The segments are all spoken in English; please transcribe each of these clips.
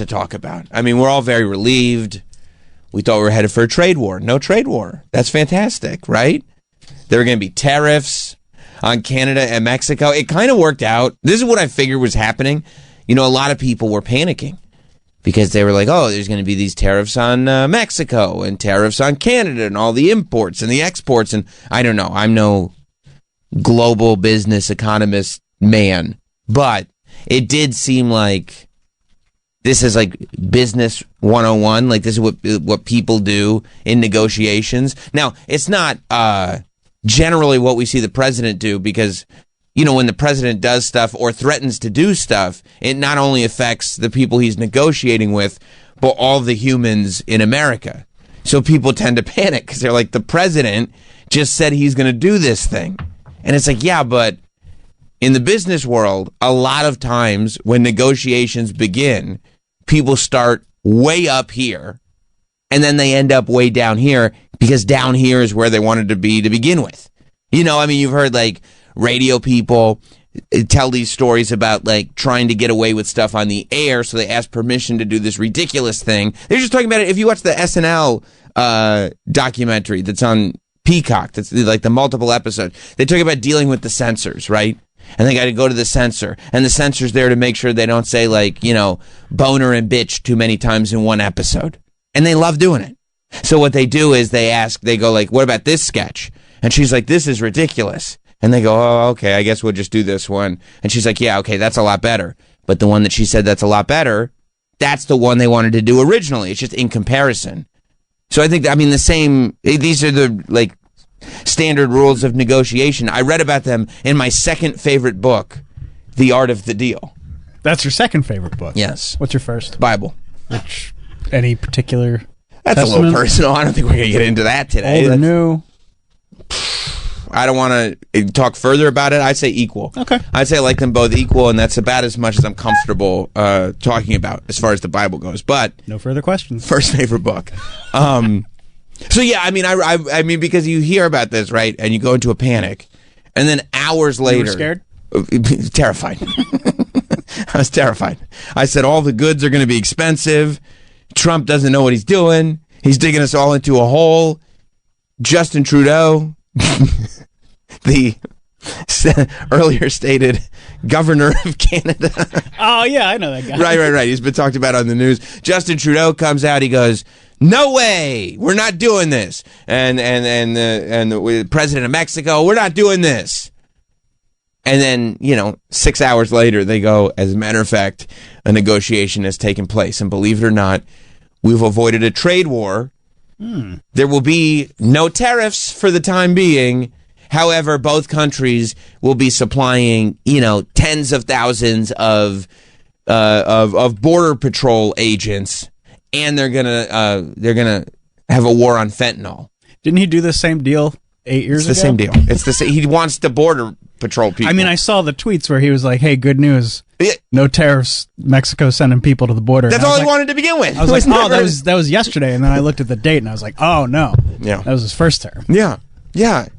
to talk about. I mean, we're all very relieved. We thought we were headed for a trade war. No trade war. That's fantastic, right? There were going to be tariffs on Canada and Mexico. It kind of worked out. This is what I figured was happening. You know, a lot of people were panicking because they were like, oh, there's going to be these tariffs on Mexico and tariffs on Canada and all the imports and the exports. And I don't know. I'm no global business economist man, but it did seem like this is like business 101. Like this is what people do in negotiations. Now, it's not generally what we see the president do because, you know, when the president does stuff or threatens to do stuff, it not only affects the people he's negotiating with, but all the humans in America. So people tend to panic because they're like, the president just said he's going to do this thing. And it's like, yeah, but in the business world, a lot of times when negotiations begin, people start way up here and then they end up way down here because down here is where they wanted to be to begin with. You know, I mean, you've heard like radio people tell these stories about like trying to get away with stuff on the air, so they ask permission to do this ridiculous thing. They're just talking about it. If you watch the SNL documentary that's on Peacock, that's like the multiple episodes, they talk about dealing with the censors, right? And they got to go to the censor, and the censor's there to make sure they don't say like, you know, boner and bitch too many times in one episode. And they love doing it. So what they do is they go like, what about this sketch? And she's like, this is ridiculous. And they go, oh, okay, I guess we'll just do this one. And she's like, yeah, okay, that's a lot better. But the one that she said that's a lot better, that's the one they wanted to do originally. It's just in comparison. So I think, I mean, these are the like standard rules of negotiation. I read about them in my second favorite book, The Art of the Deal. That's your second favorite book? Yes. What's your first? Bible. Which, any particular That's testament? a little personal. I don't think we're going to get into that today. Old or new? I don't want to talk further about it. I'd say equal. Okay. I'd say I like them both equal, and that's about as much as I'm comfortable talking about as far as the Bible goes. But no further questions. First favorite book. So yeah, I mean, I mean, because you hear about this, right, and you go into a panic, and then hours later, You were scared? Terrified. I was terrified. I said all the goods are going to be expensive. Trump doesn't know what he's doing. He's digging us all into a hole. Justin Trudeau, the earlier stated governor of Canada. Oh, yeah, I know that guy. Right. He's been talked about on the news. Justin Trudeau comes out. He goes, no way, we're not doing this. And the president of Mexico, we're not doing this. And then, you know, 6 hours later, they go, as a matter of fact, a negotiation has taken place. And believe it or not, we've avoided a trade war. There will be no tariffs for the time being. However, both countries will be supplying, you know, tens of thousands of border patrol agents, and they're gonna have a war on fentanyl. Didn't he do the same deal 8 years ago? It's the same deal. It's the same. He wants the border patrol people. I mean, I saw the tweets where he was like, "Hey, good news, Yeah. no tariffs. Mexico sending people to the border." That's all he wanted to begin with. I was like, "Oh, that was yesterday," and then I looked at the date and I was like, "Oh no, Yeah. that was his first term." Yeah.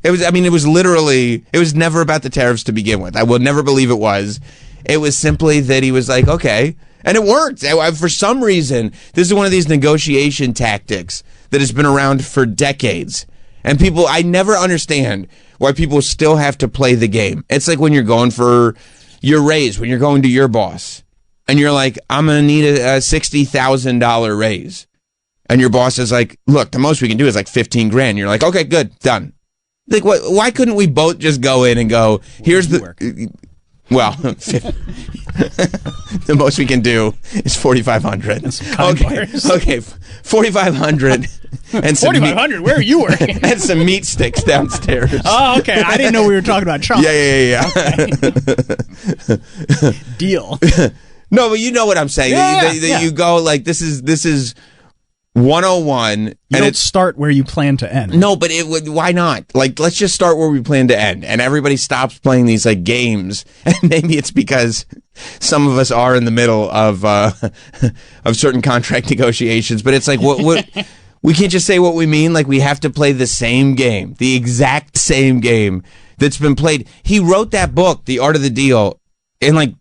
It was. I mean, it was literally. It was never about the tariffs to begin with. I will never believe it was. It was simply that he was like, okay, and it worked. For some reason, this is one of these negotiation tactics that has been around for decades, and people. I never understand why people still have to play the game. It's like when you're going for your raise, when you're going to your boss, and you're like, I'm going to need a $60,000 raise. And your boss is like, look, the most we can do is like 15 grand. You're like, okay, good, done. Like, why couldn't we both just go in and go, here's the, well, the most we can do is 4,500. Okay, 4,500 and some 4,500. Where are you working? and some meat sticks downstairs. Oh, okay. I didn't know we were talking about Trump. Yeah. Okay. Deal. No, but you know what I'm saying. Yeah. You go like, this is 101. You don't start where you plan to end. No, but it would. Why not? Like, let's just start where we plan to end, and everybody stops playing these like games. And maybe it's because some of us are in the middle of certain contract negotiations. But it's like, what we can't just say what we mean. Like, we have to play the same game, the exact same game that's been played. He wrote that book, The Art of the Deal, in like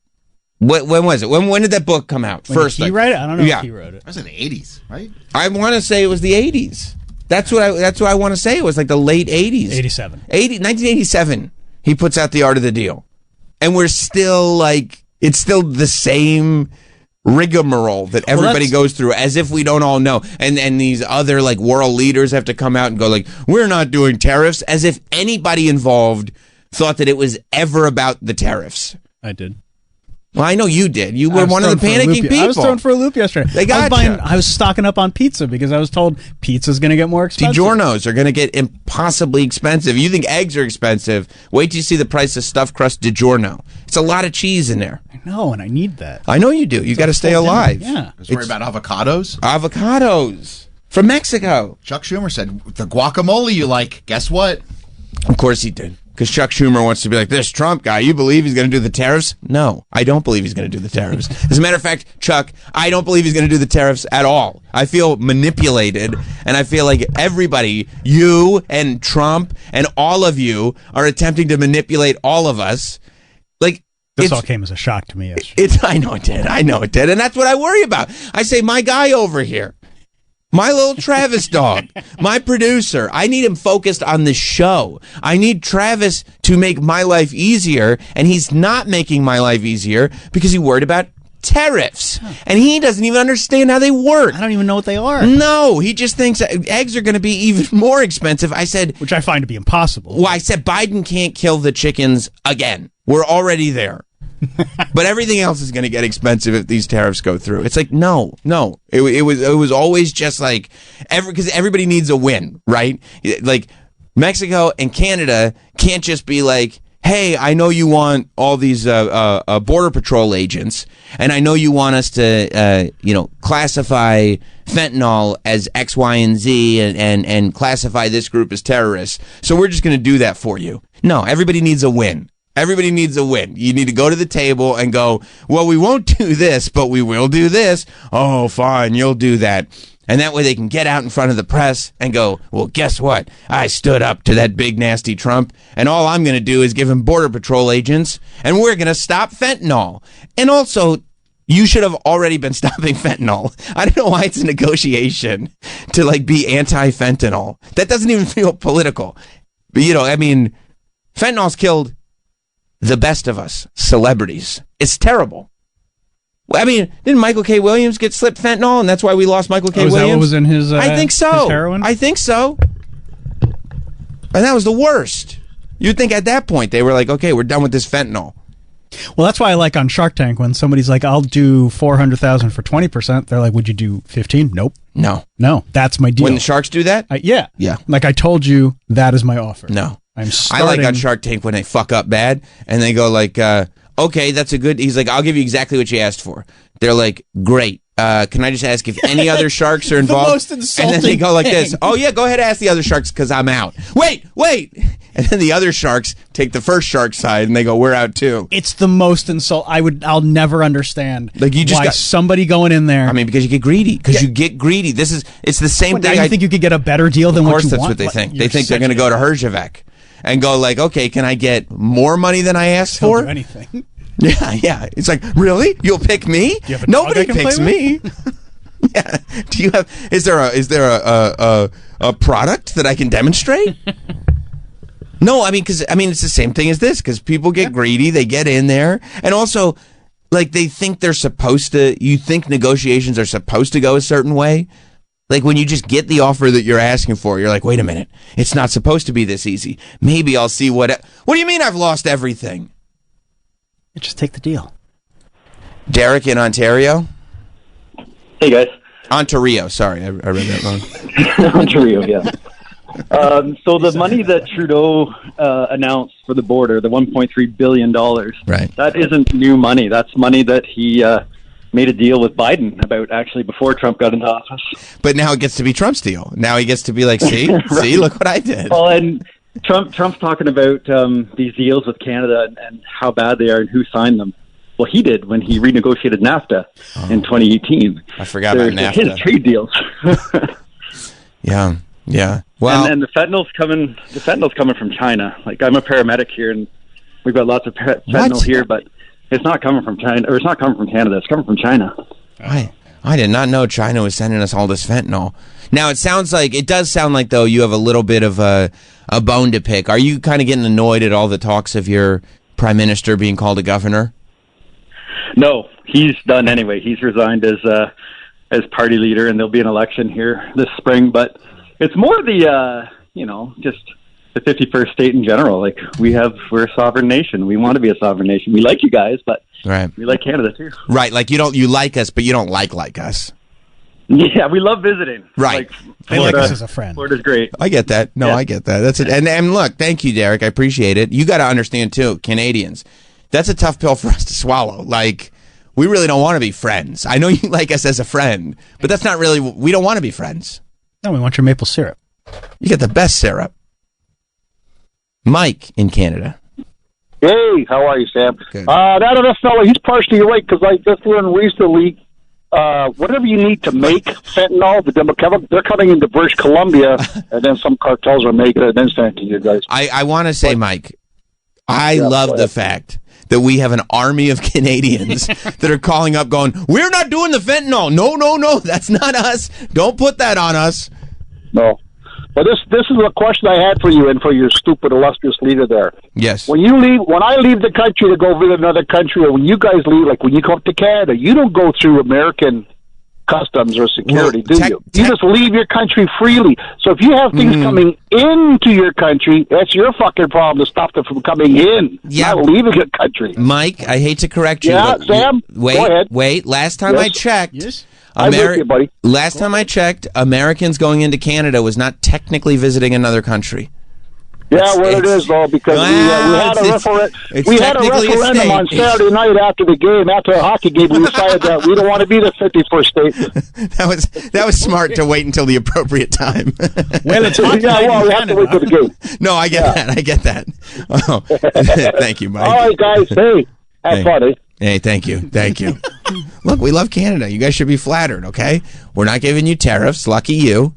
When was it? When did that book come out? Did he write it? I don't know if he wrote it. That was in the 80s, right? I want to say it was the 80s. That's what I want to say. It was like the late 80s. 1987. He puts out The Art of the Deal. And we're still like, it's still the same rigmarole that everybody goes through, as if we don't all know. And these other like world leaders have to come out and go like, we're not doing tariffs, as if anybody involved thought that it was ever about the tariffs. I did. Well, I know you did. You were one of the panicking people. I was thrown for a loop yesterday. They got I was stocking up on pizza because I was told pizza's going to get more expensive. DiGiorno's are going to get impossibly expensive. You think eggs are expensive? Wait till you see the price of stuffed crust DiGiorno. It's a lot of cheese in there. I know, and I need that. I know you do. You got to stay alive. Yeah. Let's worry about avocados. Avocados from Mexico. Chuck Schumer said, the guacamole you like, guess what? Of course he did. Because Chuck Schumer wants to be like, this Trump guy, you believe he's going to do the tariffs? No, I don't believe he's going to do the tariffs. As a matter of fact, Chuck, I don't believe he's going to do the tariffs at all. I feel manipulated, and I feel like everybody, you and Trump and all of you, are attempting to manipulate all of us. Like, this all came as a shock to me yesterday. I know it did. And that's what I worry about. I say, my guy over here, my little Travis dog, my producer, I need him focused on the show. I need Travis to make my life easier, and he's not making my life easier because he's worried about tariffs. And he doesn't even understand how they work. I don't even know what they are. No, he just thinks eggs are going to be even more expensive. I said... Which I find to be impossible. Well, I said Biden can't kill the chickens again. We're already there. But everything else is going to get expensive if these tariffs go through. It's like, no. It was always just like, because everybody needs a win, right? Like, Mexico and Canada can't just be like, hey, I know you want all these border patrol agents, and I know you want us to, classify fentanyl as X, Y, and Z, and classify this group as terrorists. So we're just going to do that for you. No, everybody needs a win. Everybody needs a win. You need to go to the table and go, well, we won't do this, but we will do this. Oh, fine, you'll do that. And that way they can get out in front of the press and go, well, guess what? I stood up to that big, nasty Trump, and all I'm going to do is give him Border Patrol agents, and we're going to stop fentanyl. And also, you should have already been stopping fentanyl. I don't know why it's a negotiation to, like, be anti-fentanyl. That doesn't even feel political. But, fentanyl's killed the best of us, celebrities. It's terrible. I mean, didn't Michael K. Williams get slipped fentanyl, and that's why we lost Michael K. Is Williams? that what was in his I think so. His heroin? I think so. And that was the worst. You'd think at that point they were like, okay, we're done with this fentanyl. Well, that's why I like on Shark Tank when somebody's like, I'll do $400,000 for 20%. They're like, would you do 15? Nope. No, that's my deal. When the sharks do that? Yeah. Yeah. Like I told you, that is my offer. No. I like on Shark Tank when they fuck up bad and they go like, okay, that's a good. He's like, I'll give you exactly what you asked for. They're like, great. Can I just ask if any other sharks are involved? The most insulting and then they go like thing. this. Oh yeah, go ahead and ask the other sharks because I'm out. Wait. And then the other sharks take the first shark side and they go, we're out too. It's the most I'll never understand like you just why got somebody going in there. I mean, because you get greedy. Because you get greedy. It's the same thing. I think you could get a better deal than what you want. Of course, that's what they think. They think they're going to go to Herjavec and go like, okay, can I get more money than I asked for? He'll do anything. Yeah. It's like, really? You'll pick me? Nobody picks me. Yeah. Do you have? Is there a product that I can demonstrate? No, I mean, it's the same thing as this. Because people get greedy, they get in there, and also, like, they think they're supposed to. You think negotiations are supposed to go a certain way. Like when you just get the offer that you're asking for, you're like, wait a minute, it's not supposed to be this easy. Maybe I'll see what do you mean I've lost everything? Just take the deal. Derek in Ontario? Hey, guys. Ontario, sorry, I read that wrong. Ontario, yeah. So the money that Trudeau announced for the border, the $1.3 billion, right? That isn't new money. That's money that he made a deal with Biden about actually before Trump got into office. But now it gets to be Trump's deal. Now he gets to be like, see, right. See, look what I did. Well, and Trump's talking about these deals with Canada and how bad they are and who signed them. Well, he did when he renegotiated NAFTA in 2018. I forgot about NAFTA. His trade deals. Yeah. Well, and the fentanyl's coming from China. Like, I'm a paramedic here, and we've got lots of fentanyl here, but It's not coming from China, or it's not coming from Canada. It's coming from China. I did not know China was sending us all this fentanyl. Now, it does sound like, though, you have a little bit of a bone to pick. Are you kind of getting annoyed at all the talks of your prime minister being called a governor? No, he's done anyway. He's resigned as party leader, and there'll be an election here this spring. But it's more the, just the 51st state in general. Like, we're a sovereign nation. We want to be a sovereign nation. We like you guys, but right. We like Canada too. Right, like you like us, but you don't like us. Yeah, we love visiting. Right. They like us as a friend. Florida's great. I get that. No, Yeah. I get that. That's it. And look, thank you, Derek. I appreciate it. You got to understand too, Canadians. That's a tough pill for us to swallow. Like, we really don't want to be friends. I know you like us as a friend, but that's not really. We don't want to be friends. No, we want your maple syrup. You get the best syrup. Mike in Canada. Hey, how are you, Sam? Good. That other fellow, he's partially right, because I just learned recently, whatever you need to make fentanyl, they're coming into British Columbia, and then some cartels are making it and then sending it to you guys. I want to say, Mike, I love the fact that we have an army of Canadians that are calling up going, we're not doing the fentanyl. No, that's not us. Don't put that on us. No. But this is a question I had for you and for your stupid illustrious leader there. Yes. When I leave the country to go visit another country, or when you guys leave, like when you come to Canada, you don't go through American customs or security, do you? You just leave your country freely. So if you have things coming into your country, that's your fucking problem to stop them from coming in, not leaving your country. Mike, I hate to correct you. Yeah, but Sam, go ahead. Wait. Last time I checked, I'm with you, buddy. Last time I checked, Americans going into Canada was not technically visiting another country. Yeah, it is, though, because we had a referendum on Saturday night after the game, after a hockey game. We decided that we don't want to be the 51st state. That was smart to wait until the appropriate time. Well, it's hot tonight we have to wait for the game. No, I get that. I get that. Oh, thank you, Mike. All right, guys. Hey, have fun, eh? Hey, thank you. Look, we love Canada. You guys should be flattered, okay? We're not giving you tariffs. Lucky you.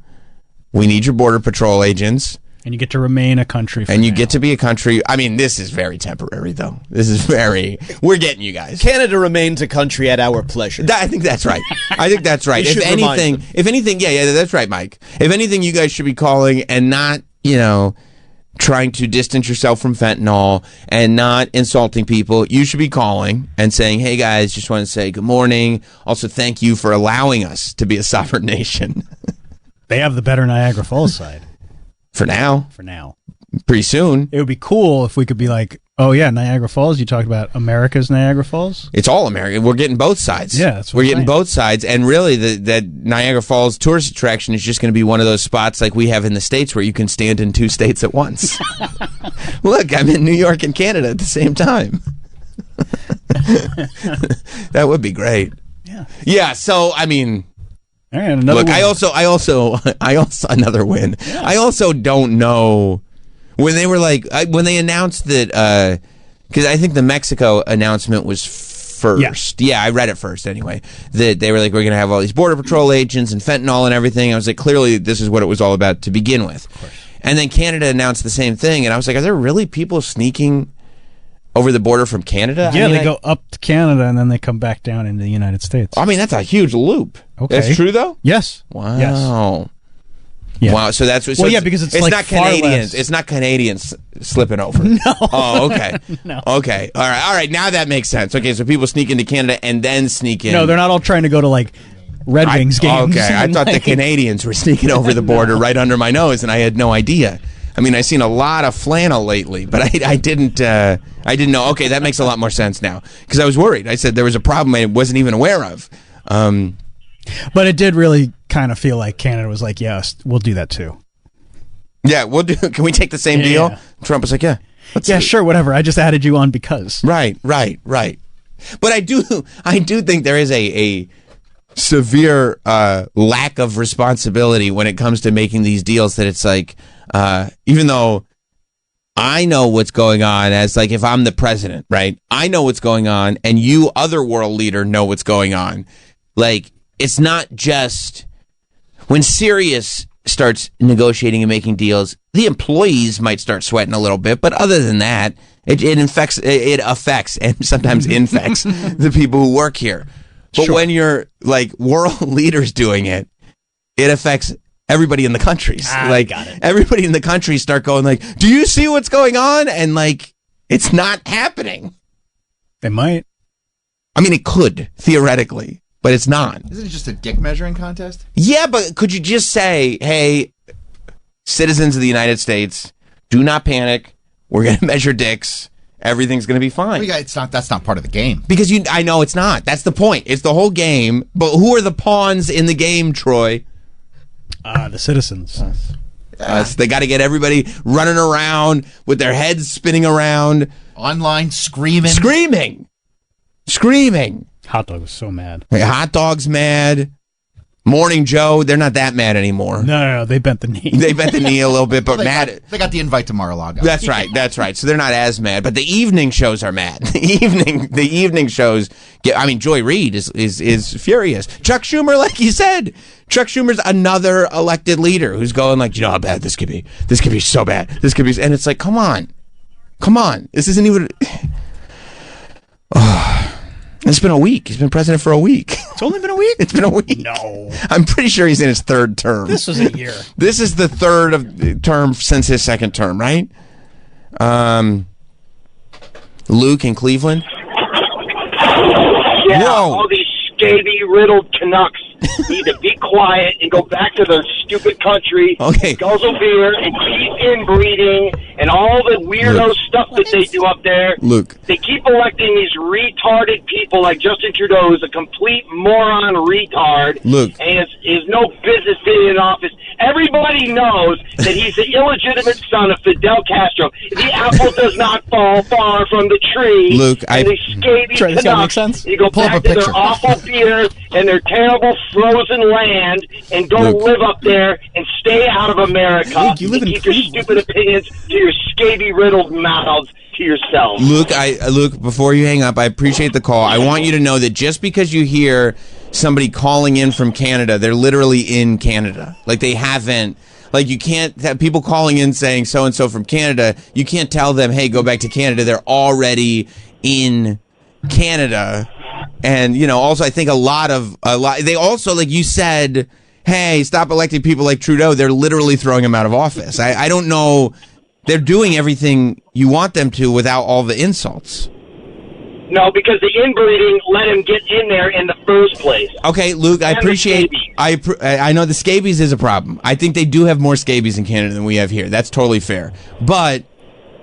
We need your Border Patrol agents. And you get to remain a country. And you get to be a country. I mean, this is very temporary, though. We're getting you guys. Canada remains a country at our pleasure. I think that's right. If anything, yeah, that's right, Mike. If anything, you guys should be calling and not, trying to distance yourself from fentanyl and not insulting people. You should be calling and saying, hey, guys, just want to say good morning. Also, thank you for allowing us to be a sovereign nation. They have the better Niagara Falls side. For now. Pretty soon. It would be cool if we could be like, oh, yeah, Niagara Falls. You talked about America's Niagara Falls. It's all American. We're getting both sides. Yeah, that's what we're getting both sides. And really, that Niagara Falls tourist attraction is just going to be one of those spots like we have in the States where you can stand in two states at once. Look, I'm in New York and Canada at the same time. That would be great. Yeah. Yeah, so, I mean... All right, another Look, win. I also another win. Yeah. I also don't know when they were like when they announced that because I think the Mexico announcement was first. Yeah, I read it first anyway. That they were like, we're going to have all these Border Patrol agents and fentanyl and everything. I was like, clearly this is what it was all about to begin with. And then Canada announced the same thing, and I was like, are there really people sneaking over the border from Canada? Yeah, they go up to Canada and then they come back down into the United States. I mean, that's a huge loop. Okay. That's true, though? Yes. Wow. Yes. Yeah. Wow. So that's what. Well, yeah, because it's like not far Canadians. less. It's not Canadians slipping over. No. Oh, okay. No. Okay. All right. Now that makes sense. Okay, so people sneak into Canada and then sneak in. No, they're not all trying to go to like Red Wings games. Okay, I thought the Canadians were sneaking over the border right under my nose, and I had no idea. I mean, I've seen a lot of flannel lately, but I didn't know. Okay, that makes a lot more sense now because I was worried. I said there was a problem I wasn't even aware of. But it did really kind of feel like Canada was like, yes, we'll do that too. Yeah, we'll do. Can we take the same deal? Yeah. Trump was like, yeah. Sure, whatever. I just added you on because. Right. But I do think there is a severe lack of responsibility when it comes to making these deals that it's like, even though I know what's going on as like if I'm the president, right? I know what's going on and you other world leader know what's going on. Like it's not just when serious starts negotiating and making deals, the employees might start sweating a little bit. But other than that, it affects and sometimes infects the people who work here. But when you're like world leaders doing it, it affects everybody in the countries. Like everybody in the country start going like, do you see what's going on? And like, it's not happening. They might. I mean, it could theoretically, but it's not. Isn't it just a dick measuring contest? Yeah, but could you just say, hey, citizens of the United States, do not panic. We're going to measure dicks. Everything's going to be fine. Well, that's not part of the game. Because I know it's not. That's the point. It's the whole game. But who are the pawns in the game, Troy? The citizens. They got to get everybody running around with their heads spinning around. Online screaming. Hot Dog was so mad. Hey, Hot Dog's mad. Morning Joe, they're not that mad anymore. No, they bent the knee. They bent the knee a little bit, but mad. They got the invite to Mar-a-Lago. That's right. So they're not as mad, but the evening shows are mad. The evening shows get. I mean, Joy Reid is furious. Chuck Schumer, like you said, Chuck Schumer's another elected leader who's going like, you know how bad this could be. This could be so bad. This could be, and it's like, come on. This isn't even. It's been a week. He's been president for a week. It's only been a week? It's been a week. No. I'm pretty sure he's in his third term. This was a year. This is the third of term since his second term, right? Luke in Cleveland. Yeah, Whoa. all these scabby-riddled Canucks need to be quiet and go back to their stupid country, guzzle beer, and keep inbreeding and all the weirdo stuff that they do up there. Luke. They keep electing these retarded people like Justin Trudeau, who's a complete moron retard. Luke. And is no business being in office. Everybody knows that he's the illegitimate son of Fidel Castro. The apple does not fall far from the tree. Luke, and these scabby Troy, this gotta make Canucks, sense. you go Pull up back a to picture. their awful beer and their terrible frozen land and go Luke. live up there and stay out of America. Luke, you live and in keep your Cleveland. stupid opinions to your scabby-riddled mouths to yourself. Luke, before you hang up, I appreciate the call. I want you to know that just because you hear somebody calling in from Canada, they're literally in Canada. Like they haven't. Like you can't have people calling in saying so and so from Canada. You can't tell them, hey, go back to Canada. They're already in Canada. And also I think a lot they also, like you said, hey, stop electing people like Trudeau. They're literally throwing him out of office. I don't know. They're doing everything you want them to without all the insults. No, because the inbreeding let him get in there in the first place. Okay, Luke, I And the appreciate. scabies. I know the scabies is a problem. I think they do have more scabies in Canada than we have here. That's totally fair. But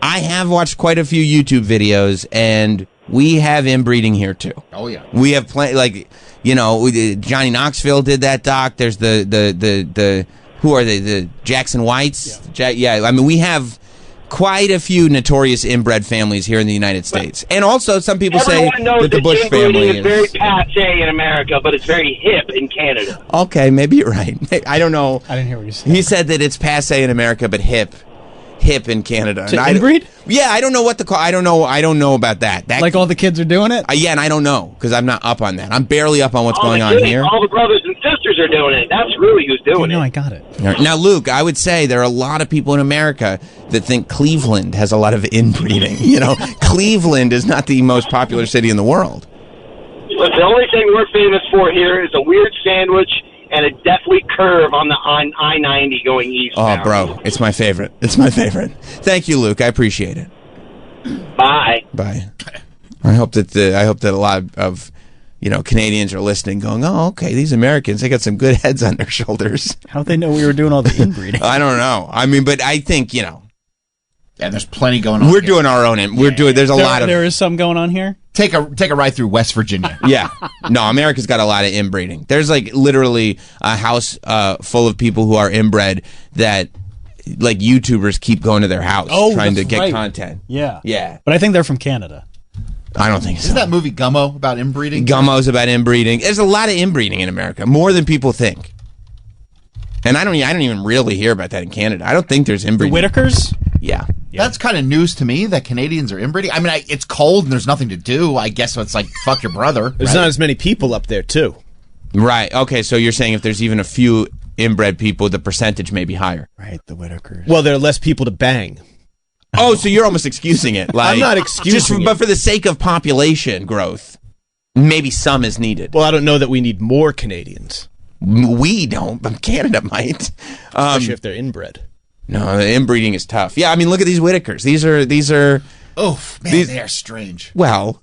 I have watched quite a few YouTube videos, and we have inbreeding here too. Oh yeah. We have plenty. Johnny Knoxville did that doc. There's the who are they? The Jackson Whites. Yeah. I mean, we have quite a few notorious inbred families here in the United States. And also some people say Everyone knows that the Bush inbreeding family is very passe in America, but it's very hip in Canada. Okay, maybe you're right. I don't know. I didn't hear what you said. He said that it's passe in America, but hip in Canada. To And inbreed? Yeah, I don't know what to call. I don't know about that. Like all the kids are doing it? Yeah, and I don't know because I'm not up on that. I'm barely up on what's All going the on kids, here. all the brothers and sisters are doing it. That's really who's doing No, it. I got it. Now, Luke, I would say there are a lot of people in America that think Cleveland has a lot of inbreeding. Cleveland is not the most popular city in the world. But the only thing we're famous for here is a weird sandwich and a deathly curve on the I-90 going east. Oh, bro, it's my favorite. It's my favorite. Thank you, Luke. I appreciate it. Bye. Bye. I hope that a lot of Canadians are listening, going, "Oh, okay, these Americans, they got some good heads on their shoulders." How'd they know we were doing all the inbreeding? I don't know. I mean, but I think Yeah, there's plenty going on. we're here. doing our own. There's a lot of. There is some going on here? Take a ride through West Virginia. Yeah. No, America's got a lot of inbreeding. There's like literally a house full of people who are inbred that like YouTubers keep going to their house trying to that's get right. content. Yeah. Yeah. But I think they're from Canada. I don't think so. Isn't that movie Gummo about inbreeding? Gummo's about inbreeding. There's a lot of inbreeding in America, more than people think. And I don't even really hear about that in Canada. I don't think there's The inbreeding. Whitakers? Yeah. That's kind of news to me that Canadians are inbreeding. I mean, it's cold and there's nothing to do. I guess it's like fuck your brother. There's not as many people up there, too. Right. Okay, so you're saying if there's even a few inbred people, the percentage may be higher. Right, the Whitakers. Well, there are less people to bang. Oh, so you're almost excusing it. Like, I'm not excusing it. But for the sake of population growth, maybe some is needed. Well, I don't know that we need more Canadians. We don't, but Canada might. Especially if they're inbred. No, inbreeding is tough. Yeah, I mean, look at these Whitakers. These are. Oh, man, they are strange. Well,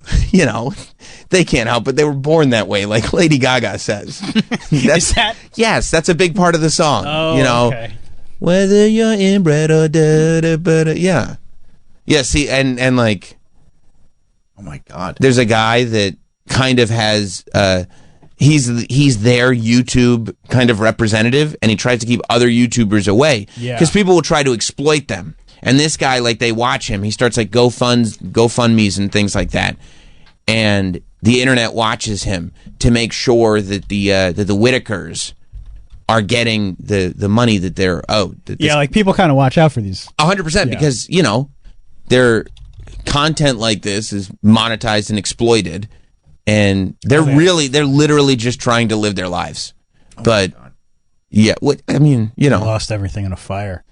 they can't help it. They were born that way, like Lady Gaga says. Is that? Yes, that's a big part of the song. Oh, okay. Whether you're inbred or yeah. Yeah, see, and like, oh my God, there's a guy that kind of has, he's their YouTube kind of representative, and he tries to keep other YouTubers away. Yeah. Because people will try to exploit them. And this guy, like, they watch him. He starts like GoFundMes and things like that. And the internet watches him to make sure that the Whitakers are getting the money that they're owed. Like people kind of watch out for these. 100%, because, their content like this is monetized and exploited, and they're literally just trying to live their lives. But lost everything in a fire.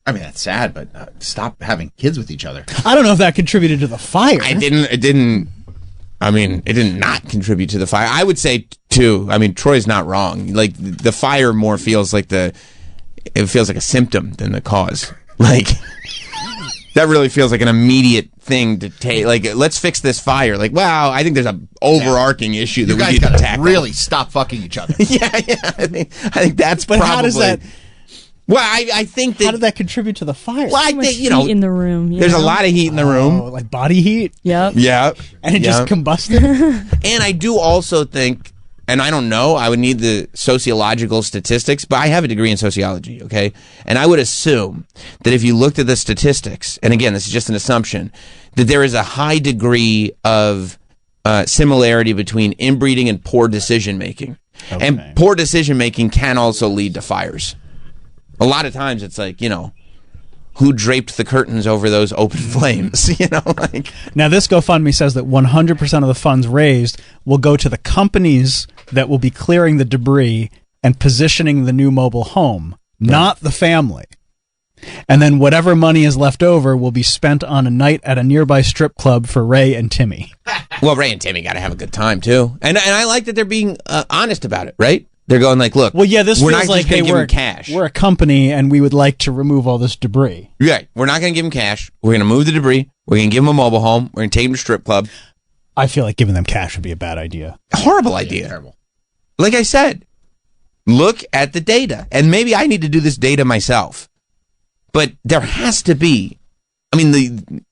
I mean, that's sad, but stop having kids with each other. I don't know if that contributed to the fire. It did not contribute to the fire. I would say too. I mean, Troy's not wrong. Like, the fire more feels like it feels like a symptom than the cause. Like, that really feels like an immediate thing to take. Like, let's fix this fire. Like, wow, I think there's an overarching issue that we need to tackle. Really stop fucking each other. Yeah. I think that's. But how does that? Well, I think that. How did that contribute to the fire? Well, I think heat in the room. There's a lot of heat in the room, like body heat. Yep. Yeah. And it just combusted. And I do also think, and I don't know, I would need the sociological statistics, but I have a degree in sociology, okay? And I would assume that if you looked at the statistics, and again, this is just an assumption, that there is a high degree of similarity between inbreeding and poor decision making. Okay. And poor decision making can also lead to fires. A lot of times it's like, who draped the curtains over those open flames? Now, this GoFundMe says that 100% of the funds raised will go to the companies that will be clearing the debris and positioning the new mobile home, not the family. And then whatever money is left over will be spent on a night at a nearby strip club for Ray and Timmy. Well, Ray and Timmy got to have a good time, too. And I like that they're being honest about it, right? They're going like, look, well, yeah, this we're feels not like going to give them cash. We're a company, and we would like to remove all this debris. Right. We're not going to give them cash. We're going to move the debris. We're going to give them a mobile home. We're going to take them to a strip club. I feel like giving them cash would be a bad idea. Horrible idea. Yeah, terrible. Like I said, look at the data. And maybe I need to do this data myself. But there has to be, the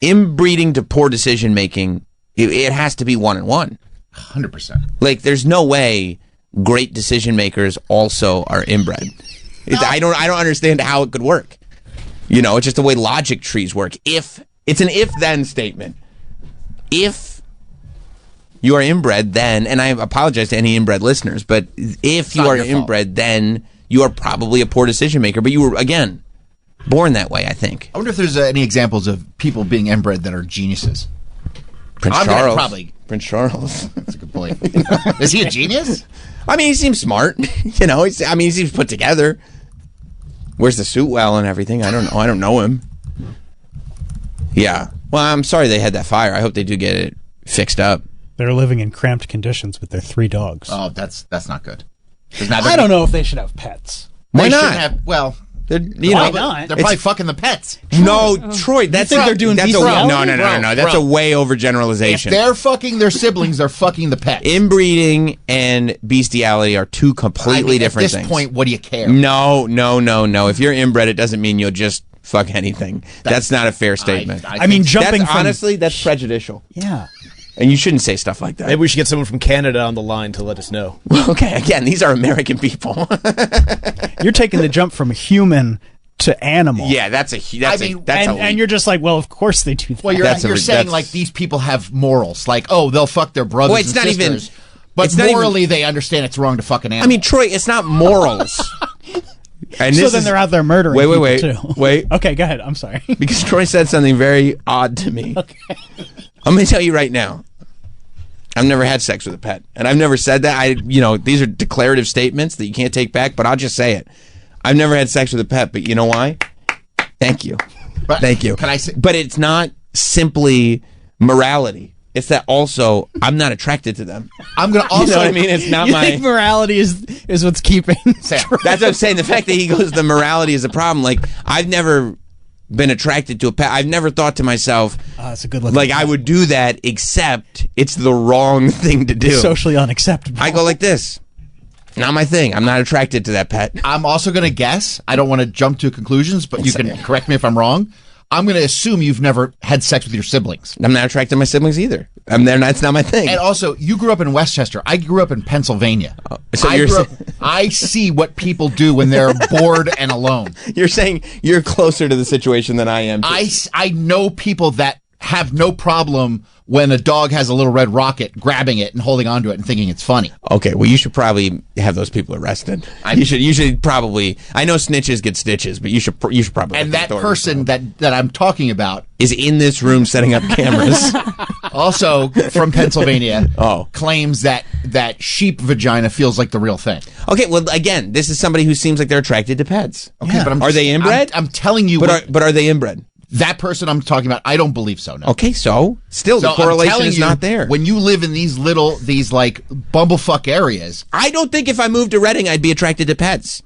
inbreeding to poor decision making, it has to be 1-on-1. 100%. Like, there's no way great decision makers also are inbred. I don't understand how it could work. It's just the way logic trees work. If it's an if-then statement. If you are inbred, then, and I apologize to any inbred listeners, but if you are inbred, then you are probably a poor decision maker. But you were, again, born that way, I think. I wonder if there's any examples of people being inbred that are geniuses. Prince Charles. Probably. Prince Charles. That's a good point. Is he a genius? He seems smart. He seems put together. Wears the suit well and everything. I don't know. I don't know him. Yeah. Well, I'm sorry they had that fire. I hope they do get it fixed up. They're living in cramped conditions with their 3 dogs. Oh, that's not good. I don't know if they should have pets. Why they not? Have, well, why not? They're probably fucking the pets. No, Troy, that's they're doing no. That's a way overgeneralization. If they're fucking their siblings, they're fucking the pets. Inbreeding and bestiality are two completely different things. At this point, what do you care? No. If you're inbred, it doesn't mean you'll just fuck anything. That's not a fair statement. Honestly, that's prejudicial. Yeah. And you shouldn't say stuff like that. Maybe we should get someone from Canada on the line to let us know. Well, okay, again, these are American people. You're taking the jump from human to animal. Yeah, and you're just like, well, of course they do that. Well, you're saying like these people have morals, like they'll fuck their brothers and sisters. But morally, they understand it's wrong to fuck an animal. Troy, it's not morals. And so then they're out there murdering people too. Wait. Okay, go ahead. I'm sorry. Because Troy said something very odd to me. Okay. I'm going to tell you right now. I've never had sex with a pet, and I've never said that. These are declarative statements that you can't take back, but I'll just say it. I've never had sex with a pet, but you know why? Thank you. Thank you. Can I say? But it's not simply morality. It's that also I'm not attracted to them. I'm gonna also. You know what I mean? It's not You think morality is what's keeping. Sam. That's what I'm saying. The fact that he goes, the morality is a problem. Like, I've never been attracted to a pet. I've never thought to myself, that's a good look. like, I would do that, except it's the wrong thing to do. Socially unacceptable. I go like this. Not my thing. I'm not attracted to that pet. I'm also going to guess. I don't want to jump to conclusions, but you can correct me if I'm wrong. I'm going to assume you've never had sex with your siblings. I'm not attracted to my siblings either. That's not my thing. And also, you grew up in Westchester. I grew up in Pennsylvania. So I see what people do when they're bored and alone. You're saying you're closer to the situation than I am. I know people that have no problem when a dog has a little red rocket, grabbing it and holding onto it and thinking it's funny. Okay, well, you should probably have those people arrested. You should probably. I know snitches get stitches, but you should probably. And that person that I'm talking about is in this room setting up cameras. Also from Pennsylvania. Claims that sheep vagina feels like the real thing. Okay, well, again, this is somebody who seems like they're attracted to pets. Okay, but are they inbred? I'm telling you. But are they inbred? That person I'm talking about, I don't believe so. No. Okay, so the correlation is not there. When you live in these like bumblefuck areas, I don't think if I moved to Reading, I'd be attracted to pets.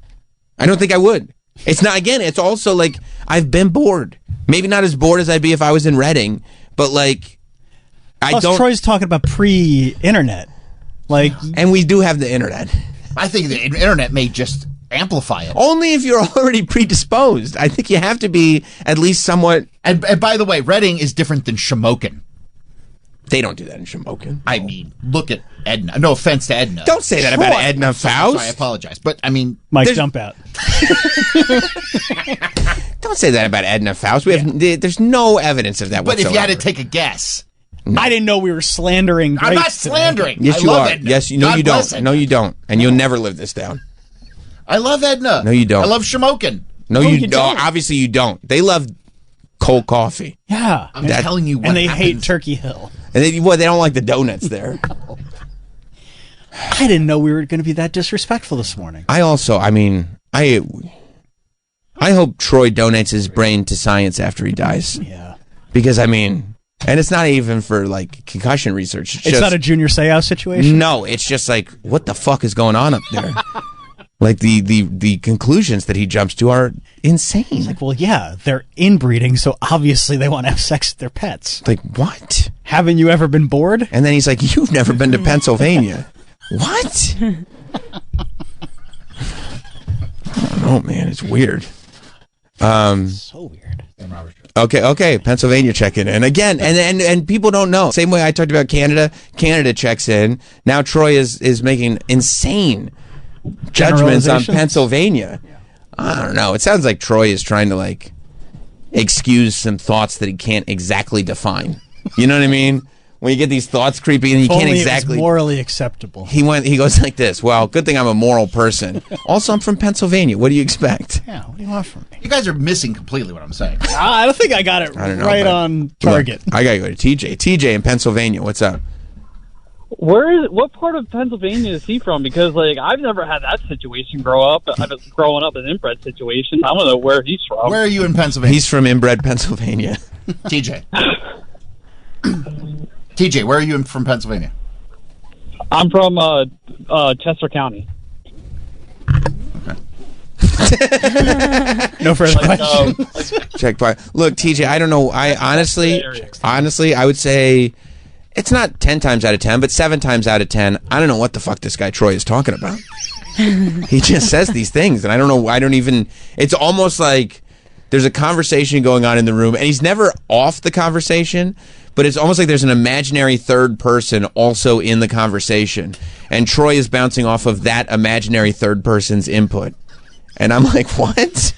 I don't think I would. It's not. Again, it's also like I've been bored. Maybe not as bored as I'd be if I was in Reading, but like Plus, Troy's talking about pre-internet, and we do have the internet. I think the internet may just amplify it. Only if you're already predisposed. I think you have to be at least somewhat. And by the way, Reading is different than Shamokin. They don't do that in Shamokin. I mean, look at Edna. No offense to Edna. Don't say that about Edna Faust. Sorry, I apologize. But I mean, Mike, jump out. Don't say that about Edna Faust. There's no evidence of that whatsoever. But if you had to take a guess. No. I didn't know we were slandering. I'm not slandering. Yes, you are. Edna. Yes, you don't. No, you don't. And you'll never live this down. I love Edna. No, you don't. I love Shamokin. No, you don't. Obviously, you don't. They love cold coffee. Yeah. I'm telling you what And they happens. hate Turkey Hill. And they don't like the donuts there. I didn't know we were going to be that disrespectful this morning. I hope Troy donates his brain to science after he dies. Yeah. Because, and it's not even for, like, concussion research. It's not a Junior Seau situation? No, it's just like, what the fuck is going on up there? Like, the conclusions that he jumps to are insane. He's like, well, yeah, they're inbreeding, so obviously they want to have sex with their pets. Like, what? Haven't you ever been bored? And then he's like, you've never been to Pennsylvania. What? I don't know, man. It's weird. So weird. Okay. Pennsylvania checking in again, and people don't know. Same way I talked about Canada. Canada checks in. Now Troy is making insane judgments on Pennsylvania. Yeah. I don't know. It sounds like Troy is trying to like excuse some thoughts that he can't exactly define. You know what I mean? When you get these thoughts creepy and you can't exactly. It's morally acceptable. He goes like this. Well, good thing I'm a moral person. Also, I'm from Pennsylvania. What do you expect? Yeah, what do you want from me? You guys are missing completely what I'm saying. I don't think I got it right on target. Look, I gotta go to TJ. TJ in Pennsylvania. What's up? What part of Pennsylvania is he from? Because I've never had that situation growing up an inbred situation. I don't know where he's from. Where are you in Pennsylvania? He's from inbred Pennsylvania. TJ. TJ, where are you from Pennsylvania? I'm from Chester County. Okay. No further questions. Check by. Look, TJ, I don't know. I honestly, I would say it's not 10 times out of 10, but 7 times out of 10. I don't know what the fuck this guy Troy is talking about. He just says these things, and I don't know. It's almost like there's a conversation going on in the room, and he's never off the conversation. But it's almost like there's an imaginary third person also in the conversation. And Troy is bouncing off of that imaginary third person's input. And I'm like, what?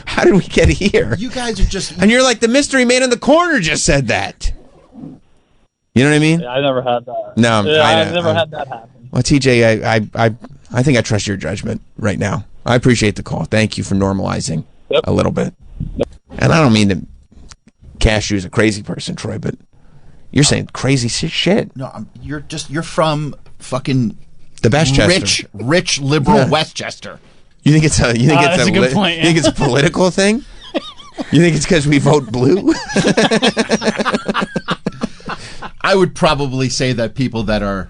How did we get here? You guys are just... And you're like, the mystery man in the corner just said that. You know what I mean? Yeah, I never had that. No. I've never had that happen. Well, TJ, I think I trust your judgment right now. I appreciate the call. Thank you for normalizing a little bit. And I don't mean to cast you as a crazy person, Troy, but... You're saying crazy shit. No, you're from fucking the Westchester, rich liberal Westchester. You think it's a good point, you think it's a political thing? You think it's because we vote blue? I would probably say that people that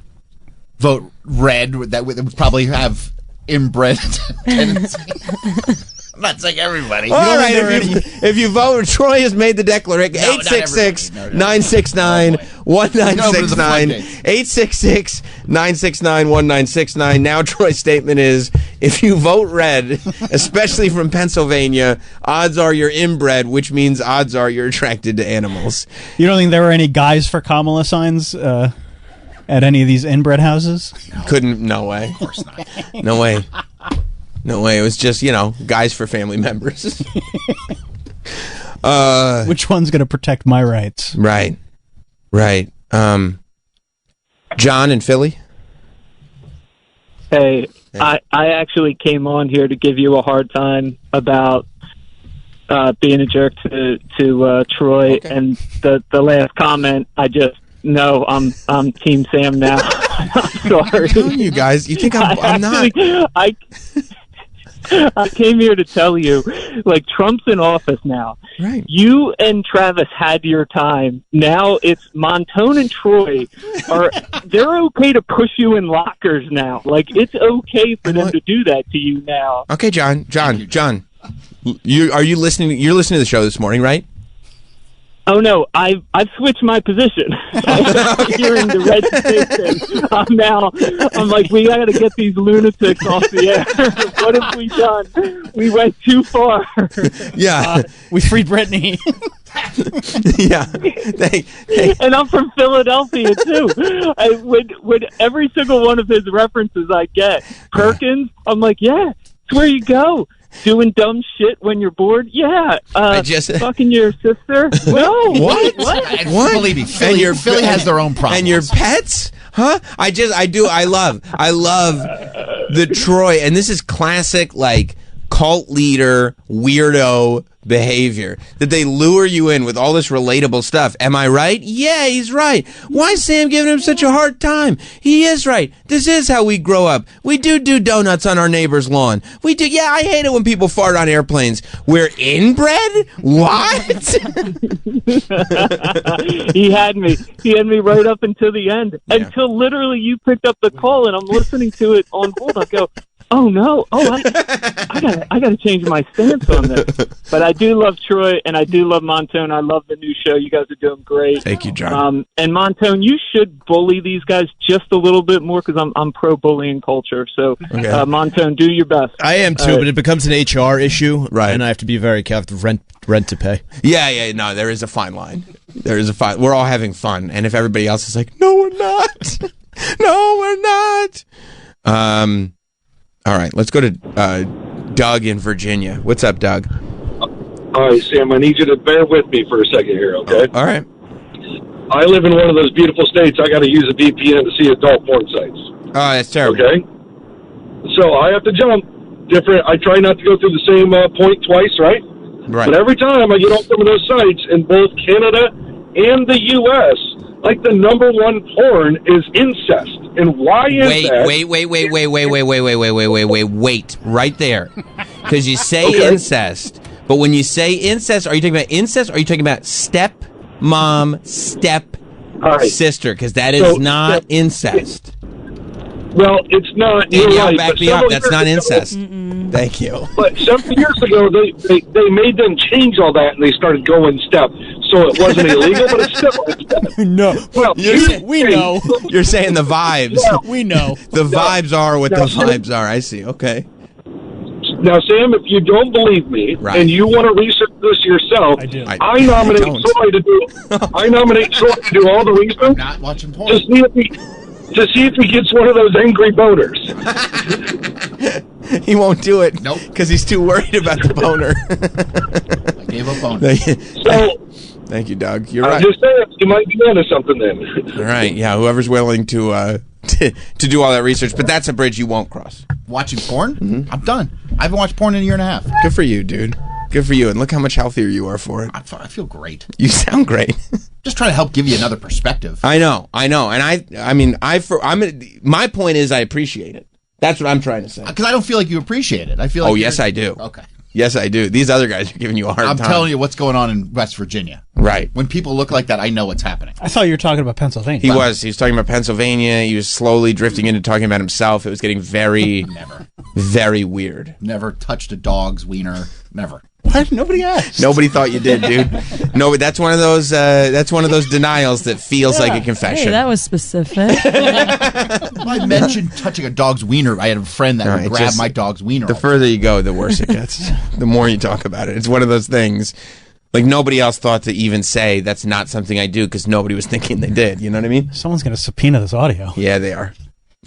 vote red that would probably have inbred tendencies. I'm not saying everybody. All right, if you vote, Troy has made the declaration. 866-969-1969. 866-969-1969. Now Troy's statement is, if you vote red, especially from Pennsylvania, odds are you're inbred, which means odds are you're attracted to animals. You don't think there were any guys for Kamala signs at any of these inbred houses? No way. Of course not. No way. No way. It was just, guys for family members. Which one's going to protect my rights? Right. John in Philly? Hey. I actually came on here to give you a hard time about being a jerk to Troy. Okay. And the last comment, I'm Team Sam now. I'm sorry. I'm telling you guys, you think I'm not. I came here to tell you, Trump's in office now. Right. You and Travis had your time. Now it's Montone and Troy they're okay to push you in lockers now. It's okay for them to do that to you now. Okay, John. Are you listening? You're listening to the show this morning, right? Oh no, I've switched my position. Hearing the red station, I'm like, we got to get these lunatics off the air. What have we done? We went too far. Yeah, we freed Britney. Yeah, and I'm from Philadelphia too. With every single one of his references I get, Perkins, I'm like, yeah, it's where you go. Doing dumb shit when you're bored? Yeah. Fucking your sister? No. What? Believe me, Philly has their own problems. And your pets? Huh? I love the Troy, and this is classic, cult leader, weirdo behavior, that they lure you in with all this relatable stuff. Am I right? Yeah, he's right. Why is Sam giving him such a hard time? He is right. This is how we grow up. We do donuts on our neighbor's lawn. We do. Yeah, I hate it when people fart on airplanes. We're inbred? What? He had me right up until the end. Yeah. Until literally you picked up the call and I'm listening to it on hold. I go, oh no! I gotta change my stance on this. But I do love Troy and I do love Montone. I love the new show. You guys are doing great. Thank you, John. And Montone, you should bully these guys just a little bit more because I'm pro bullying culture. So, okay. Montone, do your best. I am too, but it becomes an HR issue, right? And I have to be very careful. Rent to pay. Yeah. No, there is a fine line. There is a fine. We're all having fun, and if everybody else is like, no, we're not. No, we're not. All right, let's go to Doug in Virginia. What's up, Doug? All right, Sam, I need you to bear with me for a second here, okay? All right. I live in one of those beautiful states. I got to use a VPN to see adult porn sites. Oh, that's terrible. Okay? So I have to jump different. I try not to go through the same point twice, right? Right. But every time I get on some of those sites in both Canada and the U.S., the number one porn is incest. And why is that? Wait, right there. Because you say incest, but when you say incest, are you talking about incest or are you talking about step mom, step sister? Because that is not incest. Well, it's not. Back me up. That's not incest. Thank you. But several years ago, they made them change all that, and they started going step. So it wasn't illegal, but it's still a step. No. Well, we know. You're saying the vibes. Yeah. We know. The vibes are what the vibes are. I see. Okay. Now, Sam, if you don't believe me and you want to research this yourself, I nominate Troy to do all the research. Not watching porn. To see if he gets one of those angry boners. He won't do it. Nope. Because he's too worried about the boner. I gave up boner. Thank you, Doug. You're right. I'm just saying, you might be onto something then. All right, yeah, whoever's willing to do all that research, but that's a bridge you won't cross. Watching porn? Mm-hmm. I'm done. I haven't watched porn in a year and a half. Good for you, dude. Good for you, and look how much healthier you are for it. I feel great. You sound great. Just trying to help give you another perspective. I know, and my point is I appreciate it. That's what I'm trying to say. Because I don't feel like you appreciate it. I feel like oh yes, I do. Okay. Yes, I do. These other guys are giving you a hard time. I'm telling you what's going on in West Virginia. Right. When people look like that, I know what's happening. I thought you were talking about Pennsylvania. He was talking about Pennsylvania. He was slowly drifting into talking about himself. It was getting very, very weird. Never touched a dog's wiener. Never. What? Nobody asked. Nobody thought you did, dude. No, but that's one of those. That's one of those denials that feels like a confession. Hey, that was specific. I mentioned touching a dog's wiener. I had a friend that would grab my dog's wiener. The further you go, the worse it gets. The more you talk about it. It's one of those things. Like nobody else thought to even say that's not something I do because nobody was thinking they did. You know what I mean? Someone's going to subpoena this audio. Yeah, they are.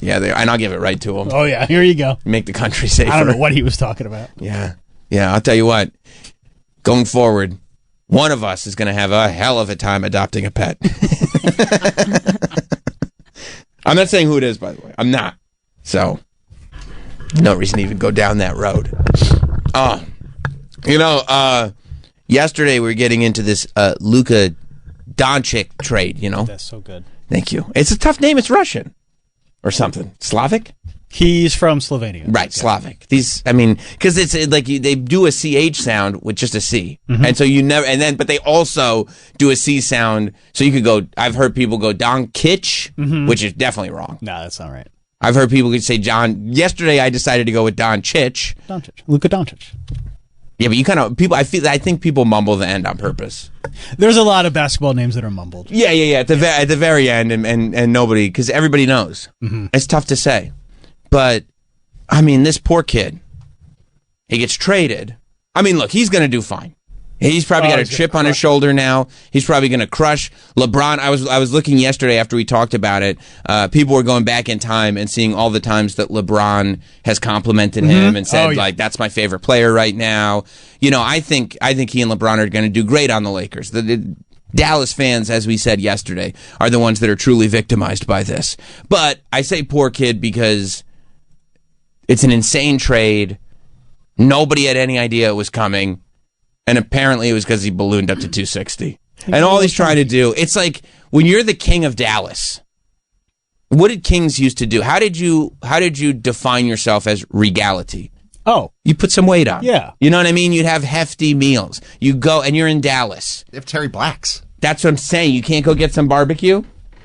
Yeah, they are. And I'll give it right to them. Oh yeah, here you go. Make the country safer. I don't know what he was talking about. Yeah, I'll tell you what. Going forward, one of us is going to have a hell of a time adopting a pet. I'm not saying who it is, by the way. I'm not. So, no reason to even go down that road. Yesterday we were getting into this Luka Doncic trade, That's so good. Thank you. It's a tough name. It's Russian or something. Slavic? He's from Slovenia. Right, Slavic. Because it's like they do a CH sound with just a C. Mm-hmm. And so you never, but they also do a C sound. So you could go, I've heard people go Doncic, which is definitely wrong. No, that's not right. I've heard people say John. Yesterday I decided to go with Doncic. Luka Doncic. Yeah, but I think people mumble the end on purpose. There's a lot of basketball names that are mumbled. Yeah. At the very end, and nobody, because everybody knows. Mm-hmm. It's tough to say. But, this poor kid, he gets traded. Look, he's going to do fine. He's probably got a chip on his shoulder now. He's probably going to crush LeBron. I was looking yesterday after we talked about it. People were going back in time and seeing all the times that LeBron has complimented him and said, that's my favorite player right now. I think he and LeBron are going to do great on the Lakers. The Dallas fans, as we said yesterday, are the ones that are truly victimized by this. But I say poor kid because it's an insane trade. Nobody had any idea it was coming. And apparently it was because he ballooned up to 260. And all he's trying to do, it's like when you're the king of Dallas, what did kings used to do? How did you define yourself as regality? Oh. You put some weight on. Yeah. You know what I mean? You'd have hefty meals. You go, and you're in Dallas. They have Terry Blacks. That's what I'm saying. You can't go get some barbecue?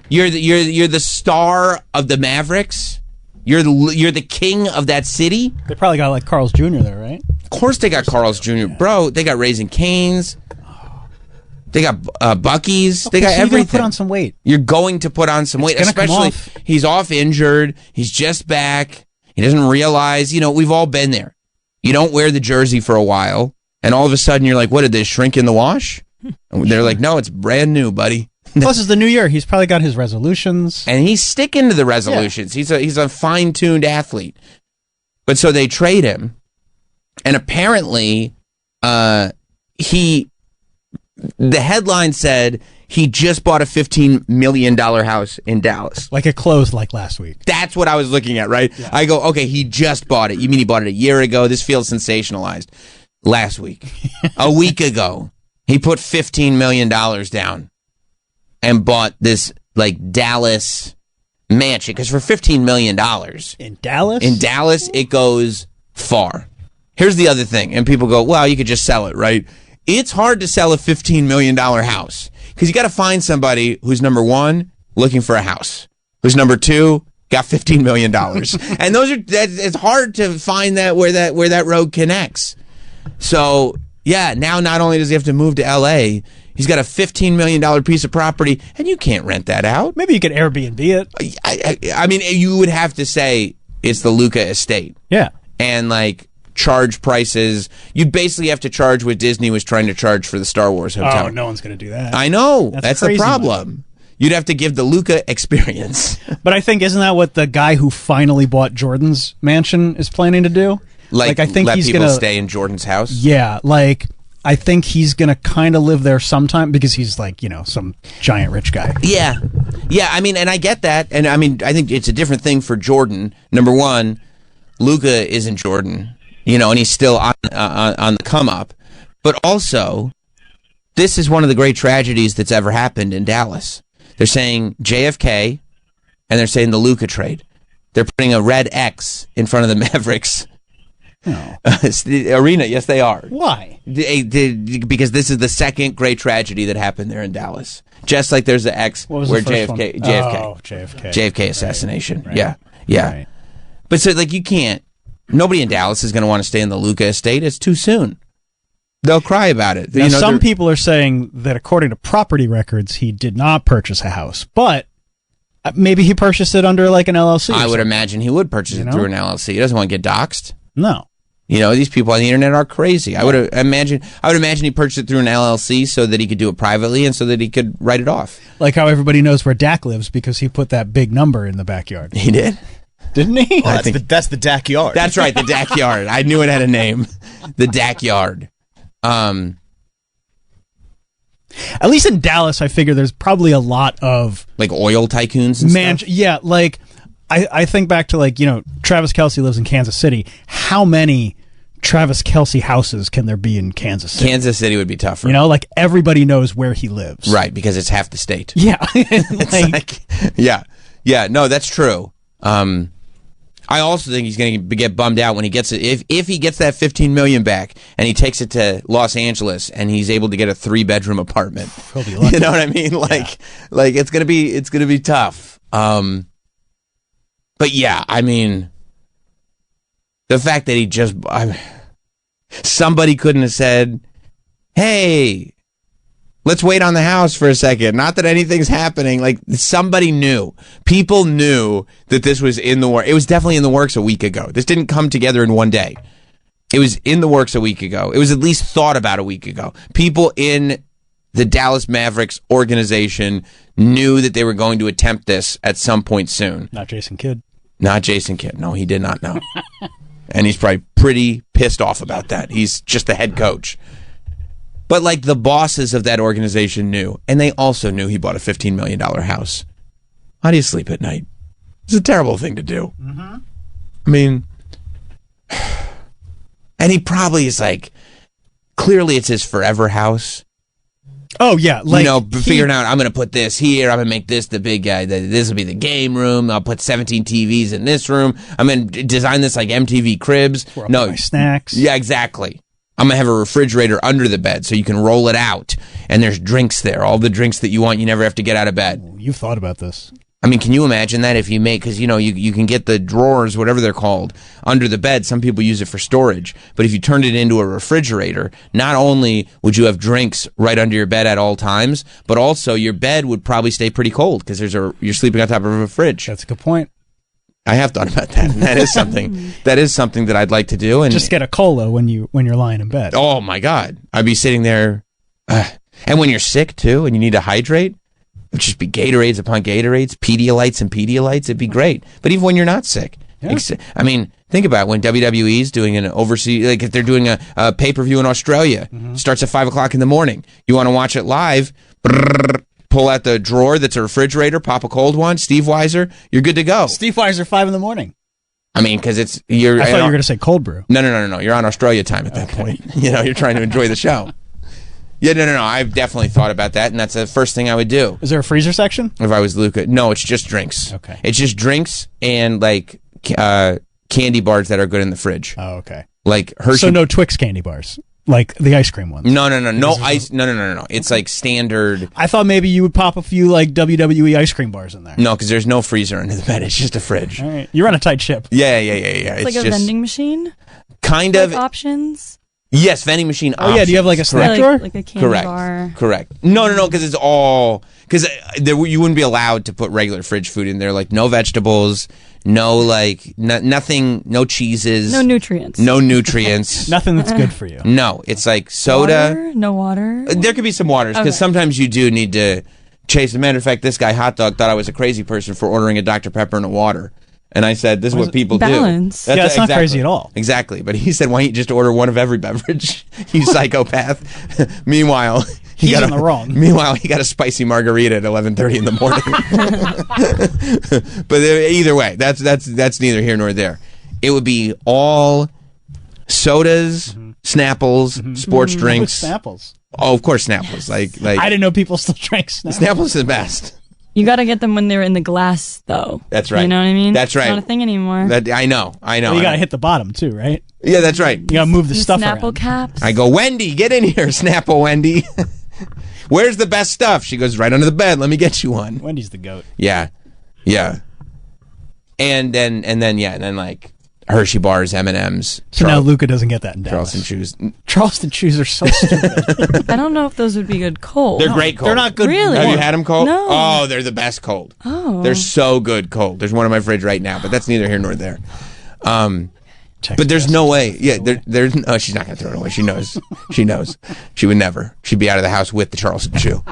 You're the star of the Mavericks? You're the king of that city? They probably got like Carl's Jr. there, right? Of course they got Carl's Jr. Bro, they got Raising Cane's. They got Buc-ee's. Okay, they got so everything. You're going to put on some weight. You're going to put on some weight. Especially, he's off injured. He's just back. He doesn't realize, we've all been there. You don't wear the jersey for a while, and all of a sudden you're like, what, did they shrink in the wash? And they're like, no, it's brand new, buddy. Plus, it's the new year. He's probably got his resolutions. And he's sticking to the resolutions. Yeah. He's a fine-tuned athlete. But so they trade him, and apparently the headline said he just bought a $15 million house in Dallas. Like it closed like last week. That's what I was looking at, right? Yeah. I go, okay, he just bought it. You mean he bought it a year ago? This feels sensationalized. Last week. A week ago, he put $15 million down and bought this like Dallas mansion. Because for $15 million. In Dallas? In Dallas, it goes far. Here's the other thing. And people go, well, you could just sell it, right? It's hard to sell a $15 million house because you got to find somebody who's number one, looking for a house, who's number two, got $15 million. And it's hard to find that where that road connects. So yeah, now not only does he have to move to LA, he's got a $15 million piece of property and you can't rent that out. Maybe you could Airbnb it. I mean, you would have to say it's the Luka estate. Yeah. And like, charge prices. You'd basically have to charge what Disney was trying to charge for the Star Wars hotel. Oh, no one's going to do that. I know. That's the problem. Money. You'd have to give the Luka experience. But I think, isn't that what the guy who finally bought Jordan's mansion is planning to do? Like I think let he's people stay in Jordan's house? Yeah, like I think he's going to kind of live there sometime because he's like, some giant rich guy. Yeah. Yeah, I mean, and I get that. And I mean, I think it's a different thing for Jordan. Number one, Luka isn't Jordan. And he's still on the come up. But also, this is one of the great tragedies that's ever happened in Dallas. They're saying JFK, and they're saying the Luka trade. They're putting a red X in front of the Mavericks. No. Arena, yes, they are. Why? Because this is the second great tragedy that happened there in Dallas. Just like there's the X where JFK assassination. Right. Yeah. Right. But so, like, you can't. Nobody in Dallas is going to want to stay in the Luka estate. It's too soon. They'll cry about it. Now, some people are saying that according to property records, he did not purchase a house, but maybe he purchased it under like an LLC. I would imagine he would purchase it through an LLC. He doesn't want to get doxxed. No. You know, these people on the internet are crazy. I would imagine he purchased it through an LLC so that he could do it privately and so that he could write it off. Like how everybody knows where Dak lives because he put that big number in the backyard. He did? Didn't he? Oh, that's the Dak yard. That's right, the Dak yard. I knew it had a name. The Dak yard. At least in Dallas, I figure there's probably a lot of like oil tycoons and stuff? Yeah, like I think back to like, you know, Travis Kelce lives in Kansas City. How many Travis Kelce houses can there be in Kansas City? Kansas City would be tougher. You know, like everybody knows where he lives. Right, because it's half the state. Yeah. Yeah, no, that's true. I also think he's going to get bummed out when he gets it. If he gets that $15 million back and he takes it to Los Angeles and he's able to get a 3-bedroom apartment. He'll be lucky. You know what I mean? Like it's going to be tough. But yeah, I mean, the fact that somebody couldn't have said, "Hey, let's wait on the house for a second." Not that anything's happening. Like, somebody knew. People knew that this was in the works. It was definitely in the works a week ago. This didn't come together in one day. It was in the works a week ago. It was at least thought about a week ago. People in the Dallas Mavericks organization knew that they were going to attempt this at some point soon. Not Jason Kidd. Not Jason Kidd. No, he did not know. And he's probably pretty pissed off about that. He's just the head coach. But like the bosses of that organization knew, and they also knew he bought a $15 million house. How do you sleep at night? It's a terrible thing to do. Mm-hmm. I mean, and he probably is like, clearly it's his forever house. Oh yeah, like, you know, figuring out, I'm going to put this here. I'm going to make this the big guy. This will be the game room. I'll put 17 TVs in this room. I'm going to design this like MTV Cribs. No my snacks. Yeah, exactly. I'm going to have a refrigerator under the bed so you can roll it out. And there's drinks there. All the drinks that you want. You never have to get out of bed. You've thought about this. I mean, can you imagine that if you make, because, you know, you can get the drawers, whatever they're called, under the bed. Some people use it for storage. But if you turned it into a refrigerator, not only would you have drinks right under your bed at all times, but also your bed would probably stay pretty cold because you're sleeping on top of a fridge. That's a good point. I have thought about that. And that is something that I'd like to do. And just get a cola when you're lying in bed. Oh my God. I'd be sitting there. And when you're sick too and you need to hydrate, it would just be Gatorades upon Gatorades, Pedialytes and Pedialytes. It'd be great. But even when you're not sick. Yeah. I mean, think about it. When WWE's doing an overseas, like if they're doing a pay-per-view in Australia, starts at 5 o'clock in the morning. You want to watch it live, pull out the drawer that's a refrigerator, pop a cold one, Steve Weiser, you're good to go. Steve Weiser, 5 in the morning. I mean, because I thought you were going to say cold brew. No. You're on Australia time at that point. You know, you're trying to enjoy the show. Yeah, no. I've definitely thought about that, and that's the first thing I would do. Is there a freezer section? If I was Luka. No, it's just drinks. Okay. It's just drinks and, like, candy bars that are good in the fridge. Oh, okay. Like Hershey. So no Twix candy bars, like the ice cream ones? No ice. No. It's like standard. I thought maybe you would pop a few, like, WWE ice cream bars in there. No, because there's no freezer under the bed. It's just a fridge. All right. You're on a tight ship. Yeah. It's like a vending machine? Kind like of. Options? Yes, vending machine options. Oh, yeah, do you have like a snack drawer? Like a candy bar? Correct. No, because it's all... Because you wouldn't be allowed to put regular fridge food in there, like no vegetables, no, like, nothing, no cheeses. No nutrients. Nothing that's good for you. No, it's like soda. Water? No water? There could be some waters, because sometimes you do need to chase. As a matter of fact, this guy, Hot Dog, thought I was a crazy person for ordering a Dr. Pepper and a water. And I said, this is what people do. Balance. That's not crazy at all. Exactly. But he said, why don't you just order one of every beverage? You psychopath. Meanwhile, he's in the wrong. Meanwhile, he got a spicy margarita at 11:30 in the morning. But either way, that's neither here nor there. It would be all sodas, Snapples, sports drinks. Snapples? Oh, of course, Snapple's like. I didn't know people still drank Snapple. Snapple's the best. You got to get them when they're in the glass, though. That's right. You know what I mean? That's right. It's not a thing anymore. I know. Well, you got to hit the bottom too, right? Yeah, that's right. You got to move the stuff Snapple around. caps. I go, Wendy, get in here, Snapple Wendy. Where's the best stuff? She goes, right under the bed. Let me get you one. Wendy's the goat. Yeah. And then like Hershey bars, M&Ms. So now Luca doesn't get that in Dallas. Charleston Chews. Charleston Chews are so stupid. I don't know if those would be good cold. They're great cold. They're not good. Really? Have you had them cold? No. Oh, they're the best cold. Oh. They're so good cold. There's one in my fridge right now, but that's neither here nor there. But there's no way. Yeah, there's. Oh, she's not gonna throw it away. She knows. She knows. She would never. She'd be out of the house with the Charleston Chew.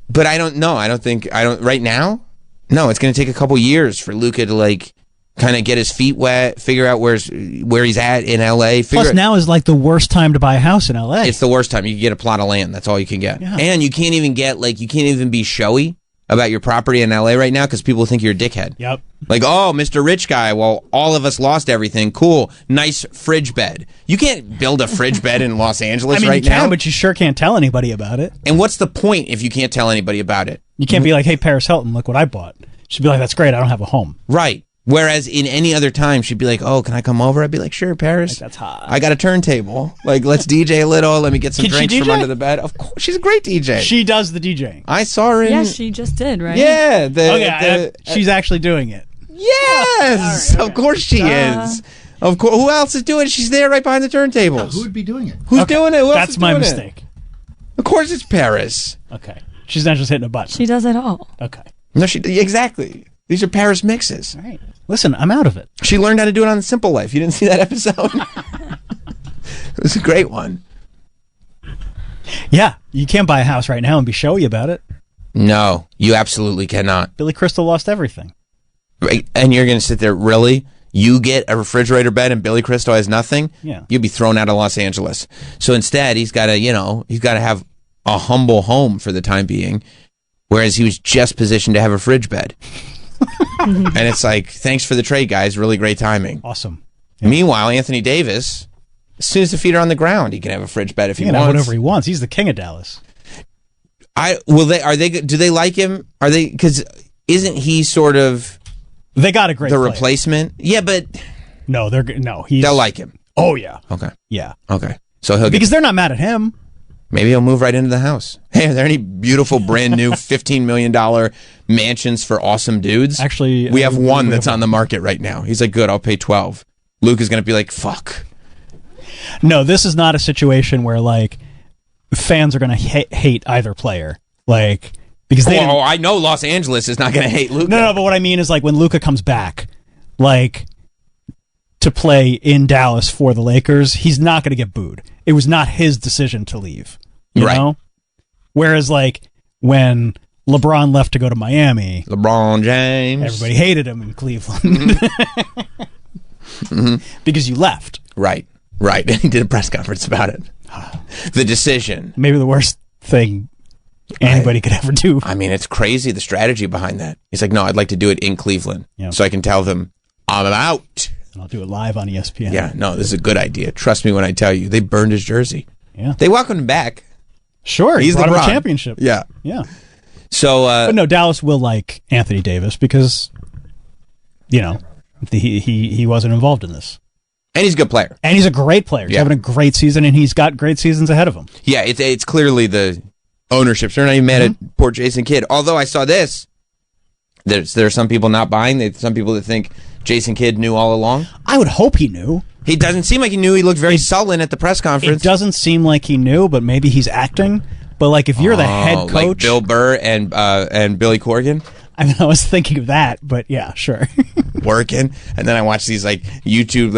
But I don't know. I don't. Right now, no. It's gonna take a couple years for Luca to like kind of get his feet wet, figure out where he's at in LA. Plus, now is like the worst time to buy a house in LA. It's the worst time. You can get a plot of land. That's all you can get. Yeah. And you can't even be showy about your property in LA right now because people think you're a dickhead. Yep. Like, oh, Mr. Rich Guy, well, all of us lost everything. Cool. Nice fridge bed. You can't build a fridge bed in Los Angeles you right can, now. but you sure can't tell anybody about it. And what's the point if you can't tell anybody about it? You can't be like, hey, Paris Hilton, look what I bought. She'd be like, that's great. I don't have a home. Right. Whereas in any other time, she'd be like, oh, can I come over? I'd be like, sure, Paris. Like, that's hot. I got a turntable. Like, let's DJ a little. Let me get some Can she drinks from DJ? under the bed. Of course. She's a great DJ. She does the DJing. I saw her in... Yeah, she just did, right? Yeah. She's actually doing it. Yes! Of course she is. Of course. Who else is doing it? She's there right behind the turntables. Who would be doing it? Who's doing it? Who else That's is my doing it? mistake. Of course it's Paris. Okay. She's not just hitting a button. She does it all. Okay. No, exactly. These are Paris mixes. All right. Listen, I'm out of it. She learned how to do it on Simple Life. You didn't see that episode? It was a great one. Yeah. You can't buy a house right now and be showy about it. No, you absolutely cannot. Billy Crystal lost everything. Right. And you're going to sit there, really? You get a refrigerator bed and Billy Crystal has nothing? Yeah. You'd be thrown out of Los Angeles. So instead, he's got to have a humble home for the time being, whereas he was just positioned to have a fridge bed. And it's like, thanks for the trade, guys. Really great timing. Awesome. Yeah. Meanwhile, Anthony Davis, as soon as the feet are on the ground, he can have a fridge bed if he can wants. Have whatever he wants. He's the king of Dallas. Do they like him? Because isn't he sort of they got a great the player. Replacement? Yeah, but no, they'll like him. Oh yeah. Okay. Yeah. Okay. So because they're not mad at him. Maybe he'll move right into the house. Hey, are there any beautiful, brand new $15 million mansions for awesome dudes? Actually, we have one that's on the market right now. He's like, good, I'll pay 12. Luke is going to be like, fuck. No, this is not a situation where like fans are going to hate either player. Like because they I know Los Angeles is not going to hate Luka. No, but what I mean is like when Luka comes back, like to play in Dallas for the Lakers, he's not going to get booed. It was not his decision to leave. You know? Whereas like when LeBron left to go to Miami, LeBron James, everybody hated him in Cleveland. Because you left. Right. And he did a press conference about it. The decision. Maybe the worst thing anybody could ever do. I mean, it's crazy, the strategy behind that. He's like, no, I'd like to do it in Cleveland so I can tell them I'm out. And I'll do it live on ESPN. Yeah, no, this is a good idea. Trust me when I tell you. They burned his jersey. Yeah. They welcomed him back. Sure. He's brought the him a championship. Yeah. Yeah. So, but no, Dallas will like Anthony Davis because, he wasn't involved in this. And he's a good player. And he's a great player. He's having a great season, and he's got great seasons ahead of him. Yeah, it's clearly the ownership. They're not even mad at poor Jason Kidd. Although I saw this. There are some people not buying. Some people that think Jason Kidd knew all along. I would hope he knew. He doesn't seem like he knew. He looked very sullen at the press conference. It doesn't seem like he knew, but maybe he's acting. But like if you're the head coach, like Bill Burr and Billy Corgan. I mean, I was thinking of that, but yeah, sure. Working, and then I watch these like YouTube,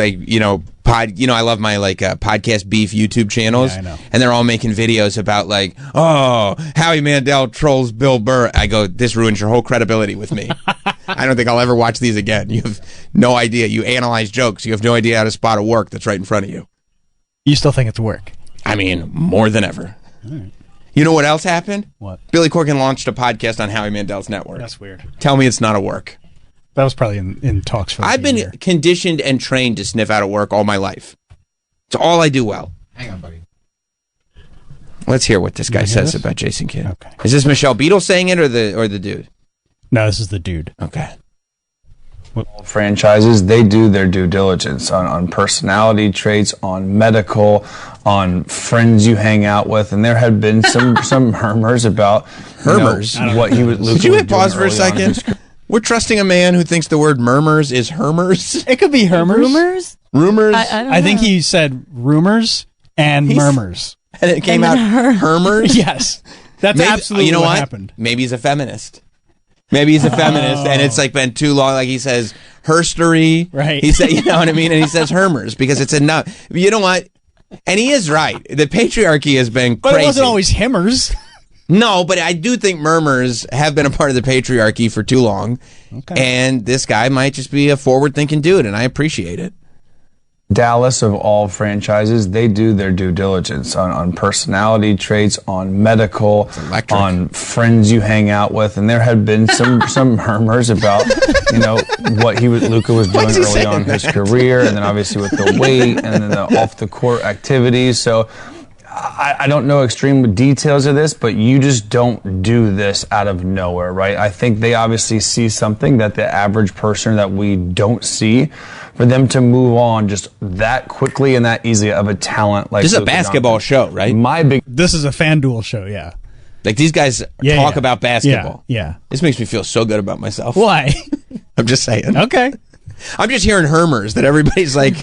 I love my podcast beef YouTube channels, I know. and they're all making videos about like, oh, Howie Mandel trolls Bill Burr. I go, this ruins your whole credibility with me. I don't think I'll ever watch these again. You have no idea. You analyze jokes. You have no idea how to spot a work that's right in front of you. You still think it's work? I mean, more than ever. All right. You know what else happened? What? Billy Corgan launched a podcast on Howie Mandel's network. That's weird. Tell me it's not a work. That was probably in talks for I've been conditioned and trained to sniff out a work all my life. It's all I do well. Hang on, buddy. Let's hear what this guy says about Jason Kidd. Okay. Is this Michelle Beadle saying it or the dude? No, this is the dude. Okay. Franchises, they do their due diligence on personality traits, on medical, on friends you hang out with, and there had been some murmurs about what he was. Could you hit pause for a second? We're trusting a man who thinks the word murmurs is hermers. It could be hermers. Rumors? I think he said rumors and murmurs. And it came out hermers? Yes. That's absolutely what happened. Maybe he's a feminist. Maybe he's a feminist, and it's like been too long. Like he says herstory. Right. He said, you know what I mean? And he says hermers because it's enough. You know what? And he is right. The patriarchy has been crazy. But it wasn't always hemmers. No, but I do think murmurs have been a part of the patriarchy for too long. Okay. And this guy might just be a forward-thinking dude, and I appreciate it. Dallas, of all franchises, they do their due diligence on personality traits, on medical, on friends you hang out with, and there had been some murmurs about what Luka was doing early on in his career, and then obviously with the weight and then the off the court activities. So I don't know extreme details of this, but you just don't do this out of nowhere, right? I think they obviously see something that the average person that we don't see. For them to move on just that quickly and that easily of a talent like this is a basketball show, right? This is a FanDuel show, yeah. Like these guys talk about basketball. Yeah. This makes me feel so good about myself. Why? I'm just saying. Okay. I'm just hearing hermers that everybody's like,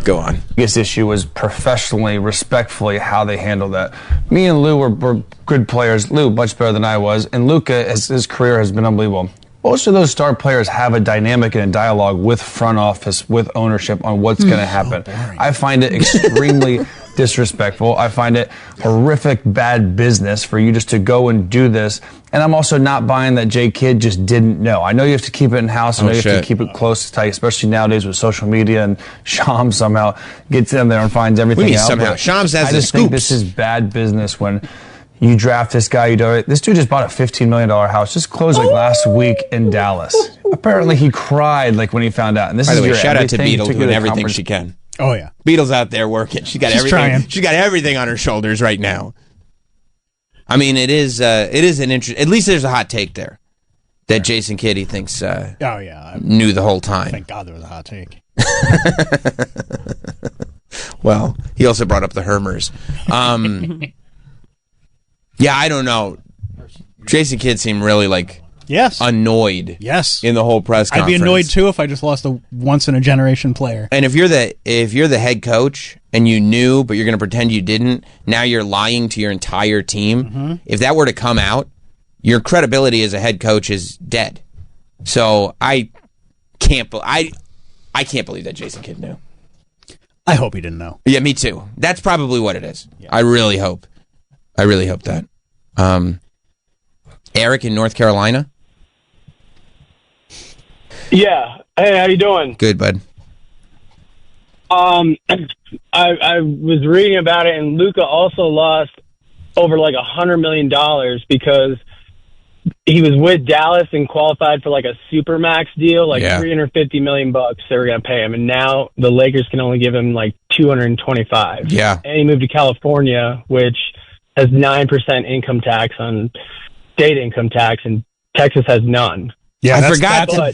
go on. The biggest issue was professionally, respectfully, how they handled that. Me and Lou were good players. Lou, much better than I was. And Luka, his career has been unbelievable. Most of those star players have a dynamic and a dialogue with front office, with ownership on what's going to happen. I find it extremely disrespectful. I find it horrific bad business for you just to go and do this. And I'm also not buying that Jay Kidd just didn't know. I know you have to keep it in-house. I know you have to keep it close, tight, especially nowadays with social media, and Shams somehow gets in there and finds everything out. Somehow? Shams has I just think this is bad business when you draft this guy. This dude just bought a $15 million house. Just closed last week in Dallas. Apparently he cried when he found out. And this By is the way, your shout out to everything, Beadle doing everything she can. Oh yeah, Beadle's out there working. She's got everything. Trying. She's got everything on her shoulders right now. I mean, it is an interest. At least there's a hot take there that Jason Kidd he thinks. Knew the whole time. Thank God there was a hot take. Well, he also brought up the hermers. Yeah, I don't know. Jason Kidd seemed really annoyed. Yes. In the whole press conference. I'd be annoyed too if I just lost a once in a generation player. And if you're the head coach and you knew but you're going to pretend you didn't, now you're lying to your entire team. Mm-hmm. If that were to come out, your credibility as a head coach is dead. So I can't believe that Jason Kidd knew. I hope he didn't know. Yeah, me too. That's probably what it is. Yeah. I really hope that. Eric in North Carolina. Yeah. Hey, how you doing? Good, bud. I was reading about it, and Luka also lost over $100 million because he was with Dallas and qualified for a supermax deal, $350 million they were going to pay him, and now the Lakers can only give him $225. Yeah. And he moved to California, which has 9% income tax on state income tax, and Texas has none. Yeah, I forgot. I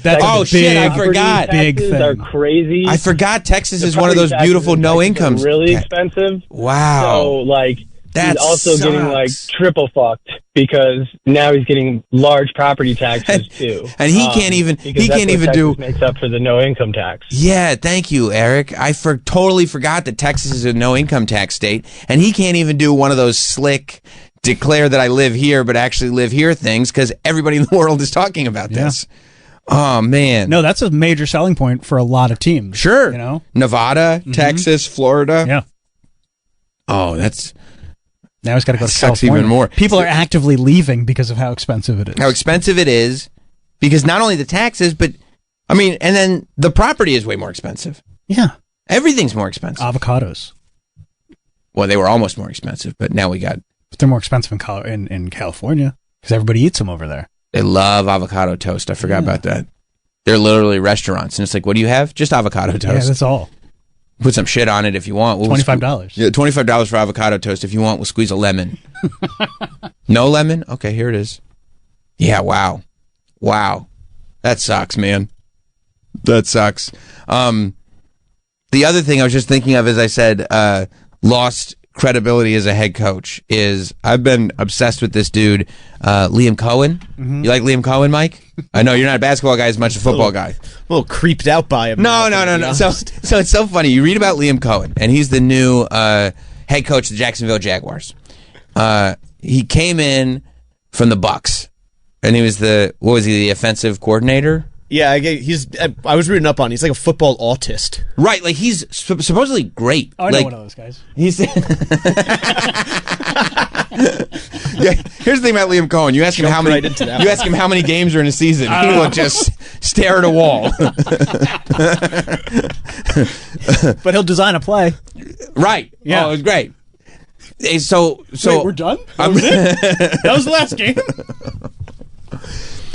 forgot. Big thing. Are crazy. I forgot Texas is one of those beautiful no incomes. Really expensive. Wow. So he's also getting triple fucked because now he's getting large property taxes too. And he can't even do makes up for the no income tax. Yeah, thank you, Eric. I totally forgot that Texas is a no income tax state, and he can't even do one of those slick declare that I live here but actually live here things because everybody in the world is talking about this. Oh man. No, that's a major selling point for a lot of teams. Sure. Nevada, Mm-hmm. Texas, Florida. Yeah. Oh, that's now he's got to go to California. Even more. People are actively leaving because of how expensive it is. How expensive it is because not only the taxes, but and then the property is way more expensive. Yeah. Everything's more expensive. Avocados. Well, they were almost more expensive, but now we got. But they're more expensive in California because everybody eats them over there. They love avocado toast. I forgot about that. They're literally restaurants, and it's what do you have? Just avocado toast. Yeah, that's all. Put some shit on it if you want. $25. Yeah, $25 for avocado toast. If you want, we'll squeeze a lemon. No lemon? Okay, here it is. Yeah, wow. That sucks, man. That sucks. The other thing I was just thinking of, as I said, lost credibility as a head coach is I've been obsessed with this dude, Liam Cohen. Mm-hmm. You like Liam Cohen, Mike? I know you're not a basketball guy as much as a football guy. A little creeped out by him. No. So it's so funny. You read about Liam Cohen, and he's the new head coach of the Jacksonville Jaguars. He came in from the Bucks, and he was the offensive coordinator? Yeah, I was reading up on. He's like a football autist, right? Like he's supposedly great. Oh, I know one of those guys. He's. Yeah, here's the thing about Liam Cohen. You ask him how many games are in a season. He will just stare at a wall. But he'll design a play. Right. Yeah. Oh, it was great. So wait, we're done? That was it? That was the last game?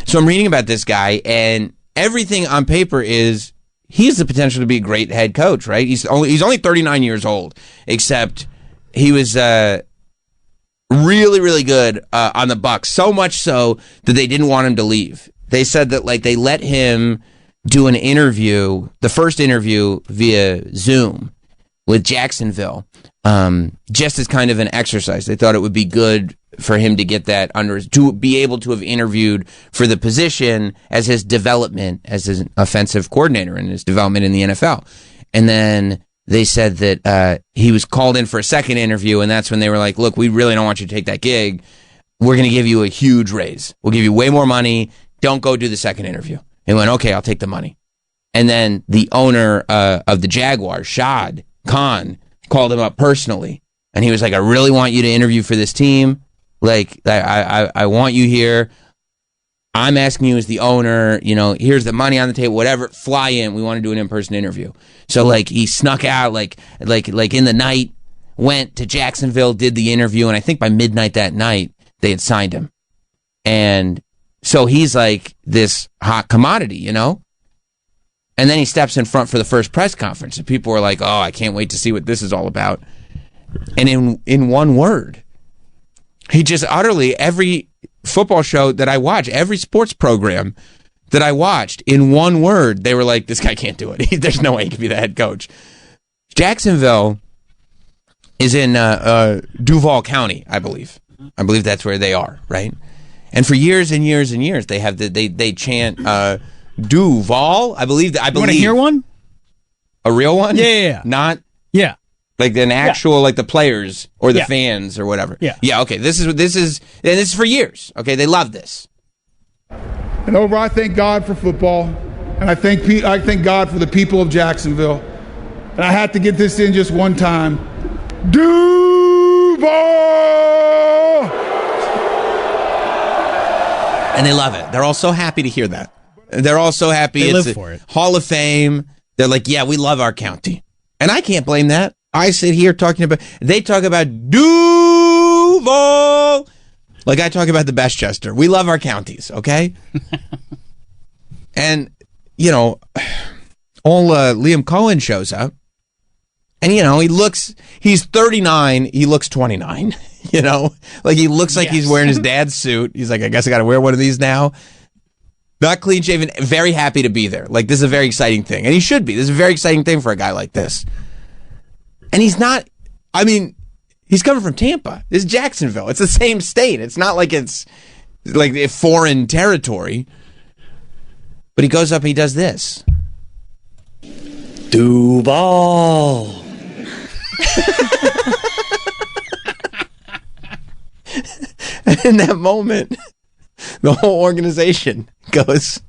So I'm reading about this guy, and everything on paper is he has the potential to be a great head coach, right? He's only 39 years old, except he was really, really good on the Bucs, so much so that they didn't want him to leave. They said that they let him do an interview, the first interview via Zoom with Jacksonville, just as kind of an exercise. They thought it would be good for him to get that to be able to have interviewed for the position as his development as his offensive coordinator and his development in the NFL. And then they said that he was called in for a second interview, and that's when they were like, look, we really don't want you to take that gig. We're going to give you a huge raise. We'll give you way more money. Don't go do the second interview. He went, okay, I'll take the money. And then the owner of the Jaguars, Shad Khan, called him up personally. And he was like, I really want you to interview for this team. Like, I want you here. I'm asking you as the owner, here's the money on the table, whatever, fly in. We want to do an in-person interview. So he snuck out like in the night, went to Jacksonville, did the interview. And I think by midnight that night, they had signed him. And so he's like this hot commodity, And then he steps in front for the first press conference, and people were like, oh, I can't wait to see what this is all about. And in one word, he just utterly, every football show that I watch, every sports program that I watched, in one word, they were like, this guy can't do it. There's no way he can be the head coach. Jacksonville is in Duval County, I believe. I believe that's where they are, right? And for years and years and years, they have they chant Duval. I believe. You want to hear one? A real one? Yeah. Not. Yeah. Like an actual, like the players or the fans or whatever. Yeah. Yeah. Okay. This is for years. Okay. They love this. And I thank God for football, and I thank God for the people of Jacksonville. And I had to get this in just one time. Duval! And they love it. They're all so happy to hear that. They're all so happy. They live for it. Hall of Fame. They're like, yeah, we love our county. And I can't blame that. I sit here they talk about Duval like I talk about the Bestchester. We love our counties, okay? And, Liam Cohen shows up, and, he's 39, he looks 29, Like he looks like he's wearing his dad's suit. He's like, I guess I got to wear one of these now. Not clean shaven, very happy to be there. Like, this is a very exciting thing. And he should be. This is a very exciting thing for a guy like this. And he's coming from Tampa. This is Jacksonville. It's the same state. It's not like it's like a foreign territory. But he goes up and he does this. Duval. And in that moment, the whole organization goes,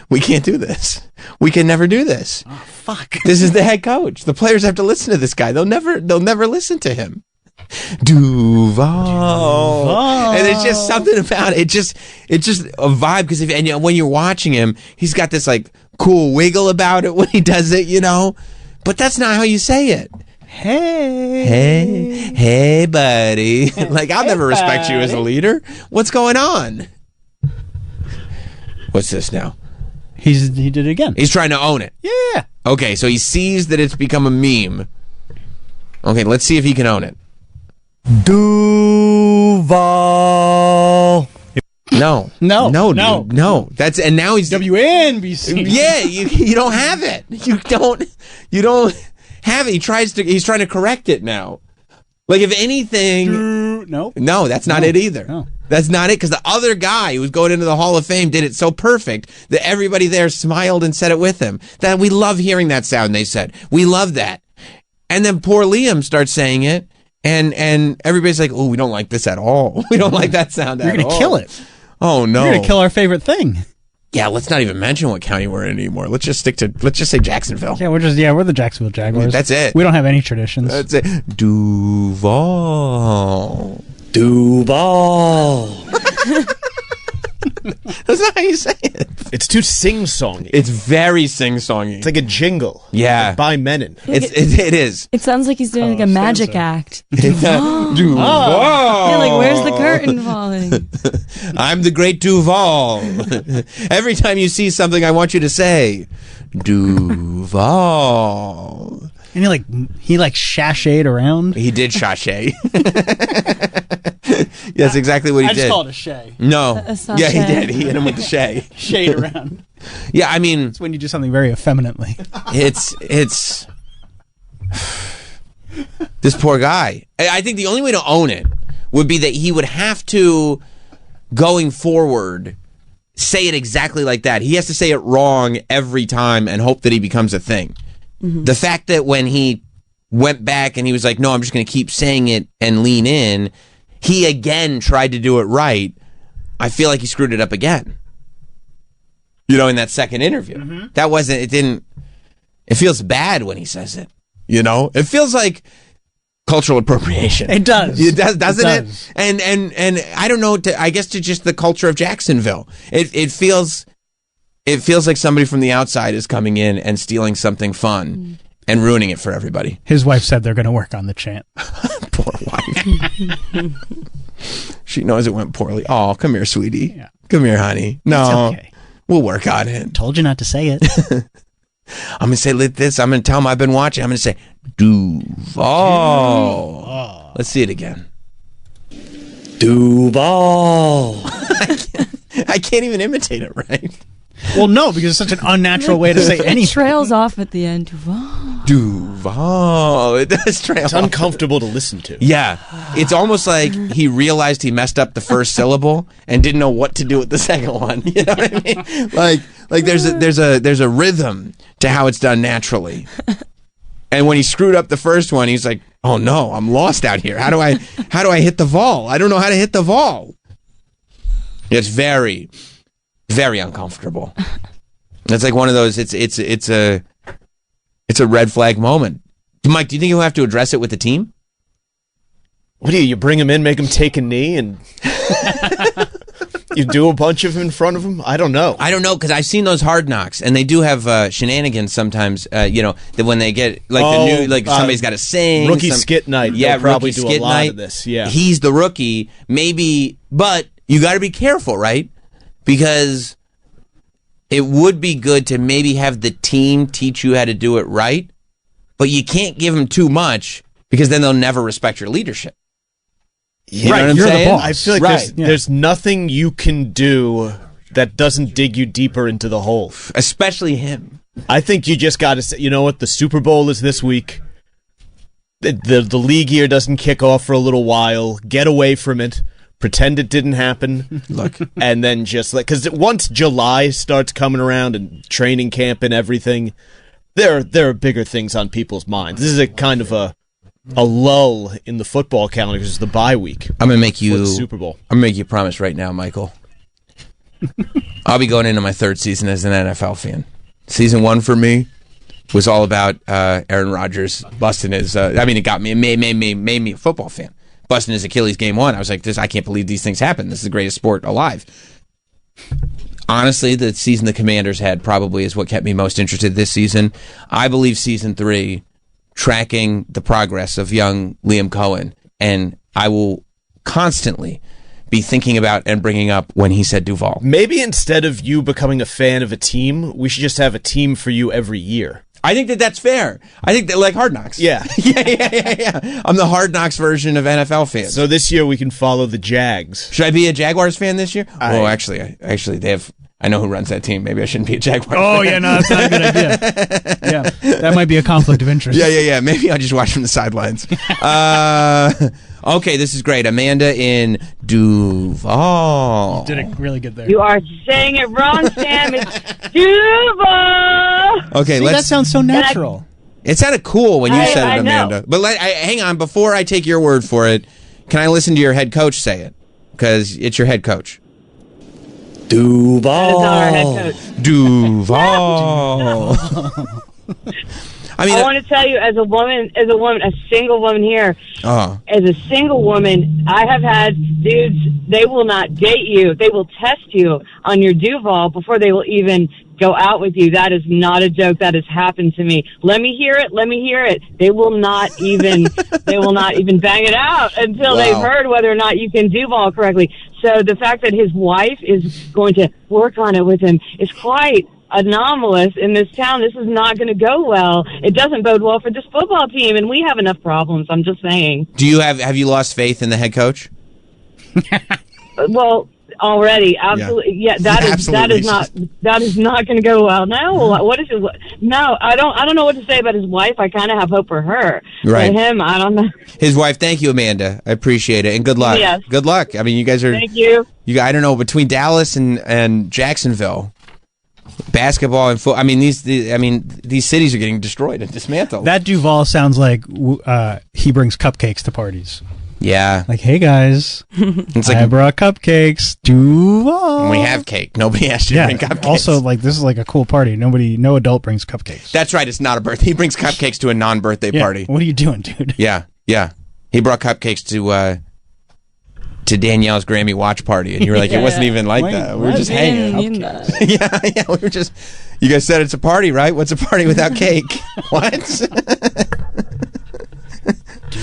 we can't do this. We can never do this. Oh, fuck. This is the head coach. The players have to listen to this guy. They'll never listen to him. Duval. And there's just something about it. It's just a vibe, because when you're watching him, he's got this like cool wiggle about it when he does it, But that's not how you say it. Hey, buddy. Like, I'll never respect you as a leader. What's going on? What's this now? He did it again. He's trying to own it. Yeah. Okay, so he sees that it's become a meme. Okay, let's see if he can own it. Duval. No. Dude, no. That's and now he's WNBC. Yeah, you don't have it. You don't have it. He's trying to correct it now. Like if anything, no, that's not it either. No. That's not it because the other guy who was going into the Hall of Fame did it so perfect that everybody there smiled and said it with him. That we love hearing that sound. They said we love that, and then poor Liam starts saying it, and everybody's like, "Oh, we don't like this at all. We don't like that sound at all. You're gonna kill it. Oh no, you're gonna kill our favorite thing." Yeah, let's not even mention what county we're in anymore. Let's just say Jacksonville. Yeah, we're the Jacksonville Jaguars. That's it. We don't have any traditions. That's it. Duval. That's not how you say it. It's too sing-songy. It's very sing-songy. It's like a jingle. Yeah. Like by Menon. It is. It sounds like he's doing like a magic act. Duval. Yeah, like where's the curtain falling? I'm the great Duval. Every time you see something, I want you to say, Duval. And he sashayed around. He did sashay. That's exactly what he did. I just called it a shay. No. Yeah, he did. He hit him with the shay. Shade around. Yeah, I mean, it's when you do something very effeminately. It's this poor guy. I think the only way to own it would be that he would have to, going forward, say it exactly like that. He has to say it wrong every time and hope that he becomes a thing. Mm-hmm. The fact that when he went back and he was like, no, I'm just going to keep saying it and lean in, he again tried to do it right. I feel like he screwed it up again. In that second interview. Mm-hmm. It feels bad when he says it. It feels like cultural appropriation. It does. Doesn't it? And I don't know, I guess to just the culture of Jacksonville. It feels like somebody from the outside is coming in and stealing something fun and ruining it for everybody. His wife said they're going to work on the chant. Poor wife. She knows it went poorly. Oh, come here, sweetie. Yeah. Come here, honey. No, it's okay. We'll work on it. Told you not to say it. I'm going to say this. I'm going to tell him I've been watching. I'm going to say, Duval. Let's see it again. Duval. I can't even imitate it right. Well, no, because it's such an unnatural way to say anything. It trails off at the end. Duval. It does trail It's off. uncomfortable to listen to. Yeah. It's almost like he realized he messed up the first syllable and didn't know what to do with the second one. You know what I mean? Like there's a rhythm to how it's done naturally. And when he screwed up the first one, he's like, "Oh no, I'm lost out here. How do I hit the Vol? I don't know how to hit the Vol." It's very, very uncomfortable. It's like one of those. It's a red flag moment. Mike, do you think he'll have to address it with the team? What do you bring him in, make him take a knee, and you do a bunch of them in front of him? I don't know. I don't know, because I've seen those Hard Knocks, and they do have shenanigans sometimes. That when they get somebody's got to sing. Rookie skit night. Yeah, they'll probably rookie do skit a lot night. of this. Yeah, he's the rookie, maybe, but you got to be careful, right? Because it would be good to maybe have the team teach you how to do it right, but you can't give them too much because then they'll never respect your leadership. You know what I'm saying? I feel like there's nothing you can do that doesn't dig you deeper into the hole. Especially him. I think you just got to say, you know what, the Super Bowl is this week. The league year doesn't kick off for a little while. Get away from it. Pretend it didn't happen. Look. And then just because once July starts coming around and training camp and everything, there are bigger things on people's minds. This is a kind of a lull in the football calendar because it's the bye week. I'm gonna make you the Super Bowl. I'm gonna make you a promise right now, Michael. I'll be going into my third season as an NFL fan. Season 1 for me was all about Aaron Rodgers busting his. It got me. It made me a football fan. Busting his Achilles game 1. I was like, I can't believe these things happen. This is the greatest sport alive. Honestly, the season the Commanders had probably is what kept me most interested this season. I believe season 3, tracking the progress of young Liam Cohen, and I will constantly be thinking about and bringing up when he said Duval. Maybe instead of you becoming a fan of a team, we should just have a team for you every year. I think that's fair. I think that like Hard Knocks. Yeah. Yeah. I'm the Hard Knocks version of NFL fans. So this year we can follow the Jags. Should I be a Jaguars fan this year? Oh, actually, they have. I know who runs that team. Maybe I shouldn't be a Jaguars fan. Yeah, no, that's not a good idea. Yeah, that might be a conflict of interest. Yeah. Maybe I'll just watch from the sidelines. Okay, this is great. Amanda in Duval. You did it really good there. You are saying it wrong, Sam. It's Duval. Okay, that sounds so natural. It sounded cool when you said it, I Amanda. know. But hang on, before I take your word for it, can I listen to your head coach say it? Because it's your head coach. Duval. That is not our head coach. Duval. I want to tell you, as a single woman here, as a single woman, I have had dudes, they will not date you. They will test you on your Duval before they will even go out with you. That is not a joke. That has happened to me. Let me hear it. They will not even bang it out until they've heard whether or not you can Duval correctly. So the fact that his wife is going to work on it with him is quite anomalous in this town. This is not going to go well. It doesn't bode well for this football team, and we have enough problems. I'm just saying. Do you have you lost faith in the head coach? Well, already, absolutely. Yeah, that is not going to go well. No, what is it? No, I don't know what to say about his wife. I kind of have hope for her. Right. For him, I don't know. His wife. Thank you, Amanda. I appreciate it, and good luck. Yes. Good luck. I mean, you guys are. Thank you. I don't know, between Dallas and Jacksonville. Basketball and football. I mean, these cities are getting destroyed and dismantled. That Duval sounds like he brings cupcakes to parties. Yeah. Like, hey guys, I brought cupcakes. Duval. We have cake. Nobody asked you to bring cupcakes. Also, like, this is like a cool party. No adult brings cupcakes. That's right. It's not a birthday. He brings cupcakes to a non-birthday party. What are you doing, dude? Yeah. He brought cupcakes to Danielle's Grammy watch party, and you were like, it wasn't even like that. We were just hanging. Yeah, we were just. You guys said it's a party, right? What's a party without cake? What?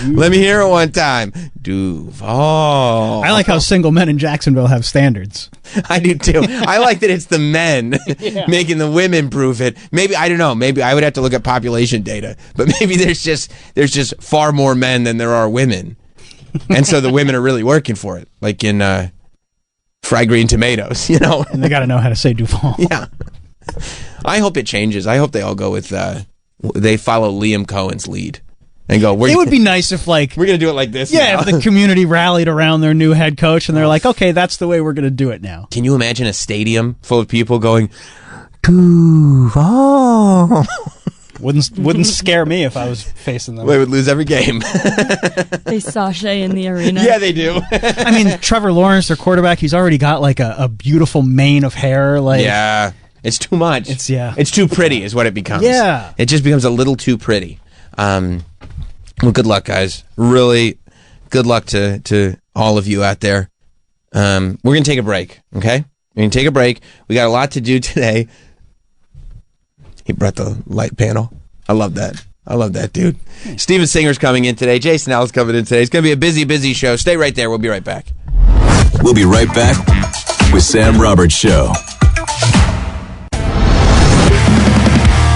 Let me hear it one time. Duval. I like how single men in Jacksonville have standards. I do too. I like that it's the men making the women prove it. Maybe, I don't know. Maybe I would have to look at population data, but maybe there's just far more men than there are women. And so the women are really working for it, like in Fried Green Tomatoes, you know. And they got to know how to say Duval. Yeah. I hope it changes. I hope they all go with, they follow Liam Cohen's lead and go, it would be nice if, like, we're going to do it like this. Yeah, now. If the community rallied around their new head coach and they're like, okay, that's the way we're going to do it now. Can you imagine a stadium full of people going, Duval? Wouldn't scare me if I was facing them. They would lose every game. They sashay in the arena. Yeah, they do. I mean, Trevor Lawrence, their quarterback, he's already got like a beautiful mane of hair. Like, yeah, it's too much. It's too pretty, is what it becomes. Yeah, it just becomes a little too pretty. Well, good luck, guys. Really, good luck to all of you out there. We're gonna take a break. Okay, we're gonna take a break. We got a lot to do today. He brought the light panel. I love that. Dude. Steven Singer's coming in today. Jason Allen's coming in today. It's going to be a busy, busy show. Stay right there. We'll be right back. We'll be right back with Sam Roberts Show.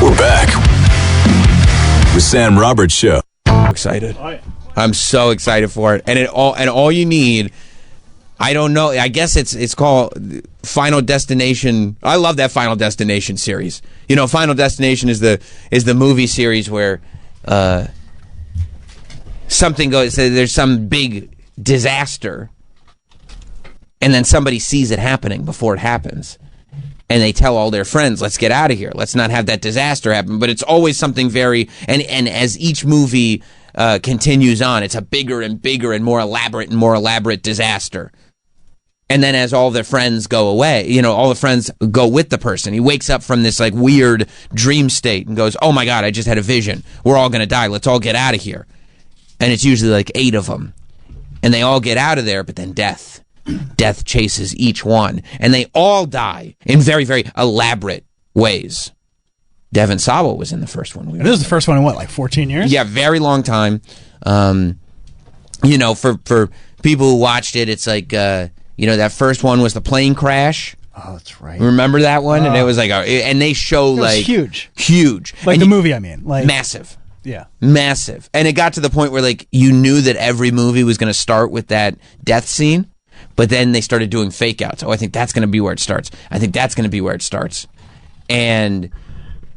We're back with Sam Roberts Show. I'm excited. I'm so excited for it. And all you need, I don't know, I guess it's called Final Destination. I love that Final Destination series. You know, Final Destination is the movie series where something goes, there's some big disaster, and then somebody sees it happening before it happens. And they tell all their friends, let's get out of here. Let's not have that disaster happen. But it's always something very, and as each movie continues on, it's a bigger and bigger and more elaborate disaster. And then as all their friends go away, you know, all the friends go with the person. He wakes up from this like weird dream state and goes, oh my God, I just had a vision. We're all going to die. Let's all get out of here. And it's usually like 8 of them. And they all get out of there, but then death chases each one. And they all die in very, very elaborate ways. Devin Sawa was in the first one. This is the first one in what, like 14 years? Yeah, very long time. You know, for people who watched it, it's like, You know, that first one was the plane crash. Oh, that's right. Remember that one? And it was like, and they show like huge, like and the movie. I mean, like massive. Yeah, massive. And it got to the point where like you knew that every movie was going to start with that death scene, but then they started doing fake outs. Oh, I think that's going to be where it starts. I think that's going to be where it starts. And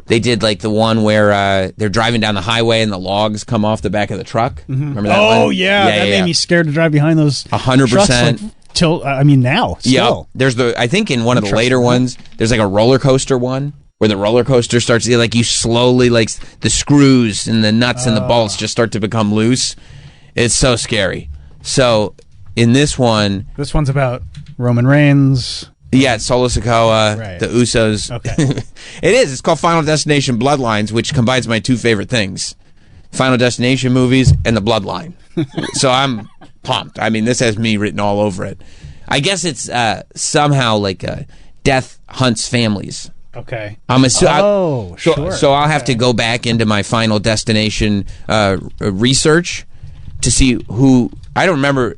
they did like the one where they're driving down the highway and the logs come off the back of the truck. Remember that one? Oh yeah, that made me scared to drive behind those 100%. Till now, still. Yeah, there's I think in one of the later ones, there's like a roller coaster one where the roller coaster starts, like you slowly, like the screws and the nuts and the bolts just start to become loose. It's so scary. So in this one, this one's about Roman Reigns. Yeah, Solo Sikoa, Right. the Usos. Okay. It is. It's called Final Destination Bloodlines, which combines my two favorite things: Final Destination movies and the Bloodline. So I'm pumped. I mean, this has me written all over it. I guess it's somehow like death hunts families. Okay. Sure. So I'll have to go back into my Final Destination research to see who. I don't remember.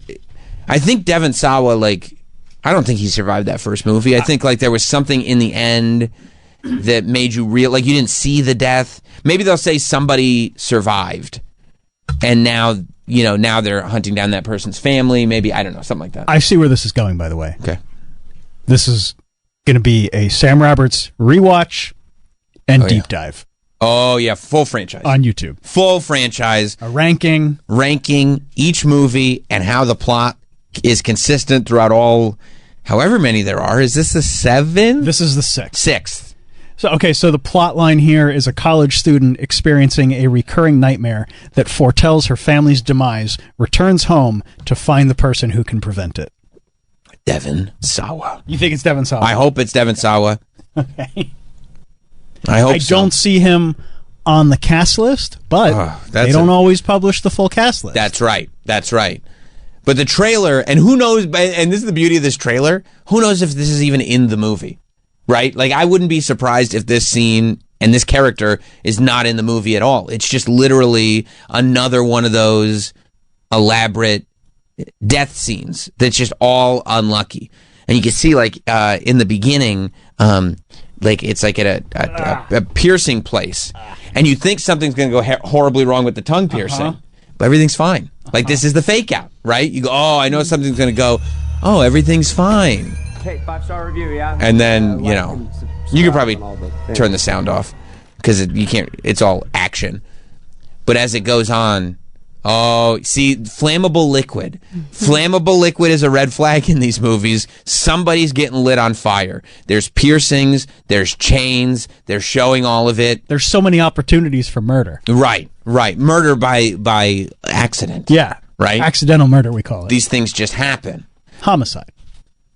I think Devon Sawa, I don't think he survived that first movie. I think there was something in the end that made you you didn't see the death. Maybe they'll say somebody survived, and now they're hunting down that person's family. Maybe, I don't know, something like that. I see where this is going, by the way. Okay. This is going to be a Sam Roberts rewatch and deep dive. Oh, yeah, full franchise. On YouTube. Full franchise. A ranking. Ranking each movie and how the plot is consistent throughout all, however many there are. Is this the 7th? This is the 6th. 6th. So the plot line here is a college student experiencing a recurring nightmare that foretells her family's demise, returns home to find the person who can prevent it. Devon Sawa. You think it's Devon Sawa? I hope it's Devon Sawa. Okay. I don't see him on the cast list, but they don't always publish the full cast list. That's right. But the trailer, and who knows, and this is the beauty of this trailer, who knows if this is even in the movie, right? I wouldn't be surprised if this scene and this character is not in the movie at all. It's just literally another one of those elaborate death scenes that's just all unlucky. And you can see, in the beginning, it's like at a piercing place, and you think something's going to go horribly wrong with the tongue piercing, but everything's fine. This is the fake out, right? You go, oh, I know something's going to go, oh, everything's fine. Hey, 5-star review, yeah. And then, you could probably turn the sound off because you can't, it's all action. But as it goes on, oh, see, flammable liquid. Flammable liquid is a red flag in these movies. Somebody's getting lit on fire. There's piercings, there's chains, they're showing all of it. There's so many opportunities for murder. Right. Murder by accident. Yeah. Right? Accidental murder, we call it. These things just happen. Homicide.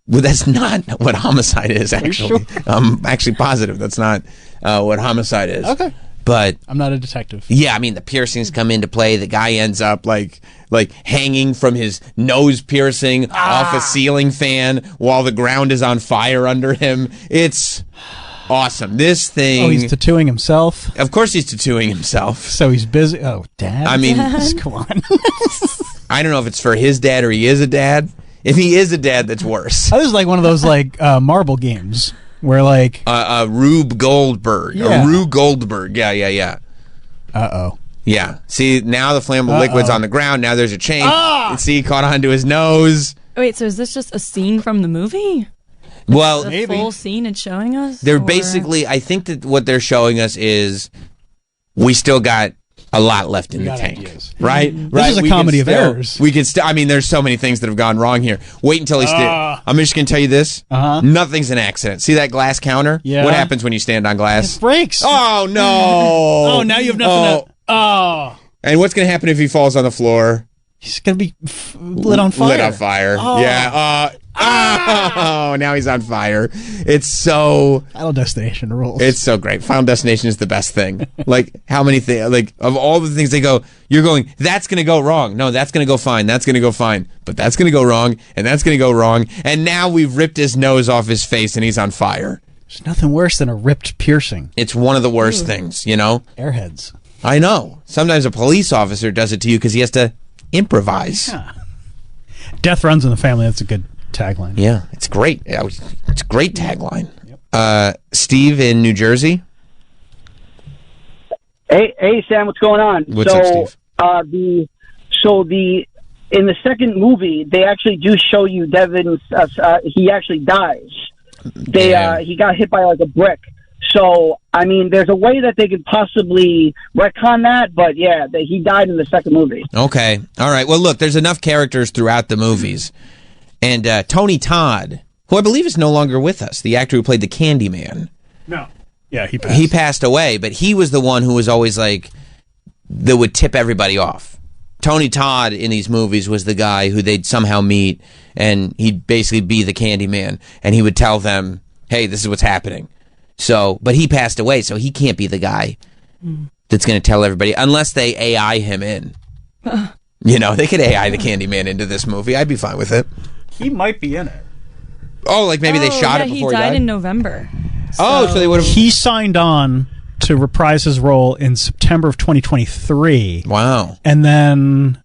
Well, that's not what homicide is, actually. Sure? I'm actually positive that's not what homicide is. Okay. But I'm not a detective. Yeah, I mean, the piercings come into play. The guy ends up like hanging from his nose piercing off a ceiling fan while the ground is on fire under him. It's awesome. This thing. Oh, he's tattooing himself. Of course, he's tattooing himself. So he's busy. Oh, Dad. I mean, come on. I don't know if it's for his dad or he is a dad. If he is a dad, that's worse. This is like one of those marble games. Where Rube Goldberg. Yeah. Rube Goldberg. Yeah. Uh-oh. Yeah. See, now the flammable liquid's on the ground. Now there's a chain. See, he caught onto his nose. Wait, so is this just a scene from the movie? Well, the full scene it's showing us? They're basically, I think that what they're showing us is we still got a lot left in the tank. Ideas. Right? This is a comedy of errors. We could I mean, there's so many things that have gone wrong here. Wait until he's I'm just going to tell you this. Nothing's an accident. See that glass counter? Yeah. What happens when you stand on glass? It breaks. Oh, no. Oh, now you have nothing to... And what's going to happen if he falls on the floor? He's going to be lit on fire. Lit on fire. Oh. Yeah. Oh, now he's on fire. It's so... Final Destination rules. It's so great. Final Destination is the best thing. How many things... of all the things they go, you're going, that's going to go wrong. No, that's going to go fine. That's going to go fine. But that's going to go wrong, and that's going to go wrong. And now we've ripped his nose off his face, and he's on fire. There's nothing worse than a ripped piercing. It's one of the worst things, Airheads. I know. Sometimes a police officer does it to you because he has to improvise. Yeah. Death runs in the family. That's a good tagline. Yeah, it's great. It's a great tagline. Steve in New Jersey. Hey, Sam, what's going on? What's up, Steve? In the second movie, they actually do show you Devin's. He actually dies. He got hit by like a brick. So I mean, there's a way that they could possibly retcon that, but yeah, he died in the second movie. Okay, all right. Well, look, there's enough characters throughout the movies, and Tony Todd, who I believe is no longer with us, the actor who played the Candyman. No. Yeah, he passed. He passed away, but he was the one who was always like that would tip everybody off. Tony Todd in these movies was the guy who they'd somehow meet, and he'd basically be the Candyman, and he would tell them, "Hey, this is what's happening." So, but he passed away, so he can't be the guy that's going to tell everybody unless they AI him in. You know, they could AI the Candyman into this movie. I'd be fine with it. He might be in it. Oh, like maybe they shot it before he died in November. So they would have. He signed on to reprise his role in September of 2023. Wow. And then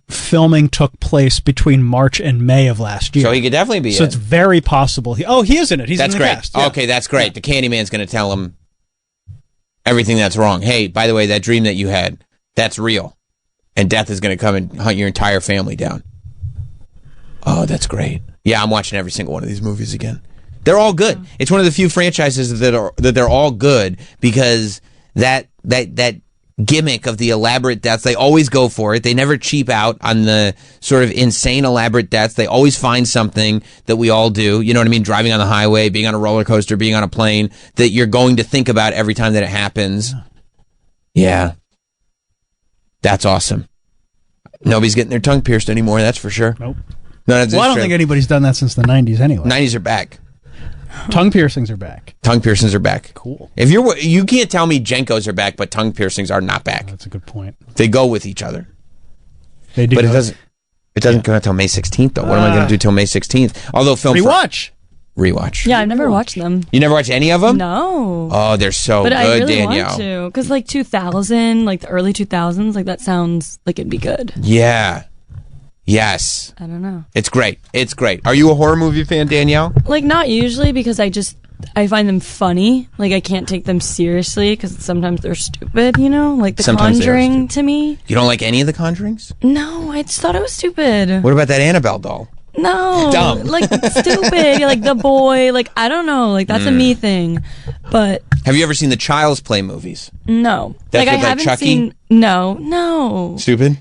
filming took place between March and May of last year. So he could definitely be in. So it's very possible. He is in it. He's that's in the great. cast. Yeah. Okay, that's great. The Candyman's going to tell him everything that's wrong. Hey, by the way, that dream that you had, that's real. And death is going to come and hunt your entire family down. Oh, that's great. Yeah, I'm watching every single one of these movies again. They're all good. It's one of the few franchises that they're all good because that gimmick of the elaborate deaths, they always go for it. They never cheap out on the sort of insane elaborate deaths. They always find something that we all do. You know what I mean? Driving on the highway, being on a roller coaster, being on a plane that you're going to think about every time that it happens. Yeah. That's awesome. Nobody's getting their tongue pierced anymore, that's for sure. Nope. No, I don't think anybody's done that since the 90s anyway. 90s are back. Tongue piercings are back. Tongue piercings are back. Cool. If you can't tell me Jenkos are back, but tongue piercings are not back. That's a good point. They go with each other. They do. But it doesn't come out till May 16th though. What am I going to do till May 16th? Although Rewatch. Yeah, I've never watched them. You never watched any of them? No. Oh, they're so but good, I really Danielle. want to, because like 2000, like the early 2000s, like that sounds like it'd be good. Yeah. Yes. I don't know. It's great. It's great. Are you a horror movie fan, Danielle? Like not usually, because I find them funny. Like I can't take them seriously because sometimes they're stupid, you know? Like The Conjuring to me. You don't like any of the Conjurings? No, I just thought it was stupid. What about that Annabelle doll? No. Dumb. Like stupid. Like The Boy. Like I don't know. Like that's a me thing. But have you ever seen the Child's Play movies? No. That's like I with, haven't Chucky? seen. No. Stupid?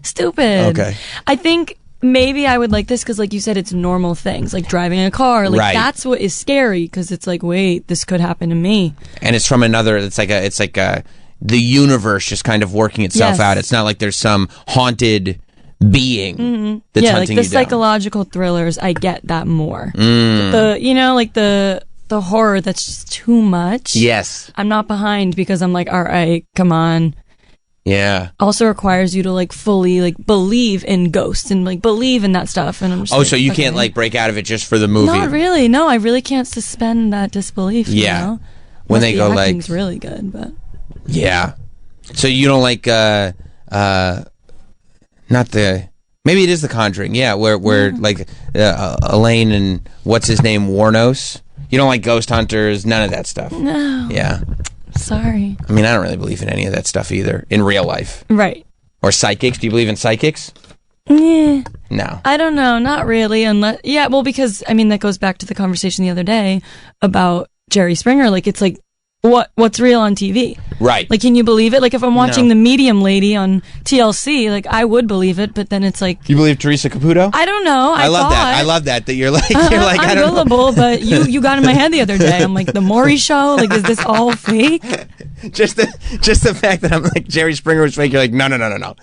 Okay. I think maybe I would like this because, like you said, it's normal things like driving a car. Like that's what is scary because it's like, wait, this could happen to me. And it's from another. It's like the universe just kind of working itself out. It's not like there's some haunted being that's hunting like the you down. psychological thrillers. I get that more. The horror that's just too much. Yes. I'm not behind because I'm like, all right, come on. Yeah. Also requires you to like fully like believe in ghosts and like believe in that stuff. And I'm just so you can't like break out of it just for the movie? Not really. No, I really can't suspend that disbelief. Yeah. You know? When they go like, acting's really good, but yeah. So you don't like not the. Maybe it is The Conjuring. Yeah, where like Elaine and what's his name, Warnos. You don't like ghost hunters, none of that stuff. No. Yeah. Sorry. I mean, I don't really believe in any of that stuff either in real life. Right. Or psychics. Do you believe in psychics? Yeah. No. I don't know. Not really. Because I mean that goes back to the conversation the other day about Jerry Springer. Like it's like what's real on TV. Right. Like, can you believe it? Like, if I'm watching The Medium lady on TLC, like, I would believe it, but then it's like... You believe Teresa Caputo? I don't know. I love that. I love that you're like, I'm I don't gullible, know. But you got in my head the other day. I'm like, The Maury Show? Like, is this all fake? Just the fact that I'm like, Jerry Springer was fake, you're like, no.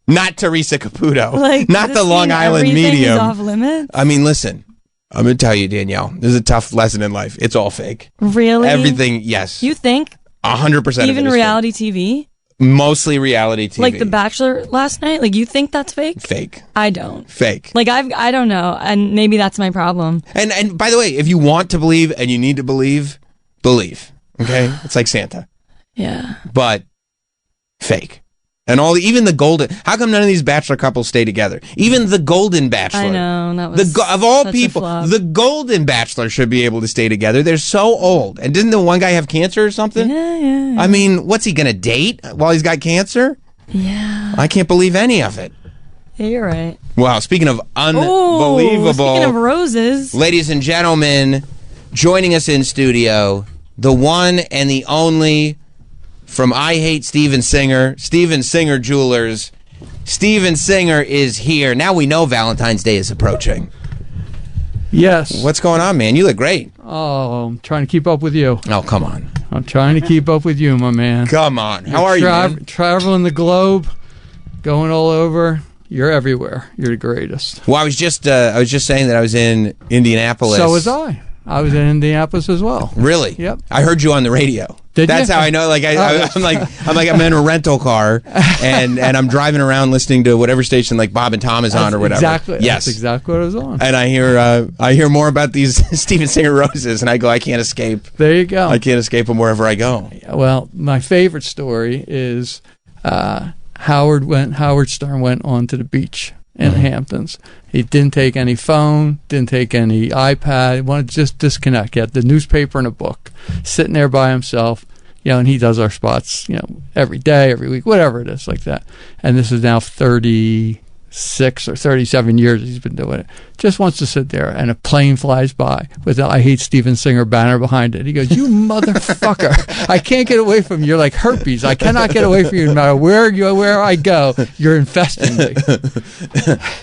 Not Teresa Caputo. Like, not the Long Island Medium. Is off limits? I mean, listen. I'm going to tell you, Danielle, this is a tough lesson in life. It's all fake. Really? Everything, yes. You think? 100% Even reality TV? Mostly reality TV. Like The Bachelor last night? Like, you think that's fake? Fake. I don't. Fake. Like, I don't know. And maybe that's my problem. And by the way, if you want to believe and you need to believe. Okay? It's like Santa. Yeah. But fake. And even the Golden. How come none of these Bachelor couples stay together? Even the Golden Bachelor. I know. That was of all such a people, flop. the Golden Bachelor should be able to stay together. They're so old. And didn't the one guy have cancer or something? Yeah. I mean, what's he going to date while he's got cancer? Yeah. I can't believe any of it. Yeah, you're right. Wow, speaking of unbelievable. Speaking of roses. Ladies and gentlemen, joining us in studio, the one and the only from I Hate Steven Singer Jewelers. Steven Singer is here. Now we know Valentine's Day is approaching. Yes. What's going on, man? You look great. Oh, I'm trying to keep up with you. Oh, come on. I'm trying to keep up with you, my man. Come on. How are you, man? Traveling the globe, going all over. You're everywhere. You're the greatest. Well, I was just saying that I was in Indianapolis. So was I. I was in Indianapolis as well. Really? Yep. I heard you on the radio. That's how I know. Like I'm in a rental car and I'm driving around listening to whatever station like Bob and Tom is on or whatever. Exactly. Yes. That's exactly what I was on. And I hear more about these Steven Singer roses, and I go, I can't escape. There you go. I can't escape them wherever I go. Well, my favorite story is Howard Stern went on to the beach in the Hamptons. He didn't take any phone, didn't take any iPad. He wanted to just disconnect. He had the newspaper and a book, sitting there by himself. And he does our spots, every day, every week, whatever it is, like that. And this is now 36 or 37 years he's been doing it. Just wants to sit there, and a plane flies by with the I Hate Steven Singer banner behind it. He goes, "You motherfucker! I can't get away from you. You're like herpes. I cannot get away from you. No matter where I go, you're infesting me."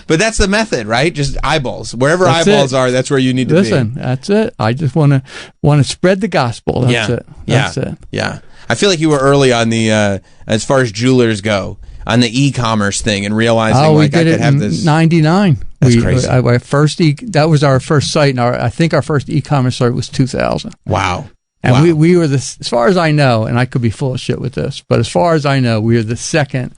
But that's the method, right? Just eyeballs. Wherever That's eyeballs it. are, that's where you need to Listen, that's it. I just want to spread the gospel. That's it. That's it. Yeah. I feel like you were early on the as far as jewelers go, on the e-commerce thing and realizing we I did could have in this. 99. That's crazy. That was our first site, and I think our first e-commerce site was 2000. Wow. And we were as far as I know, and I could be full of shit with this, but as far as I know, we are the second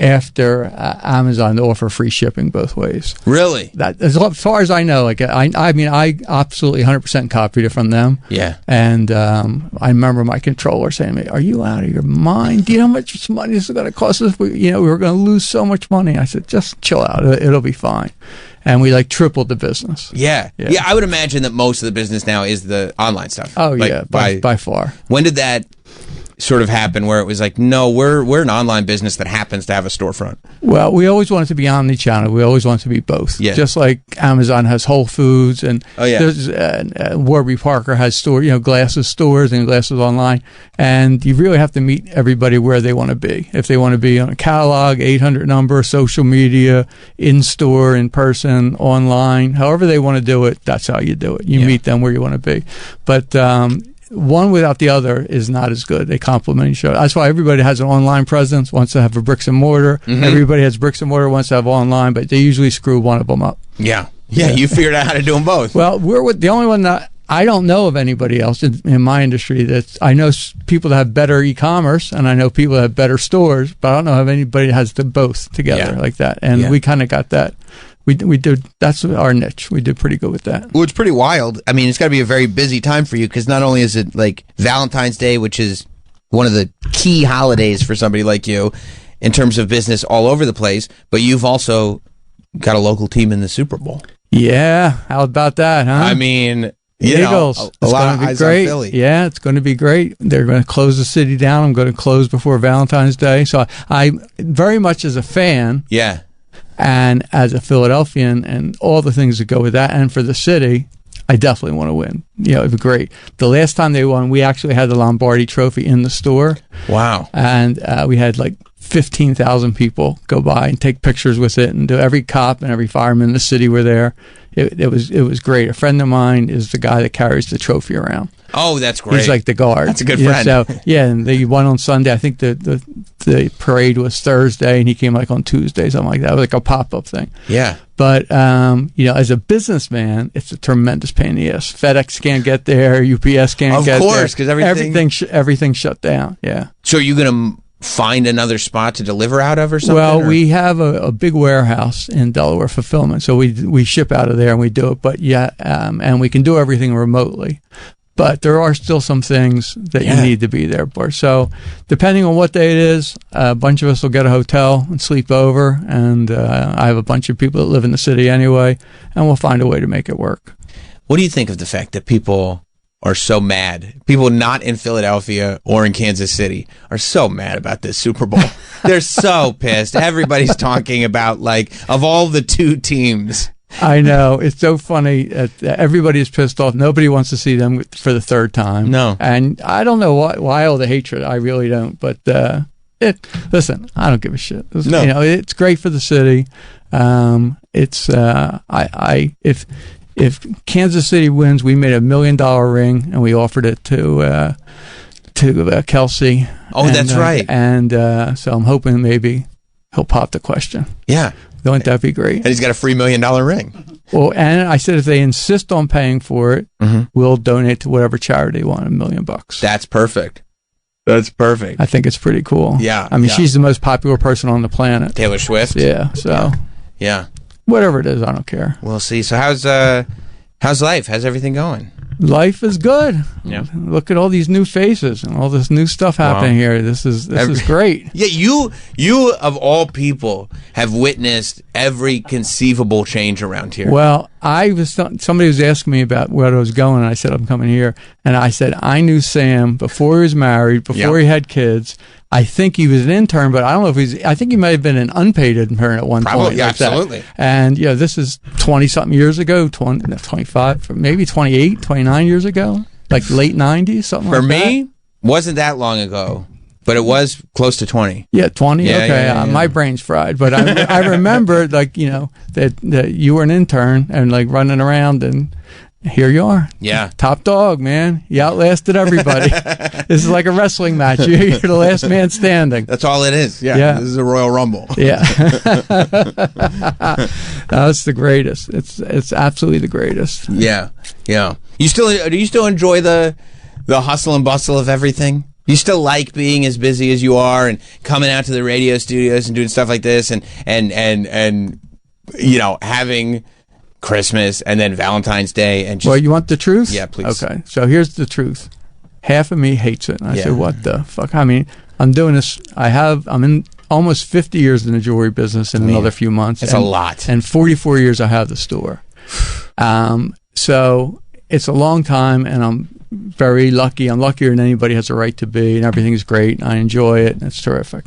after Amazon to offer free shipping both ways. Really? That, as far as I know, like I absolutely 100% copied it from them. Yeah. And I remember my controller saying to me, "Are you out of your mind? Do you know how much money this is going to cost us? We were going to lose so much money." I said, "Just chill out. It'll be fine." And we tripled the business. Yeah. I would imagine that most of the business now is the online stuff. Oh, yeah, by far. When did that sort of happen where it was like, no, we're an online business that happens to have a storefront? Well, we always wanted to be omni-channel. We always wanted to be both. Yeah. Just like Amazon has Whole Foods, and there's Warby Parker has glasses stores and glasses online, and you really have to meet everybody where they want to be. If they want to be on a catalog, 800 number, social media, in-store, in person, online, however they want to do it, that's how you do it. You meet them where you want to be. But one without the other is not as good. They complement each other. That's why everybody has an online presence, wants to have a bricks and mortar. Mm-hmm. Everybody has bricks and mortar, wants to have online, but they usually screw one of them up. Yeah. You figured out how to do them both. Well, we're the only one that I don't know of anybody else in my industry that I know people that have better e-commerce, and I know people that have better stores, but I don't know of anybody that has the both together like that. And we kind of got that. We did. That's our niche. We did pretty good with that. Well, it's pretty wild. I mean, it's got to be a very busy time for you, because not only is it like Valentine's Day, which is one of the key holidays for somebody like you in terms of business all over the place, but you've also got a local team in the Super Bowl. Yeah, how about that, huh? I mean, Eagles. A lot of eyes on Philly. Yeah, it's going to be great. They're going to close the city down. I'm going to close before Valentine's Day. So I very much as a fan. Yeah. And as a Philadelphian and all the things that go with that, and for the city, I definitely want to win. It'd be great. The last time they won, we actually had the Lombardi Trophy in the store. Wow. And we had 15,000 people go by and take pictures with it, and every cop and every fireman in the city were there. It was great. A friend of mine is the guy that carries the trophy around. Oh, that's great. He's like the guard. That's a good friend. And they won on Sunday. I think the parade was Thursday, and he came on Tuesday, something like that. It was like a pop-up thing. Yeah. But, as a businessman, it's a tremendous pain in the ass. FedEx can't get there. UPS can't get there. Of course, because everything's shut down. Yeah. So are you going to find another spot to deliver out of or something? Well, we have a big warehouse in Delaware fulfillment, so we ship out of there and we do it. But and we can do everything remotely. but there are still some things that you need to be there for. So depending on what day it is, a bunch of us will get a hotel and sleep over, and I have a bunch of people that live in the city anyway, and we'll find a way to make it work. What do you think of the fact that people are so mad? People not in Philadelphia or in Kansas City are so mad about this Super Bowl. They're so pissed. Everybody's talking about, like, of all the two teams. I know. It's so funny. Everybody's pissed off. Nobody wants to see them for the third time. No. And I don't know why all the hatred. I really don't. But listen, I don't give a shit. No. You know, it's great for the city. If Kansas City wins, we made $1 million ring and we offered it to Kelsey. Oh, that's right. And so I'm hoping maybe he'll pop the question. Yeah. Wouldn't that be great? And he's got a free $1 million ring. Well, and I said if they insist on paying for it, we'll donate to whatever charity they want, $1 million. That's perfect. That's perfect. I think it's pretty cool. Yeah. I mean, she's the most popular person on the planet. Taylor Swift. Yeah. So. Yeah. Whatever it is, I don't care. We'll see. So how's life? How's everything going? Life is good. Yeah. Look at all these new faces and all this new stuff happening here. This is great. Yeah, you of all people have witnessed every conceivable change around here. Well, somebody was asking me about where I was going, and I said I'm coming here, and I said I knew Sam before he was married, before he had kids. I think he was an intern, but I don't know if I think he might have been an unpaid intern at one point. Yeah, like absolutely. That. And yeah, this is 20-something years ago, 25, maybe 28, 29 years ago, like late 90s, something like that. For me, wasn't that long ago, but it was close to 20. Yeah, 20. Yeah, okay, yeah. My brain's fried, but I remember, like, you know, that you were an intern and like running around, and here you are. Yeah. Top dog, man. You outlasted everybody. This is like a wrestling match. You're the last man standing. That's all it is. Yeah. This is a Royal Rumble. Yeah. That's the greatest. It's absolutely the greatest. Yeah. Yeah. Do you still enjoy the hustle and bustle of everything? You still like being as busy as you are and coming out to the radio studios and doing stuff like this and you know, having Christmas and then Valentine's Day and just... Well, you want the truth? Yeah, please. Okay, so here's the truth. Half of me hates it. And I said, what the fuck? I mean, I'm doing this. I'm in almost 50 years in the jewelry business in another few months. It's a lot. And 44 years I have the store. So it's a long time, and I'm very lucky. I'm luckier than anybody has a right to be, and everything's great. And I enjoy it, and it's terrific.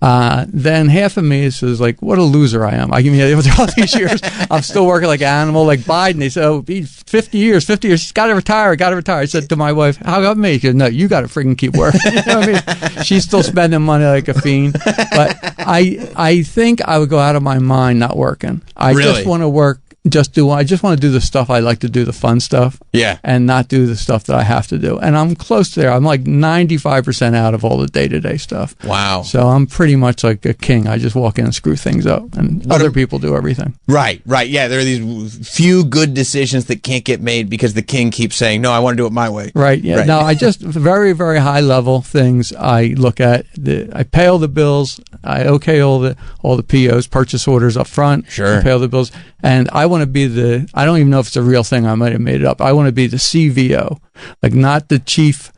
Then half of me says, like, what a loser I am. I mean, all these years, I'm still working like an animal, like Biden. They said, oh, 50 years, he's got to retire. I said to my wife, how about me? She said, no, you got to freaking keep working. You know what I mean? She's still spending money like a fiend. But I think I would go out of my mind not working. I just want to work. I just want to do the stuff I like to do, the fun stuff. Yeah. And not do the stuff that I have to do. And I'm close there. I'm like 95% out of all the day-to-day stuff. Wow. So I'm pretty much like a king. I just walk in and screw things up, and other people do everything. Right. Yeah, there are these few good decisions that can't get made because the king keeps saying, no, I want to do it my way. Right, yeah. Right. Now, I just, very, very high-level things I look at. I pay all the bills. I okay all the POs, purchase orders up front. Sure. I pay all the bills. And I want to be I don't even know if it's a real thing. I might have made it up. I want to be the CVO, like not the chief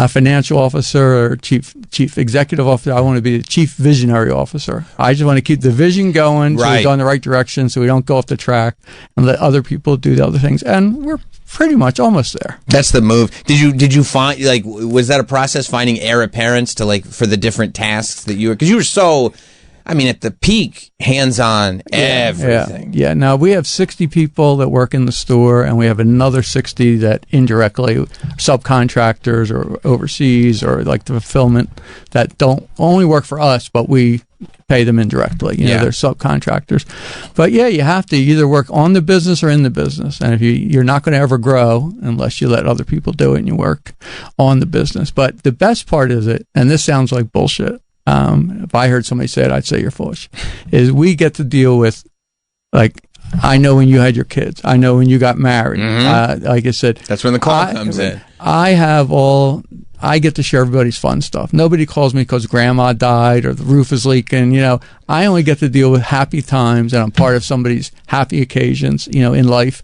financial officer or chief executive officer. I want to be the chief visionary officer. I just want to keep the vision going so we go in the right direction, so we don't go off the track, and let other people do the other things. And we're pretty much almost there. That's the move. Did you find, like, was that a process finding heir apparents to, like, for the different tasks that you were, because you were so, I mean, at the peak, hands-on, everything. Yeah. Now, we have 60 people that work in the store, and we have another 60 that indirectly subcontractors or overseas or like the fulfillment that don't only work for us, but we pay them indirectly. You know, they're subcontractors. But yeah, you have to either work on the business or in the business. And if you're not going to ever grow unless you let other people do it and you work on the business. But the best part is and this sounds like bullshit. If I heard somebody say it, I'd say you're foolish, is we get to deal with, like, I know when you had your kids. I know when you got married. Like I said. That's when the call comes in. I get to share everybody's fun stuff. Nobody calls me because grandma died or the roof is leaking. You know, I only get to deal with happy times, and I'm part of somebody's happy occasions, you know, in life.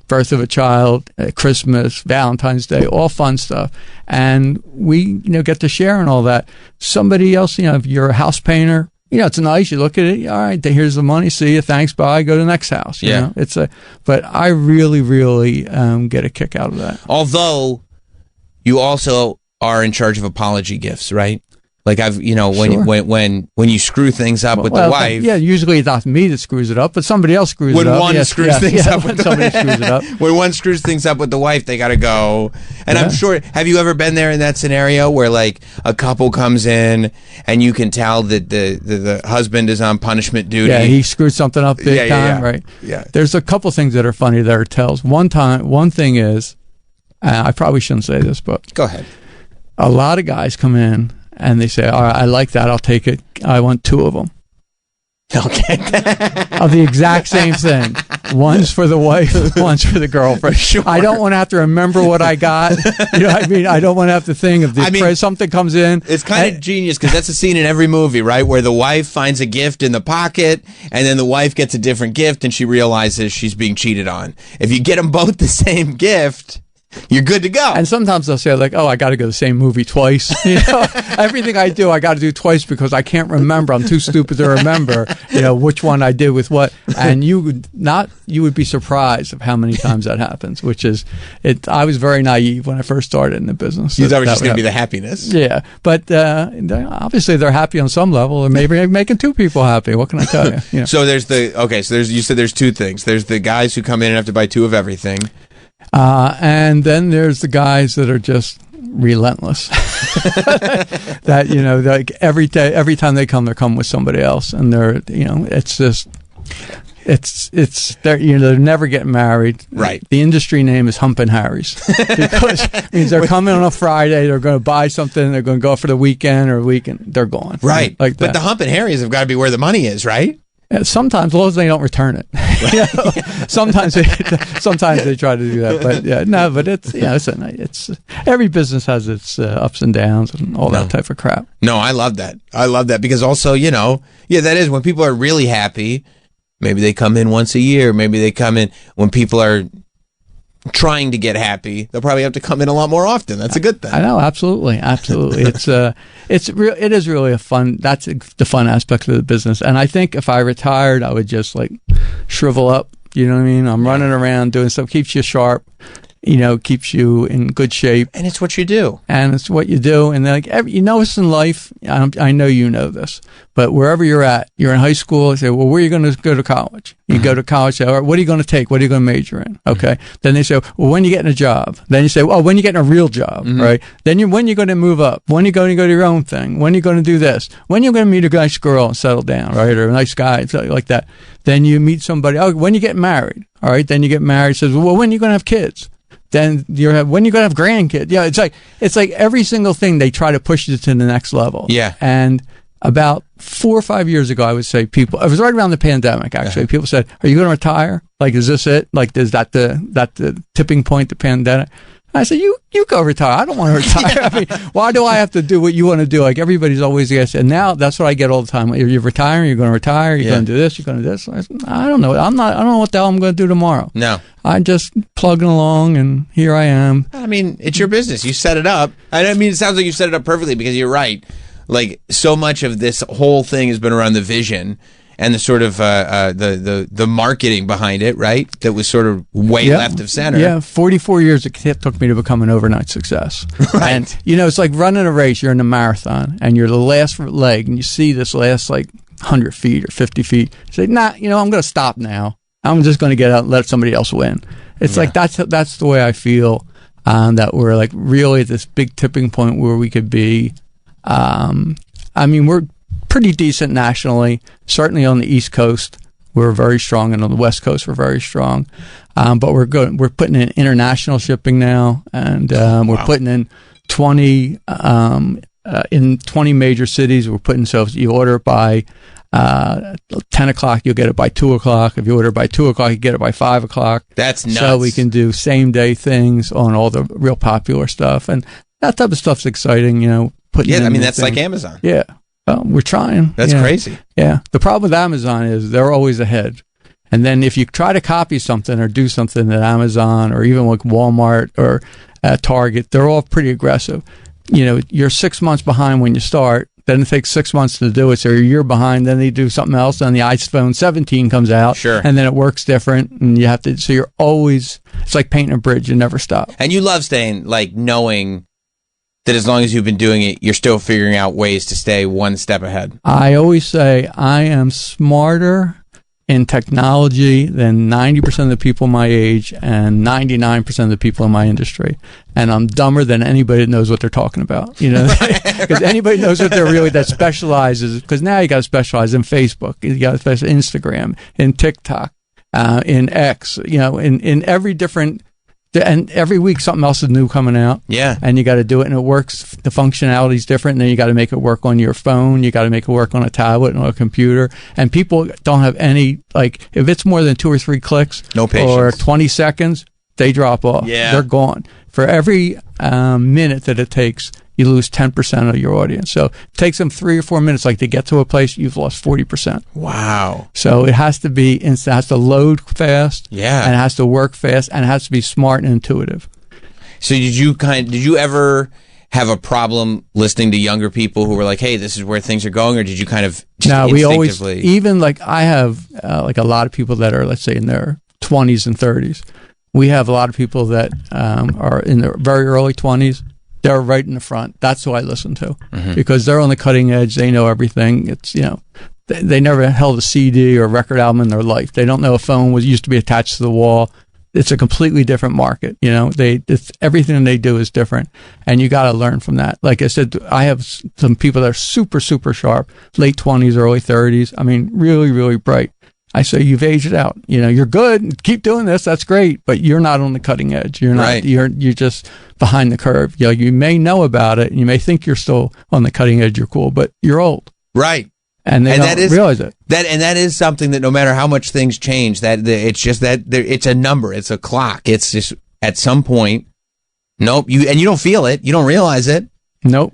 birth of a child, Christmas, Valentine's Day, all fun stuff. And we, get to share in all that. Somebody else, if you're a house painter, it's nice. You look at it. All right, here's the money. See you. Thanks. Bye. Go to the next house. You know? But I really, really get a kick out of that. Although you also are in charge of apology gifts, right? Like when you screw things up with the wife. Usually it's not me that screws it up, but somebody else screws it up. When one screws things up with the wife, they got to go. And I'm sure, have you ever been there in that scenario where like a couple comes in and you can tell that the husband is on punishment duty? Yeah, he screwed something up big time, right? Yeah. There's a couple things that are funny that are tells. One thing is, I probably shouldn't say this, but go ahead. A lot of guys come in and they say, all right, I like that. I'll take it. I want 2 of them. Okay. Of the exact same thing. One's for the wife, one's for the girlfriend. Sure. I don't want to have to remember what I got. You know what I mean? I don't want to have to think of something comes in. It's kind of genius because that's a scene in every movie, right? Where the wife finds a gift in the pocket and then the wife gets a different gift and she realizes she's being cheated on. If you get them both the same gift, you're good to go. And sometimes they'll say like, oh, I got to go to the same movie twice. Everything I do, I got to do twice because I can't remember. I'm too stupid to remember, which one I did with what. And you would be surprised of how many times that happens, which is I was very naive when I first started in the business. You thought it was just going to be the happiness. Yeah. But obviously they're happy on some level, or maybe making 2 people happy. What can I tell you? So you said there's 2 things. There's the guys who come in and have to buy 2 of everything. And then there's the guys that are just relentless. That like every time they come, they're coming with somebody else, and they're it's just they're never getting married. Right. The industry name is Humpin' Harry's because it means they're coming on a Friday, they're going to buy something, they're going to go for the weekend or weekend, they're gone. Right. Like that. But the Humpin' Harry's have got to be where the money is, right? Sometimes, as long as they don't return it. Sometimes they try to do that, but it's every business has its ups and downs and all that type of crap. No, I love that because also that is when people are really happy. Maybe they come in once a year. Maybe they come in when people are trying to get happy. They'll probably have to come in a lot more often. That's a good thing. I know, absolutely. It is really a fun. That's the fun aspect of the business. And I think if I retired, I would just like shrivel up. You know what I mean? I'm running around doing stuff, keeps you sharp. Keeps you in good shape. And it's what you do. And it's what you do. And like, it's in life, I know you know this, but wherever you're at, you're in high school, you say, well, where are you going to go to college? You go to college, say, all right, what are you going to take? What are you going to major in? Okay. Then they say, well, when are you getting a job? Then you say, well, when are you getting a real job? Right. Then when are you going to move up? When are you going to go to your own thing? When are you going to do this? When are you going to meet a nice girl and settle down, right? Or a nice guy, like that. Then you meet somebody, when you get married, all right? Then you get married, says, well, when are you going to have kids? Then when you're going to have grandkids. Yeah, it's like every single thing they try to push you to the next level. Yeah. And about 4 or 5 years ago, I would say it was right around the pandemic, actually. People said, are you going to retire? Like, is this it? Like, is that the tipping point, the pandemic? I said, you go retire. I don't want to retire. I mean, why do I have to do what you want to do? Like, everybody's always asking. And now that's what I get all the time. You're retiring, you're going to retire, you're going to do this, you're going to do this. I said, I don't know. I don't know what the hell I'm going to do tomorrow. No. I'm just plugging along, and here I am. I mean, it's your business. You set it up. I mean, it sounds like you set it up perfectly because you're right. Like, so much of this whole thing has been around the vision and the sort of the marketing behind it, right? That was sort of way left of center. Yeah, 44 years it took me to become an overnight success. Right. And, it's like running a race. You're in a marathon, and you're the last leg, and you see this last, 100 feet or 50 feet. You say, I'm going to stop now. I'm just going to get out and let somebody else win. It's like that's the way I feel, that we're, like, really at this big tipping point where we could be. We're pretty decent nationally, certainly on the East Coast. We're very strong, and on the West Coast we're very strong. But we're putting in international shipping now, and we're putting in 20 major cities. We're putting, so if you order by 10 o'clock, you'll get it by 2 o'clock. If you order by 2 o'clock, you get it by 5 o'clock. That's nuts. So we can do same day things on all the real popular stuff, and that type of stuff's exciting. That's like Amazon. Yeah. We're trying. That's crazy. Yeah. The problem with Amazon is they're always ahead. And then if you try to copy something or do something at Amazon or even like Walmart or Target, they're all pretty aggressive. You know, you're 6 months behind when you start. Then it takes 6 months to do it, so you're a year behind. Then they do something else, and the iPhone 17 comes out, Sure. and then it works different, and you have to. So you're always. It's like painting a bridge; you never stop. And you love staying, like, knowing that as long as you've been doing it, you're still figuring out ways to stay one step ahead. I always say I am smarter in technology than 90% of the people my age and 99% of the people in my industry. And I'm dumber than anybody that knows what they're talking about, you know, because anybody knows what they're really, that specializes, because now you got to specialize in Facebook, you got to specialize in Instagram, in TikTok, in X, you know, in every different, and every week something else is new coming out. Yeah. And you got to do it, and it works. The functionality is different, and then you got to make it work on your phone. You got to make it work on a tablet and on a computer. And people don't have any, like, if it's more than 2 or 3 clicks, no patience, or 20 seconds, they drop off. Yeah. They're gone. For every minute that it takes, you lose 10% of your audience. So it takes them 3 or 4 minutes, like, to get to a place, you've lost 40%. Wow. So it has to be instant, it has to load fast, Yeah. and it has to work fast, and it has to be smart and intuitive. So did you ever have a problem listening to younger people who were like, hey, this is where things are going, or did you kind of just No, we always, instinctively- even like I have like a lot of people that are, let's say, in their 20s and 30s. We have a lot of people that are in their very early 20s. They're right in the front. That's who I listen to, because they're on the cutting edge. They know everything. It's, you know, they never held a CD or a record album in their life. They don't know a phone used to be attached to the wall. It's a completely different market. You know, it's everything they do is different, and you got to learn from that. Like I said, I have some people that are super, super sharp, late 20s, early 30s. I mean, really, really bright. I say, you've aged out. You know, you're good. Keep doing this. That's great. But you're not on the cutting edge. You're not. Right. You're just behind the curve. You know, you may know about it, and you may think you're still on the cutting edge. You're cool, but you're old. Right. And they don't that is, realize it. That is something that no matter how much things change, it's just that it's a number. It's a clock. It's just at some point. Nope. You don't feel it. You don't realize it. Nope.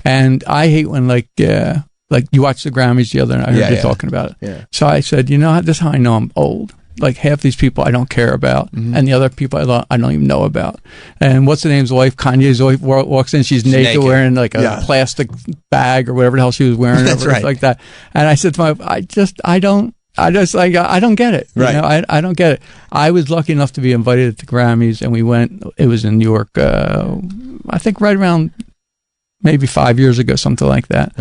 And I hate when like you watched the Grammys the other night. I heard you talking about it. Yeah. So I said, you know, this is how I know I'm old. Like, half these people I don't care about, and the other people I don't even know about. And what's the name's wife? Kanye's wife walks in. She's naked, wearing like a plastic bag or whatever the hell she was wearing. That's right. Like that. And I said to my wife, I don't get it. Right. You know, I don't get it. I was lucky enough to be invited to the Grammys, and we went. It was in New York. I think right around maybe 5 years ago, something like that.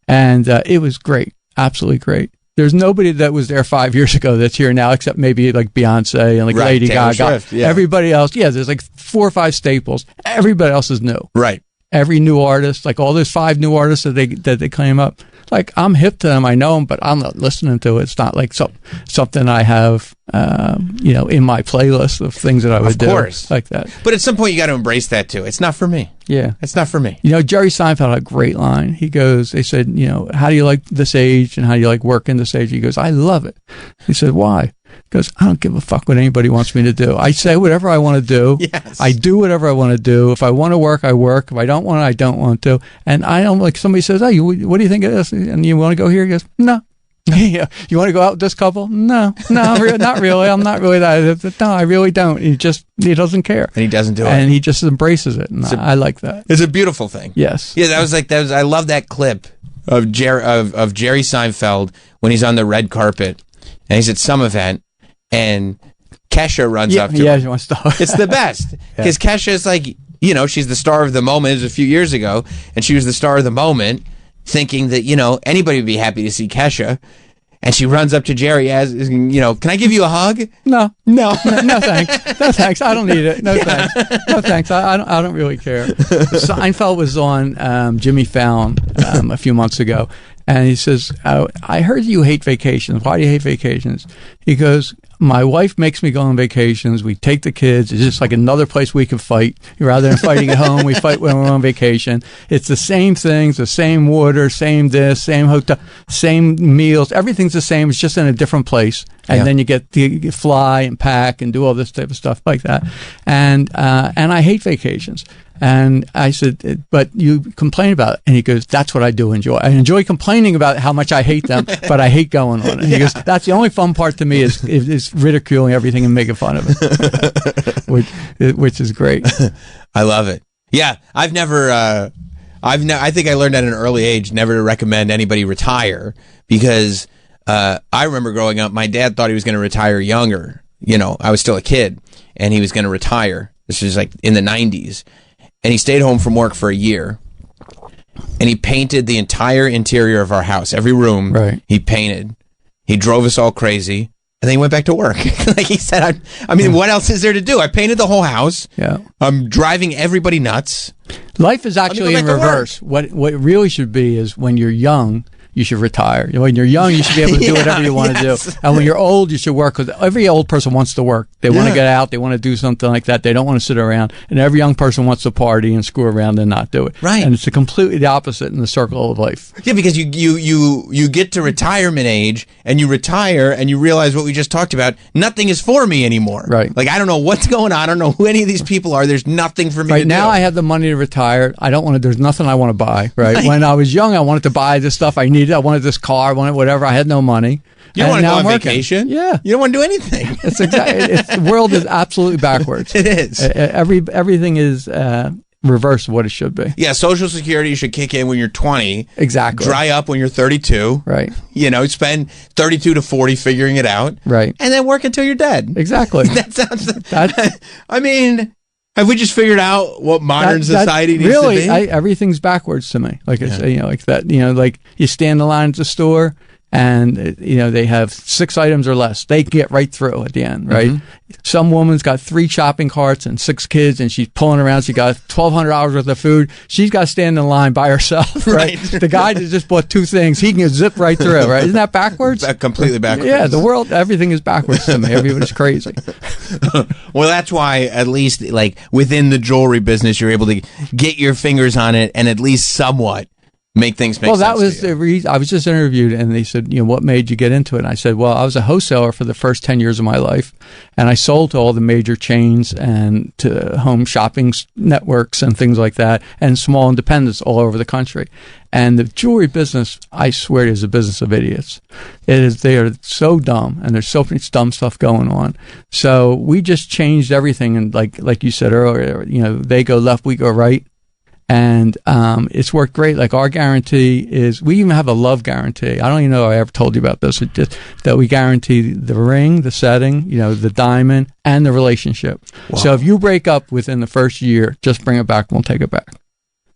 And it was great, absolutely great. There's nobody that was there 5 years ago that's here now, except maybe like Beyonce and like Lady Taylor Gaga. Swift, yeah. Everybody else, there's like 4 or 5 staples. Everybody else is new. Right. Every new artist, like all those 5 new artists that they claim up, like I'm hip to them, I know them, but I'm not listening to it. It's not like something I have, in my playlist of things that I would do like that. But at some point, you got to embrace that too. It's not for me. Yeah, it's not for me. You know, Jerry Seinfeld had a great line. He goes, they said, you know, how do you like this age and how do you like working this age? He goes, I love it. He said, why? He goes, I don't give a fuck what anybody wants me to do. I say whatever I want to do. Yes. I do whatever I want to do. If I want to work, I work. If I don't want to, I don't want to. And I don't, like, somebody says, hey, what do you think of this? And you want to go here? He goes, no. Yeah. You want to go out with this couple? No, not really. I'm not really that. No, I really don't. He doesn't care. And he doesn't do it. And he just embraces it. And I like that. It's a beautiful thing. Yes. Yeah, I love that clip of Jerry Seinfeld when he's on the red carpet and he's at some event and Kesha runs up to him. Yeah, she wants to. It's the best. Because Kesha is like, you know, she's the star of the moment. It was a few years ago, and she was the star of the moment, thinking that, you know, anybody would be happy to see Kesha. And she runs up to Jerry as, you know, can I give you a hug? No, thanks. No, thanks. I don't need it. No, thanks. No, thanks. I don't really care. Seinfeld was on Jimmy Fallon a few months ago, and he says, I heard you hate vacations. Why do you hate vacations? He goes, my wife makes me go on vacations. We take the kids. It's just like another place we can fight. Rather than fighting at home, we fight when we're on vacation. It's the same things, the same water, same this, same hotel, same meals. Everything's the same. It's just in a different place. And then you get to fly and pack and do all this type of stuff like that. And I hate vacations. And I said, but you complain about it. And he goes, that's what I do enjoy. I enjoy complaining about how much I hate them, but I hate going on it. And he goes, that's the only fun part to me is ridiculing everything and making fun of it, which is great. I love it. Yeah, I think I learned at an early age never to recommend anybody retire because I remember growing up, my dad thought he was going to retire younger. You know, I was still a kid and he was going to retire. This was like in the 90s. And he stayed home from work for a year. And he painted the entire interior of our house. Every room he painted. He drove us all crazy. And then he went back to work. Like he said, I mean, what else is there to do? I painted the whole house. Yeah. I'm driving everybody nuts. Life is actually in reverse. What it really should be is when you're young, you should retire. When you're young, you should be able to do whatever you want to do. And when you're old, you should work. Because every old person wants to work. They want to get out. They want to do something like that. They don't want to sit around. And every young person wants to party and screw around and not do it. Right. And it's completely the opposite in the circle of life. Yeah, because you get to retirement age and you retire and you realize what we just talked about. Nothing is for me anymore. Right. Like I don't know what's going on. I don't know who any of these people are. There's nothing for me to do. Right now, I have the money to retire. I don't want to. There's nothing I want to buy. Right. When I was young, I wanted to buy this stuff I needed. I wanted this car. I wanted whatever. I had no money. You don't want to go on vacation? Yeah. You don't want to do anything. It's exactly. The world is absolutely backwards. It is. Everything is reverse of what it should be. Yeah. Social Security should kick in when you're 20. Exactly. Dry up when you're 32. Right. You know, spend 32 to 40 figuring it out. Right. And then work until you're dead. Exactly. That sounds. I mean. Have we just figured out what modern society needs really, to be? Everything's backwards to me. Like it's, like that. Like you stand in line at the store, and they have 6 items or less. They get right through at the end, right? Mm-hmm. Some woman's got 3 shopping carts and 6 kids, and she's pulling around. She got $1,200 worth of food. She's got to stand in line by herself, right? The guy that just bought 2 things, he can zip right through, right? Isn't that backwards? Completely backwards. Yeah, the world, everything is backwards to me. Everybody's crazy. Well, that's why at least like within the jewelry business, you're able to get your fingers on it and at least somewhat make things make sense. Well, that was the reason. I was just interviewed, and they said, what made you get into it? And I said, well, I was a wholesaler for the first 10 years of my life, and I sold to all the major chains and to home shopping networks and things like that, and small independents all over the country. And the jewelry business, I swear, is a business of idiots. They are so dumb, and there's so much dumb stuff going on. So we just changed everything, and like you said earlier, they go left, we go right. And it's worked great. Like our guarantee is, we even have a love guarantee. I don't even know if I ever told you about this. It's just that we guarantee the ring, the setting, the diamond, and the relationship. Wow. So if you break up within the first year, just bring it back. We'll take it back.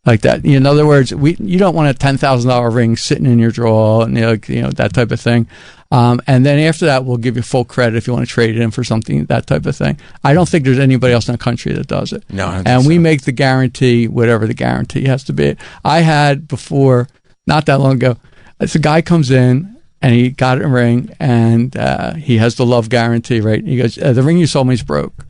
Like that. In other words, you don't want a $10,000 ring sitting in your drawer, and that type of thing. And then after that, we'll give you full credit if you want to trade it in for something, that type of thing. I don't think there's anybody else in the country that does it. No, and we make the guarantee whatever the guarantee has to be. I had before, not that long ago, this guy comes in and he got a ring, and he has the love guarantee, right? He goes, the ring you sold me is broke.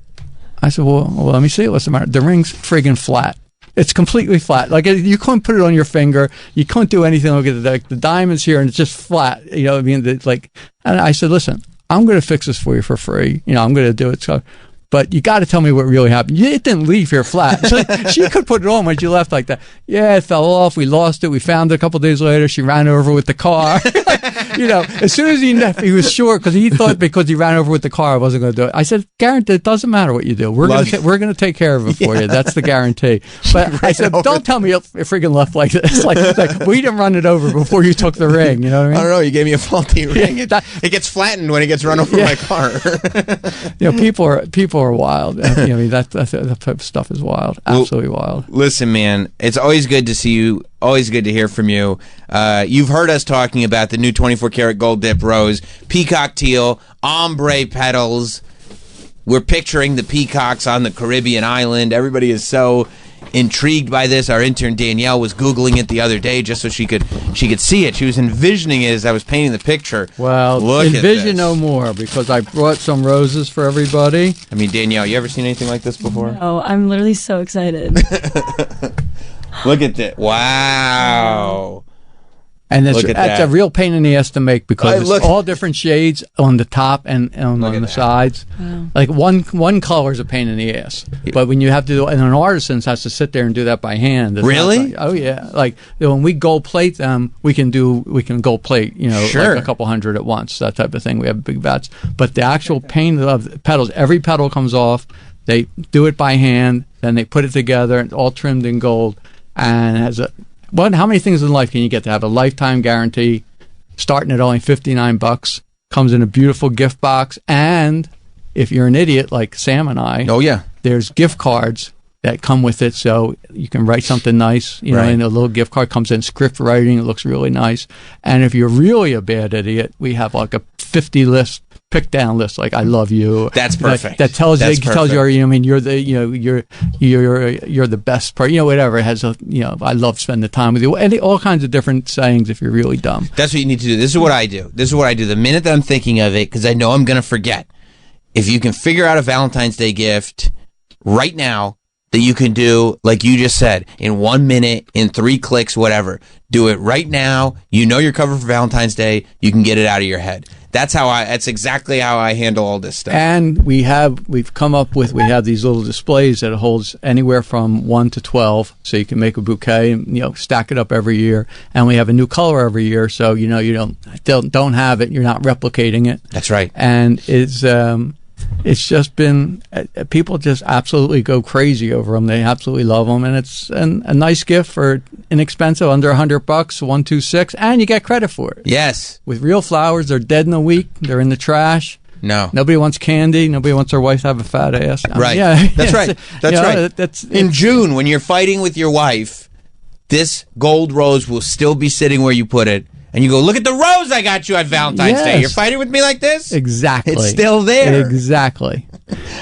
I said, well, let me see. What's the matter? The ring's friggin' flat. It's completely flat. Like you couldn't put it on your finger. You couldn't do anything. Look at the diamond's here, and it's just flat. And I said, listen, I'm going to fix this for you for free. I'm going to do it. So, but you got to tell me what really happened. It didn't leave here flat. So she could put it on when she left like that. Yeah, it fell off. We lost it. We found it a couple of days later. She ran over with the car. As soon as he was sure, because he thought because he ran over with the car, I wasn't going to do it. I said, guarantee, it doesn't matter what you do. We're going to take care of it for you. That's the guarantee. But I said, don't tell me it freaking left like this. Like we didn't run it over before you took the ring. You know what I mean? I don't know. You gave me a faulty ring. It gets flattened when it gets run over by a car. People are wild. That type of stuff is wild. Absolutely wild. Listen, man, it's always good to see you. Always good to hear from you. You've heard us talking about the new 24-karat gold dip rose, peacock teal, ombre petals. We're picturing the peacocks on the Caribbean island. Everybody is so intrigued by this. Our intern Danielle was Googling it the other day just so she could see it. She was envisioning it as I was painting the picture. Well, envision no more, because I brought some roses for everybody. I mean, Danielle, you ever seen anything like this before? Oh, I'm literally so excited. Look at that. Wow. And Look at that's that. a real pain in the ass to make because Look. it's all different shades on the top and on the sides. Wow. Like one color is a pain in the ass, but when you have to do, and an artisan has to sit there and do that by hand. It's Really? not like- oh yeah. Like when we gold plate them, we can gold plate, Sure. like a couple hundred at once, that type of thing. We have big batch, but the actual paint of the petals, every petal comes off. They do it by hand, then they put it together, and all trimmed in gold, and has how many things in life can you get to have a lifetime guarantee, starting at only $59, comes in a beautiful gift box, and if you're an idiot like Sam and I, there's gift cards that come with it, so you can write something nice, and a little gift card comes in script writing, it looks really nice. And if you're really a bad idiot, we have like a 50 list, pick down list, like I love you. That's perfect. That tells That's tells you, perfect. you're the you're the best person, whatever. It has I love spending the time with you, and all kinds of different sayings if you're really dumb. That's what you need to do. This is what I do. The minute that I'm thinking of it, because I know I'm going to forget. If you can figure out a Valentine's Day gift right now that you can do, like you just said, in 1 minute, in 3 clicks, whatever, do it right now. You know you're covered for Valentine's Day. You can get it out of your head. That's exactly how I handle all this stuff. And we have these little displays that holds anywhere from 1 to 12, so you can make a bouquet and stack it up every year. And we have a new color every year, so you don't have it, you're not replicating it. That's right. And it's just been people just absolutely go crazy over them. They absolutely love them, and it's a nice gift for inexpensive, under $100, 126, and you get credit for it. Yes, with real flowers, they're dead in a week. They're in the trash. No, nobody wants candy. Nobody wants their wife to have a fat ass. Right. That's right. That's right. That's in June when you're fighting with your wife. This gold rose will still be sitting where you put it. And you go, look at the rose I got you on Valentine's Day. You're fighting with me like this? Exactly. It's still there. Exactly.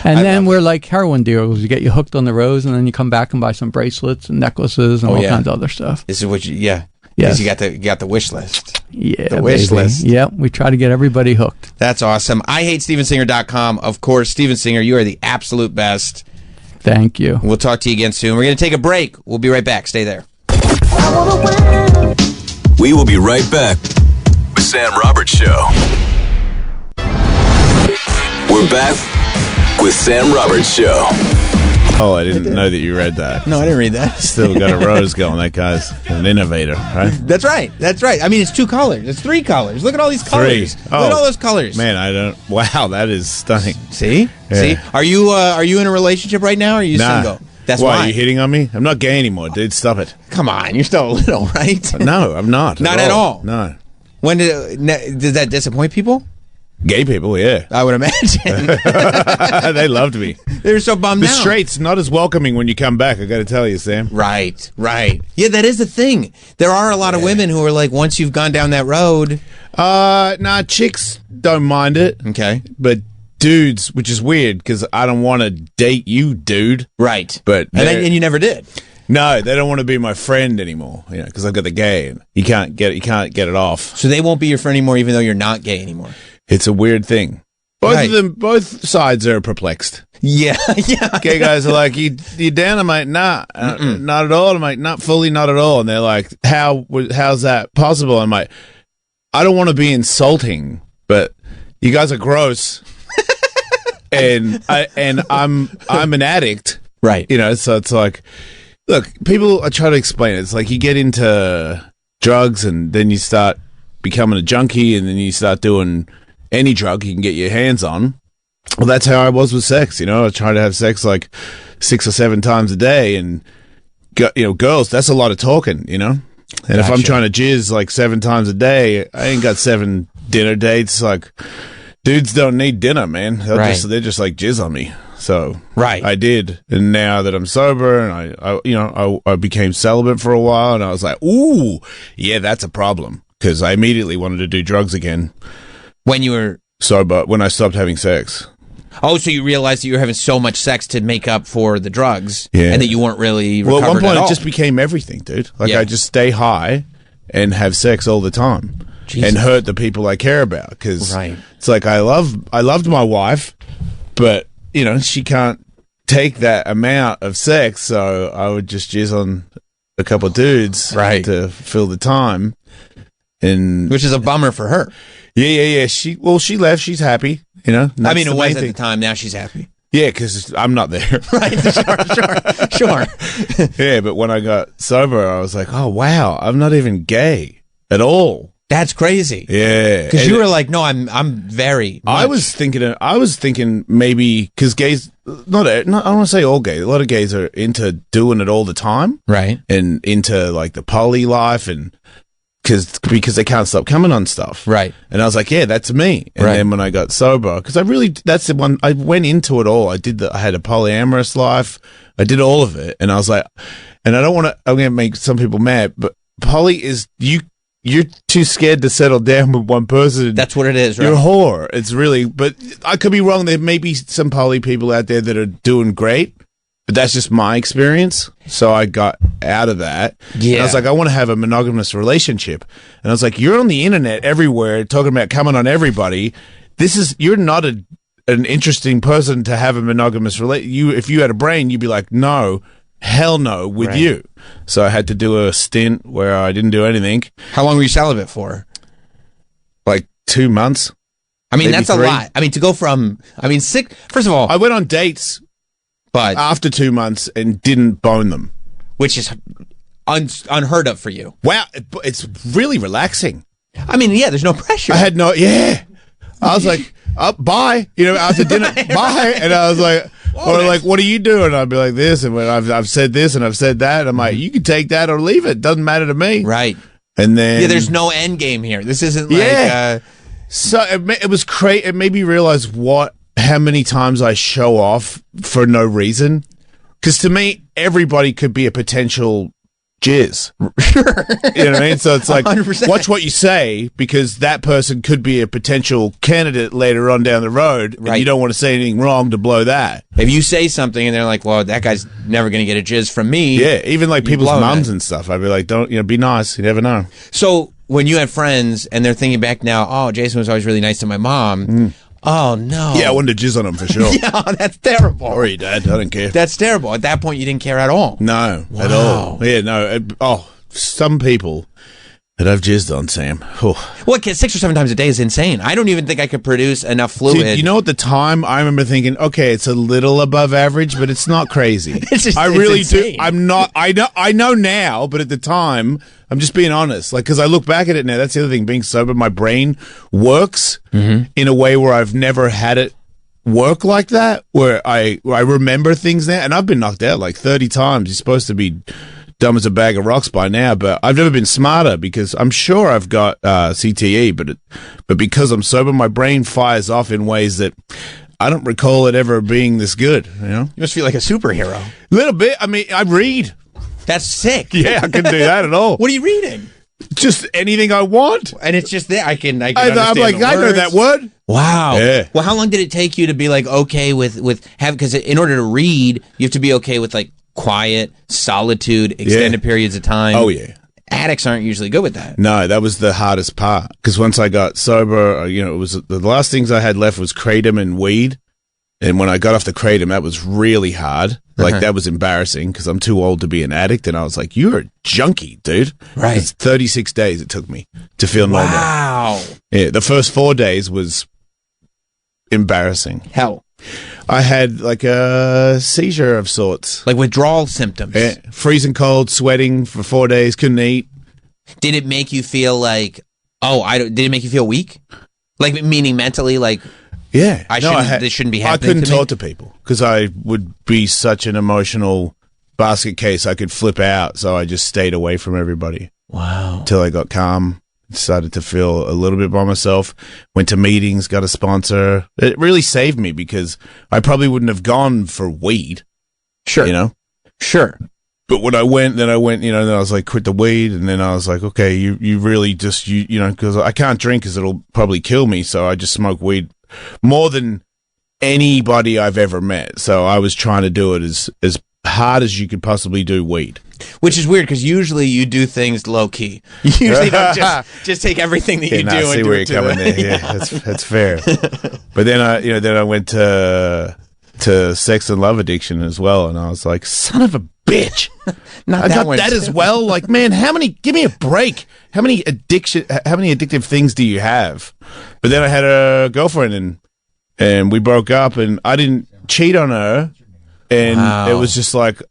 And then we're like heroin dealers. We get you hooked on the rose, and then you come back and buy some bracelets and necklaces and all kinds of other stuff. This is what Yes. Because you got the wish list. Yeah, the wish list. Yeah, we try to get everybody hooked. That's awesome. IHateStevenSinger.com. Of course, Steven Singer, you are the absolute best. Thank you. We'll talk to you again soon. We're going to take a break. We'll be right back. Stay there. We will be right back with Sam Roberts Show. We're back with Sam Roberts Show. Oh, I didn't know that you read that. No, I didn't read that. Still got a rose going. That guy's an innovator, right? That's right. That's right. I mean, it's 2 colors. It's 3 colors. Look at all these colors. 3. Look at all those colors. Man, I don't. Wow, that is stunning. See? Yeah. See? Are you in a relationship right now, or are you single? That's why. Are you hitting on me? I'm not gay anymore, dude. Stop it. Come on, you're still a little, right? No, I'm not. Not at all. No. When did that disappoint people? Gay people, yeah. I would imagine. They loved me. They were so bummed out. The straight's not as welcoming when you come back, I got to tell you, Sam. Right. Yeah, that is the thing. There are a lot of women who are like, once you've gone down that road. Nah, chicks don't mind it. Okay. But dudes, which is weird because I don't want to date you, dude. Right. But and you never did. No, they don't want to be my friend anymore. Because I've got the gay. And you can't get it off. So they won't be your friend anymore, even though you're not gay anymore. It's a weird thing. Both sides are perplexed. Yeah. Gay guys are like, you down? I'm like, nah, not at all. I'm like, not fully, not at all. And they're like, how's that possible? I'm like, I don't want to be insulting, but you guys are gross. and I'm an addict. Right. So it's like, look, I try to explain it. It's like you get into drugs and then you start becoming a junkie and then you start doing any drug you can get your hands on. Well, that's how I was with sex. I try to have sex like 6 or 7 times a day, and girls, that's a lot of talking. And if I'm trying to jizz like 7 times a day, I ain't got 7 dinner dates. Like, dudes don't need dinner, man. They're just like jizz on me. So I did, and now that I'm sober and I became celibate for a while, and I was like, ooh, yeah, that's a problem, because I immediately wanted to do drugs again. When you were sober, when I stopped having sex. Oh, so you realized that you were having so much sex to make up for the drugs, yeah, and that you weren't really recovered. Well, at one point, it just became everything, dude. Like, Yeah. I just stay high and have sex all the time. Jesus. And hurt the people I care about, because it's like I loved my wife, but she can't take that amount of sex, so I would just jizz on a couple of dudes to fill the time. Which is a bummer for her. Yeah. She left. She's happy. You know. I mean, it was at the time. Now she's happy. Yeah, because I'm not there. Right. Sure. Yeah, but when I got sober, I was like, oh wow, I'm not even gay at all. That's crazy. Yeah, because you were like, no, I'm very. Much. I was thinking maybe because gays, not I don't want to say all gays. A lot of gays are into doing it all the time, right? And into like the poly life, and because they can't stop coming on stuff, right? And I was like, yeah, that's me. And then when I got sober, because that's the one I went into it all. I had a polyamorous life. I did all of it, and I was like, and I'm going to make some people mad, but poly is you're too scared to settle down with one person. That's what it is, right? You're a whore. It's really, but I could be wrong. There may be some poly people out there that are doing great, but that's just my experience. So I got out of that. Yeah. And I was like, I want to have a monogamous relationship. And I was like, you're on the internet everywhere talking about coming on everybody. You're not an interesting person to have a monogamous relationship. If you had a brain, you'd be like, no. Hell no with you. So I had to do a stint where I didn't do anything. How long were you celibate for? Like 2 months. I mean, that's 3. A lot. I mean, to go from, first of all, I went on dates, but after 2 months and didn't bone them, which is unheard of for you. Wow, it's really relaxing. I mean, yeah, there's no pressure. I had I was like, bye, after dinner, bye, and I was like. Or like, what are you doing? I'd be like this, and when I've said this and I've said that, I'm like, you can take that or leave it. Doesn't matter to me. Right. And then there's no end game here. This isn't like. So it was crazy. It made me realize how many times I show off for no reason. Because to me, everybody could be a potential jizz. Sure. You know what I mean? So it's like, 100%. Watch what you say, because that person could be a potential candidate later on down the road, and you don't want to say anything wrong to blow that. If you say something and they're like, well, that guy's never going to get a jizz from me. Yeah, even like people's mums and stuff. I'd be like, don't, be nice. You never know. So when you had friends and they're thinking back now, oh, Jason was always really nice to my mom. Oh, no. Yeah, I wanted to jizz on him for sure. Yeah, that's terrible. Sorry, Dad. I don't care. That's terrible. At that point, you didn't care at all. No, at all. Yeah, no. Some people that I've jizzed on, Sam. Oh. Well, 6 or 7 times a day is insane. I don't even think I could produce enough fluid. Dude, at the time, I remember thinking, okay, it's a little above average, but it's not crazy. I really do. I'm not. I know now, but at the time, I'm just being honest. Like, because I look back at it now. That's the other thing. Being sober, my brain works in a way where I've never had it work like that. Where I remember things now, and I've been knocked out like 30 times. You're supposed to be dumb as a bag of rocks by now, but I've never been smarter, because I'm sure I've got CTE, but because I'm sober, my brain fires off in ways that I don't recall it ever being this good. You must feel like a superhero. A little bit. I mean, I read. That's sick. Yeah, I couldn't do that at all. What are you reading? Just anything I want, and it's just there. I can I'm like, I know that word. Wow. Yeah. Well, how long did it take you to be like okay with having? Because in order to read, you have to be okay with like quiet, solitude, extended periods of time. Oh yeah. Addicts aren't usually good with that. No, that was the hardest part, because once I got sober, it was the last things I had left was kratom and weed. And when I got off the kratom, that was really hard. Like, that was embarrassing, because I'm too old to be an addict. And I was like, you're a junkie, dude. Right. It's 36 days it took me to feel normal. Wow. Yeah, the first 4 days was embarrassing. Hell. I had like a seizure of sorts. Like withdrawal symptoms. Yeah. Freezing cold, sweating for 4 days, couldn't eat. Did it make you feel like, did it make you feel weak? Like, meaning mentally, like... Yeah. This shouldn't be happening. I couldn't talk to people, because I would be such an emotional basket case. I could flip out, so I just stayed away from everybody. Wow. Until I got calm, started to feel a little bit by myself, went to meetings, got a sponsor. It really saved me, because I probably wouldn't have gone for weed. Sure. Sure. But when I went, then I was like, quit the weed. And then I was like, okay, you really just, because I can't drink because it'll probably kill me. So I just smoke weed more than anybody I've ever met. So I was trying to do it as hard as you could possibly do weed. Which is weird, because usually you do things low key. You usually don't just take everything that you do. I see and do where it you're coming there. Yeah, that's fair. But then I went to to sex and love addiction as well, and I was like, son of a bitch. Not I that got one that too. as well. Like, man, give me a break. How many addictive things do you have? But then I had a girlfriend and we broke up, and I didn't cheat on her, and it was just like,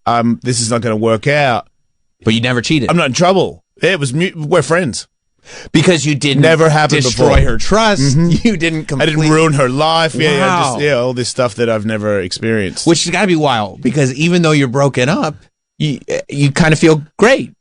this is not going to work out. But you never cheated. I'm not in trouble. We're friends. Because you didn't never happened destroy before. her trust. You didn't I didn't ruin her life. Wow. All this stuff that I've never experienced. Which has got to be wild, because even though you're broken up, you kind of feel great.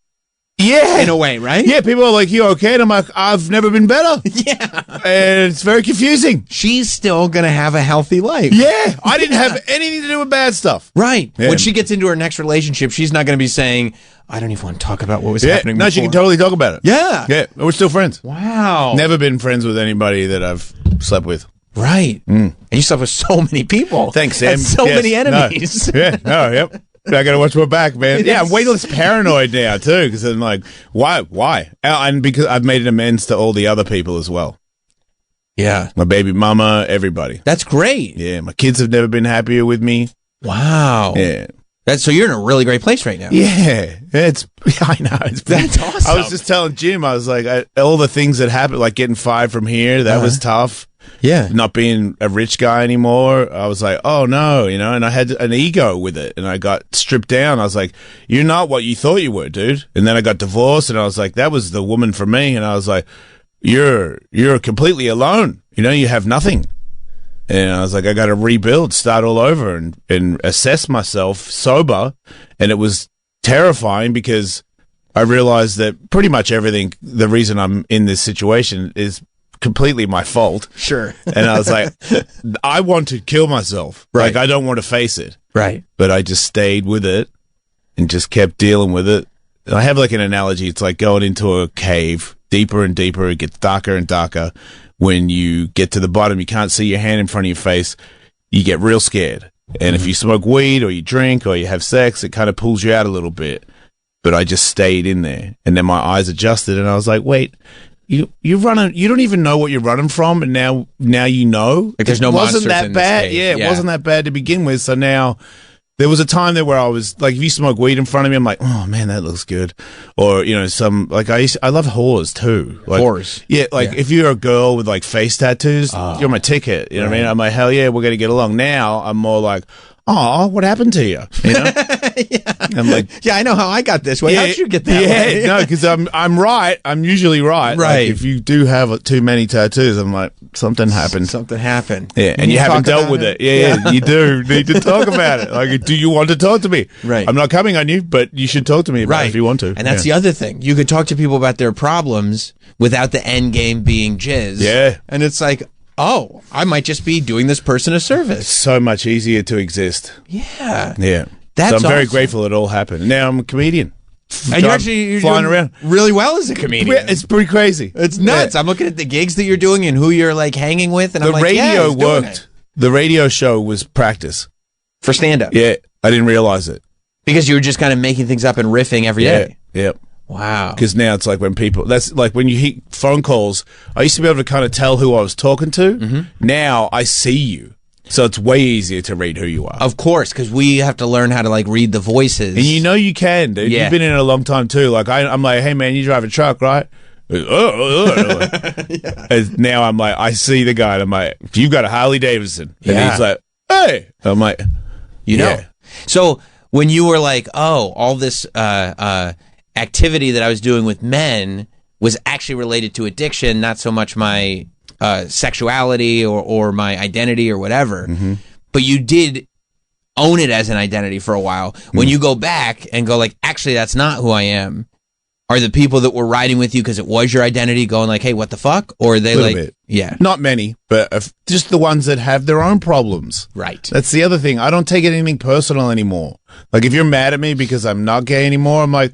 Yeah. In a way, right? Yeah, people are like, you okay? And I'm like, I've never been better. Yeah. And it's very confusing. She's still going to have a healthy life. Yeah. I didn't have anything to do with bad stuff. Right. Yeah. When she gets into her next relationship, she's not going to be saying, I don't even want to talk about what was happening No, before. she can totally talk about it. Yeah. Yeah. We're still friends. Wow. Never been friends with anybody that I've slept with. Right. And you slept with so many people. Thanks, Sam. And so many enemies. No. Yeah. No, yep. I got to watch my back, man. Yeah, I'm way less paranoid now, too, because I'm like, why? And because I've made an amends to all the other people as well. Yeah. My baby mama, everybody. That's great. Yeah, my kids have never been happier with me. Wow. Yeah. So you're in a really great place right now. Yeah. I know. That's awesome. I was just telling Jim, I was like, all the things that happened, like getting fired from here, that was tough. Yeah. Not being a rich guy anymore. I was like, oh no, and I had an ego with it, and I got stripped down. I was like, you're not what you thought you were, dude. And then I got divorced, and I was like, that was the woman for me. And I was like, you're completely alone. You have nothing. And I was like, I got to rebuild, start all over, and assess myself sober. And it was terrifying because I realized that pretty much everything, the reason I'm in this situation is completely my fault. Sure. And I was like, I want to kill myself. Right. Like, I don't want to face it. Right. But I just stayed with it and just kept dealing with it. I have like an analogy. It's like going into a cave, deeper and deeper. It gets darker and darker. When you get to the bottom, you can't see your hand in front of your face. You get real scared. And if you smoke weed or you drink or you have sex, it kind of pulls you out a little bit. But I just stayed in there. And then my eyes adjusted, and I was like, wait, you're running. You don't even know what you're running from, and now you know. Like there's no it wasn't monsters that in bad. this cave. Yeah, it wasn't that bad to begin with. So now there was a time there where I was like, if you smoke weed in front of me, I'm like, oh man, that looks good. Or some like I love whores too. Like, whores. Yeah, like if you're a girl with like face tattoos, you're my ticket. You know what I mean? I'm like, hell yeah, we're gonna get along. Now I'm more like, oh, what happened to you? You know? I'm like, yeah, I know how I got this way. How'd you get that way? No, because I'm right. I'm usually right. Right. Like, if you do have too many tattoos, I'm like, something happened. Something happened. Yeah, and you haven't dealt with it. Yeah, you do need to talk about it. Like, do you want to talk to me? Right. I'm not coming on you, but you should talk to me about it if you want to. And that's the other thing. You could talk to people about their problems without the end game being jizz. Yeah. And it's like, oh, I might just be doing this person a service. So much easier to exist. Yeah. Yeah. That's so I'm very awesome. grateful it all happened. Now I'm a comedian. And you're actually flying doing around really well as a comedian. Yeah, it's pretty crazy. It's nuts. I'm looking at the gigs that you're doing and who you're like hanging with, and The I'm like, radio yeah, he's doing worked. it. The radio show was practice For stand-up. Yeah, I didn't realize it. Because you were just kind of making things up and riffing every day. Yep. Wow. Because now it's like that's like when you hear phone calls, I used to be able to kind of tell who I was talking to. Now I see you. So it's way easier to read who you are. Of course, because we have to learn how to like read the voices. And you can, dude. Yeah. You've been in it a long time too. Like I'm like, hey man, you drive a truck, right? And now I'm like, I see the guy, and I'm like, you've got a Harley Davidson. And Yeah. he's like, hey. I'm like, You know. So when you were like, oh, all this activity that I was doing with men was actually related to addiction, not so much my sexuality or my identity or whatever. But you did own it as an identity for a while. When you go back and go like, actually, that's not who I am. Are the people that were riding with you because it was your identity going like, hey, what the fuck? Or are they Little like, bit. yeah, Not many, but just the ones that have their own problems. right. That's the other thing. I don't take anything personal anymore. Like if you're mad at me because I'm not gay anymore, I'm like,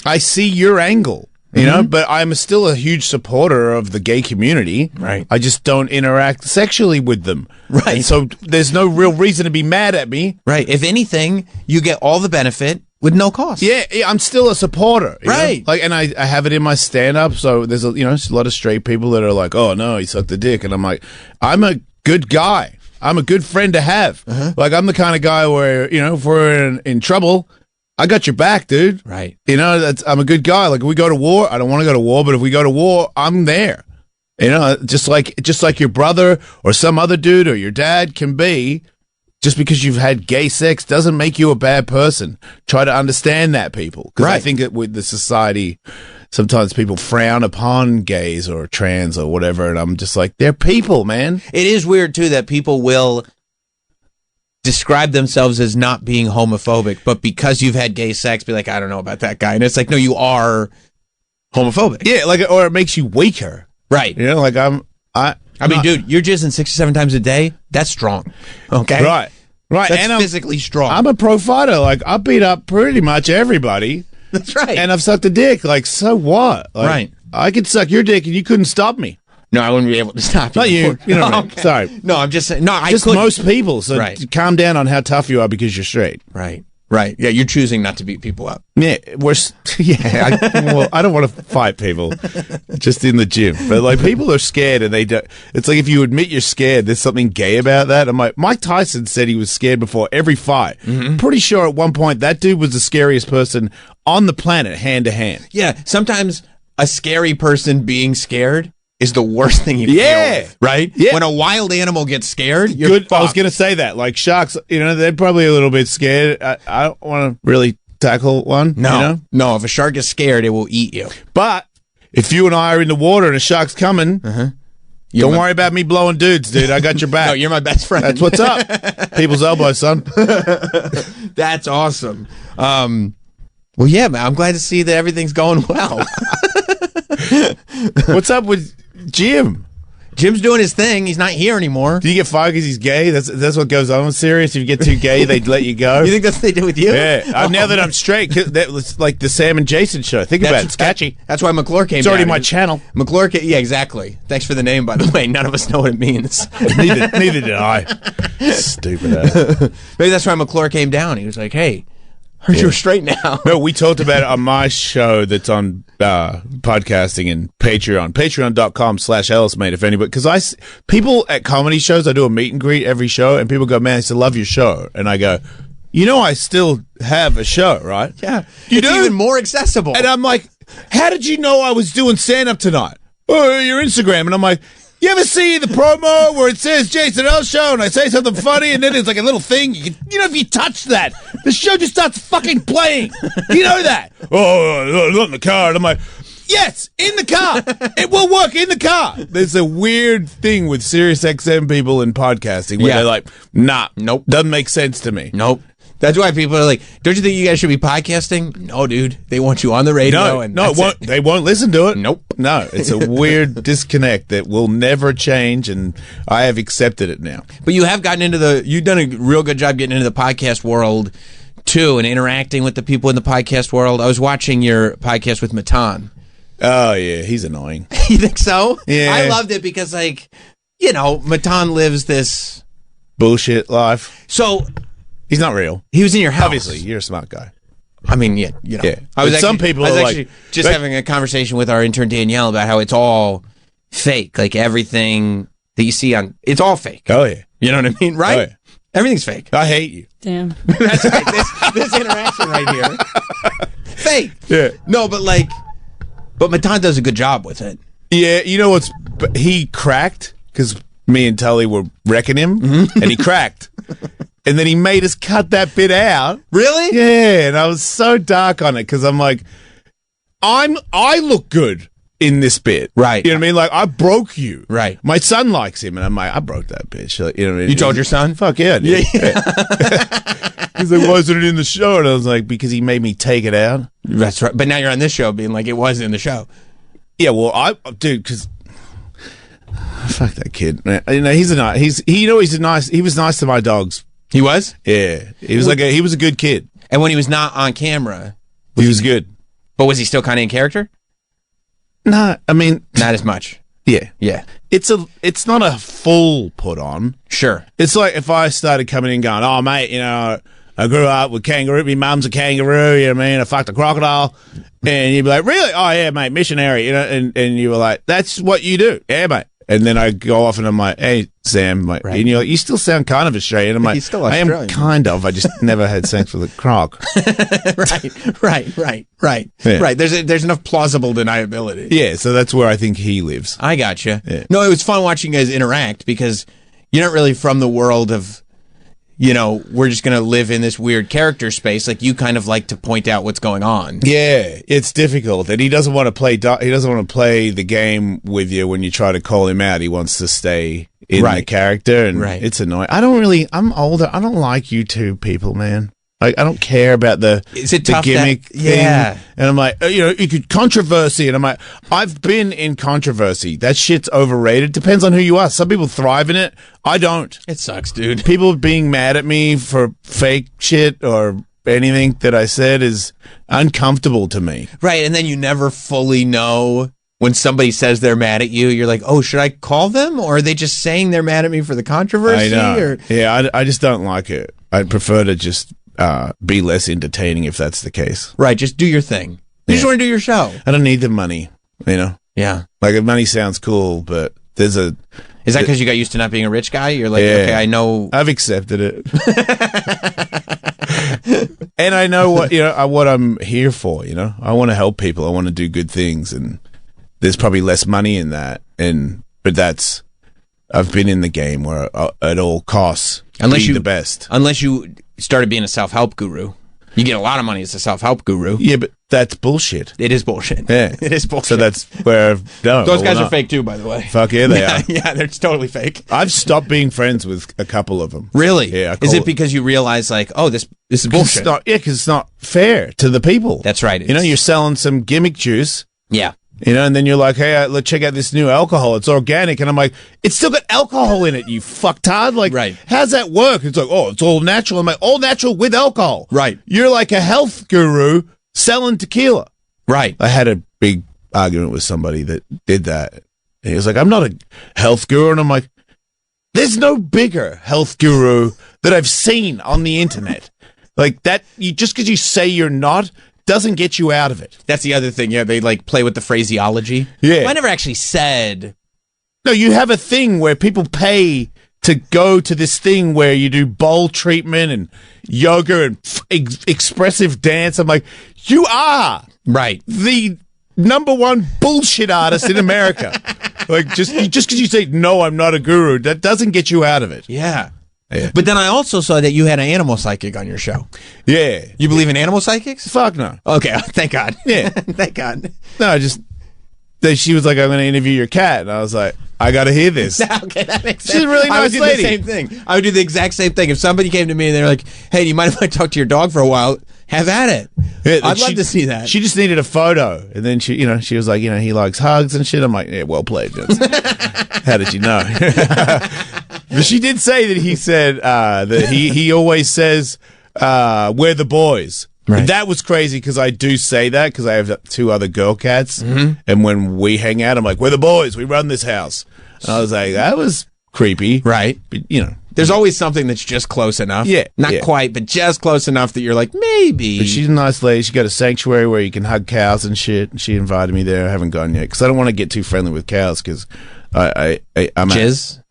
I see your angle, you know, but I'm still a huge supporter of the gay community. Right. I just don't interact sexually with them. Right. And so there's no real reason to be mad at me. Right. If anything, you get all the benefit with no cost. Yeah, I'm still a supporter. you know? Right. Like, and I have it in my stand-up, so there's a lot of straight people that are like, oh no, he sucked the dick. And I'm like, I'm a good guy. I'm a good friend to have. Like, I'm the kind of guy where, you know, if we're in trouble, I got your back, dude. Right. You know, I'm a good guy. Like, if we go to war, I don't want to go to war, but if we go to war, I'm there. You know, just like your brother or some other dude or your dad can be. Just because you've had gay sex doesn't make you a bad person. Try to understand that, people. Because I think that with the society, sometimes people frown upon gays or trans or whatever, and I'm just like, they're people, man. It is weird, too, that people will describe themselves as not being homophobic, but because you've had gay sex, be like, I don't know about that guy. And it's like, no, you are homophobic. Yeah, like, or it makes you weaker. Right. You know, like, I mean, dude, you're jizzing 67 times a day. That's strong. Okay? Right. That's and I'm physically strong. I'm a pro fighter. Like, I beat up pretty much everybody. That's right. And I've sucked a dick. Like, so what? Like, right. I could suck your dick and you couldn't stop me. No, I wouldn't be able to stop you. Not you. You know what I mean? Okay. Sorry. No, I'm just saying. No, I just couldn't. most people. So calm down on how tough you are because you're straight. Right. Right. Yeah, you're choosing not to beat people up. Yeah, I don't want to fight people just in the gym. But, like, people are scared and they don't. It's like if you admit you're scared, there's something gay about that. I'm like, Mike Tyson said he was scared before every fight. Pretty sure at one point that dude was the scariest person on the planet, hand to hand. Yeah, sometimes a scary person being scared is the worst thing you can deal with, right? Yeah. When a wild animal gets scared, you're Good. I was fucked. going to say that. Like, sharks, you know, they're probably a little bit scared. I don't want to really tackle one. No, you know? no. If a shark is scared, it will eat you. But if you and I are in the water and a shark's coming, don't worry about me blowing dudes, dude. I got your back. No, you're my best friend. That's what's up. People's elbows, son. That's awesome. Well, yeah, man. I'm glad to see that everything's going well. What's up with Jim? Jim's doing his thing. He's not here anymore. Do you get fired because he's gay? That's what goes on with Sirius. If you get too gay, they let you go. You think that's what they do with you? Yeah. Now that I'm straight, that was like the Sam and Jason show. Think about it. It's catchy. That's why McClure came. It's already my channel. McClure, yeah, exactly. Thanks for the name, by the way. None of us know what it means. Neither did I. Stupid ass. Maybe that's why McClure came down. He was like, "Hey, heard you're straight now." No, we talked about it on my show that's on podcasting and Patreon. Patreon.com/EllisMate, if anybody. Because people at comedy shows, I do a meet and greet every show, and people go, "Man, I used to love your show." And I go, "You know, I still have a show, right?" Yeah. It's even more accessible. And I'm like, "How did you know I was doing stand-up tonight?" "Oh, your Instagram." And I'm like, "You ever see the promo where it says Jason L Show and I say something funny and then it's like a little thing? You know, if you touch that, the show just starts fucking playing. You know that?" "Oh, not in the car." And I'm like, "Yes, in the car. It will work in the car." There's a weird thing with SiriusXM people in podcasting where they're like, "Nah, nope, doesn't make sense to me." Nope. That's why people are like, "Don't you think you guys should be podcasting?" No, dude. They want you on the radio. They won't listen to it. Nope. No, it's a weird disconnect that will never change, and I have accepted it now. But you have gotten into you've done a real good job getting into the podcast world, too, and interacting with the people in the podcast world. I was watching your podcast with Matan. Oh, yeah. He's annoying. You think so? Yeah. I loved it because, like, you know, Matan lives this bullshit life. So he's not real. He was in your house. Obviously, you're a smart guy. I mean, yeah, you know. Yeah. I was Some people I was are actually like, just having a conversation with our intern Danielle about how it's all fake. Like everything that you see it's all fake. Oh yeah. You know what I mean, right? Oh, yeah. Everything's fake. I hate you. Damn. That's right. This interaction right here, fake. Yeah. No, but Matan does a good job with it. Yeah. You know what's? He cracked because me and Tully were wrecking him, and he cracked. And then he made us cut that bit out. Really? Yeah, and I was so dark on it because I'm like, I look good in this bit. Right. You know what I mean? Like, I broke you. Right. My son likes him, and I'm like, I broke that bitch. Like, you know what I mean? You told your son? Fuck yeah, dude. Yeah. He's like, why isn't it in the show? And I was like, because he made me take it out. That's right. But now you're on this show being like, it was in the show. Yeah, well, because... Fuck that kid. Man. You know, he was nice to my dogs. He was? Yeah. He was a good kid. And when he was not on camera, he was good. But was he still kind of in character? No, I mean, not as much. Yeah. Yeah. It's not a full put on. Sure. It's like if I started coming in going, "Oh mate, you know, I grew up with kangaroo, my mum's a kangaroo, you know what I mean? I fucked a crocodile." And you'd be like, "Really? Oh yeah, mate, missionary," you know, and you were like, "That's what you do." "Yeah, mate." And then I go off and I'm like, hey, Sam, like, and you're like, you still sound kind of Australian. I'm like, He's still I am Australian. kind of. I just never had sex with a croc. Right. Yeah. Right. There's enough plausible deniability. Yeah, so that's where I think he lives. I gotcha. Yeah. No, it was fun watching you guys interact because you're not really from the world of, we're just going to live in this weird character space. Like, you kind of like to point out what's going on. Yeah, it's difficult. And he doesn't want to play. He doesn't want to play the game with you when you try to call him out. He wants to stay in the character, and it's annoying. I'm older. I don't like you two people, man. Like, I don't care about the gimmick thing. Yeah. And I'm like, you could controversy. And I'm like, I've been in controversy. That shit's overrated. Depends on who you are. Some people thrive in it. I don't. It sucks, dude. People being mad at me for fake shit or anything that I said is uncomfortable to me. Right. And then you never fully know when somebody says they're mad at you. You're like, oh, should I call them? Or are they just saying they're mad at me for the controversy? I know. Or? Yeah, I just don't like it. I'd prefer to just be less entertaining if that's the case. Right, just do your thing. You just want to do your show. I don't need the money, Yeah. Like, the money sounds cool, but there's a... Is that because you got used to not being a rich guy? You're like, okay, I know... I've accepted it. And I know what I'm here for, I want to help people. I want to do good things, and there's probably less money in that. But that's... I've been in the game where at all costs, be the best. Unless you started being a self-help guru. You get a lot of money as a self-help guru. Yeah, but that's bullshit. It is bullshit. Yeah. It is bullshit. So that's where... No, those guys are fake too, by the way. Fuck yeah, they are. Yeah, they're totally fake. I've stopped being friends with a couple of them. Really? Yeah. Is it because you realize, like, oh, this is bullshit? Because it's not fair to the people. That's right. You're selling some gimmick juice. Yeah. And then you're like, hey, let's check out this new alcohol. It's organic. And I'm like, it's still got alcohol in it, you fucktard. Like, how's that work? It's like, oh, it's all natural. I'm like, all natural with alcohol. Right. You're like a health guru selling tequila. Right. I had a big argument with somebody that did that. And he was like, I'm not a health guru. And I'm like, there's no bigger health guru that I've seen on the internet. Like that, just because you say you're not doesn't get you out of it. That's the other thing. Yeah, they like play with the phraseology. Yeah. Well, I never actually said. No, you have a thing where people pay to go to this thing where you do bowl treatment and yoga and expressive dance. I'm like, you are the number one bullshit artist in America. Like, just because you say, no, I'm not a guru, that doesn't get you out of it. Yeah. But then I also saw that you had an animal psychic on your show. Yeah. You believe in animal psychics? Fuck no. Okay, thank God. Yeah. Thank God. No, she was like, I'm going to interview your cat. And I was like, I got to hear this. Okay, that makes sense. She's a really nice I would do lady. the same thing. I would do the exact same thing. If somebody came to me and they're like, hey, do you mind if I talk to your dog for a while? Have at it. Yeah, I'd love to see that. She just needed a photo. And then she was like, he likes hugs and shit. I'm like, yeah, well played, Johnson. How did you know? But she did say that he said that he always says, we're the boys. Right. And that was crazy because I do say that because I have 2 other girl cats. Mm-hmm. And when we hang out, I'm like, we're the boys. We run this house. And I was like, that was creepy. Right. But, there's always something that's just close enough. Yeah. Not quite, but just close enough that you're like, maybe. But she's a nice lady. She got a sanctuary where you can hug cows and shit. And she invited me there. I haven't gone yet because I don't want to get too friendly with cows because I'm jizz?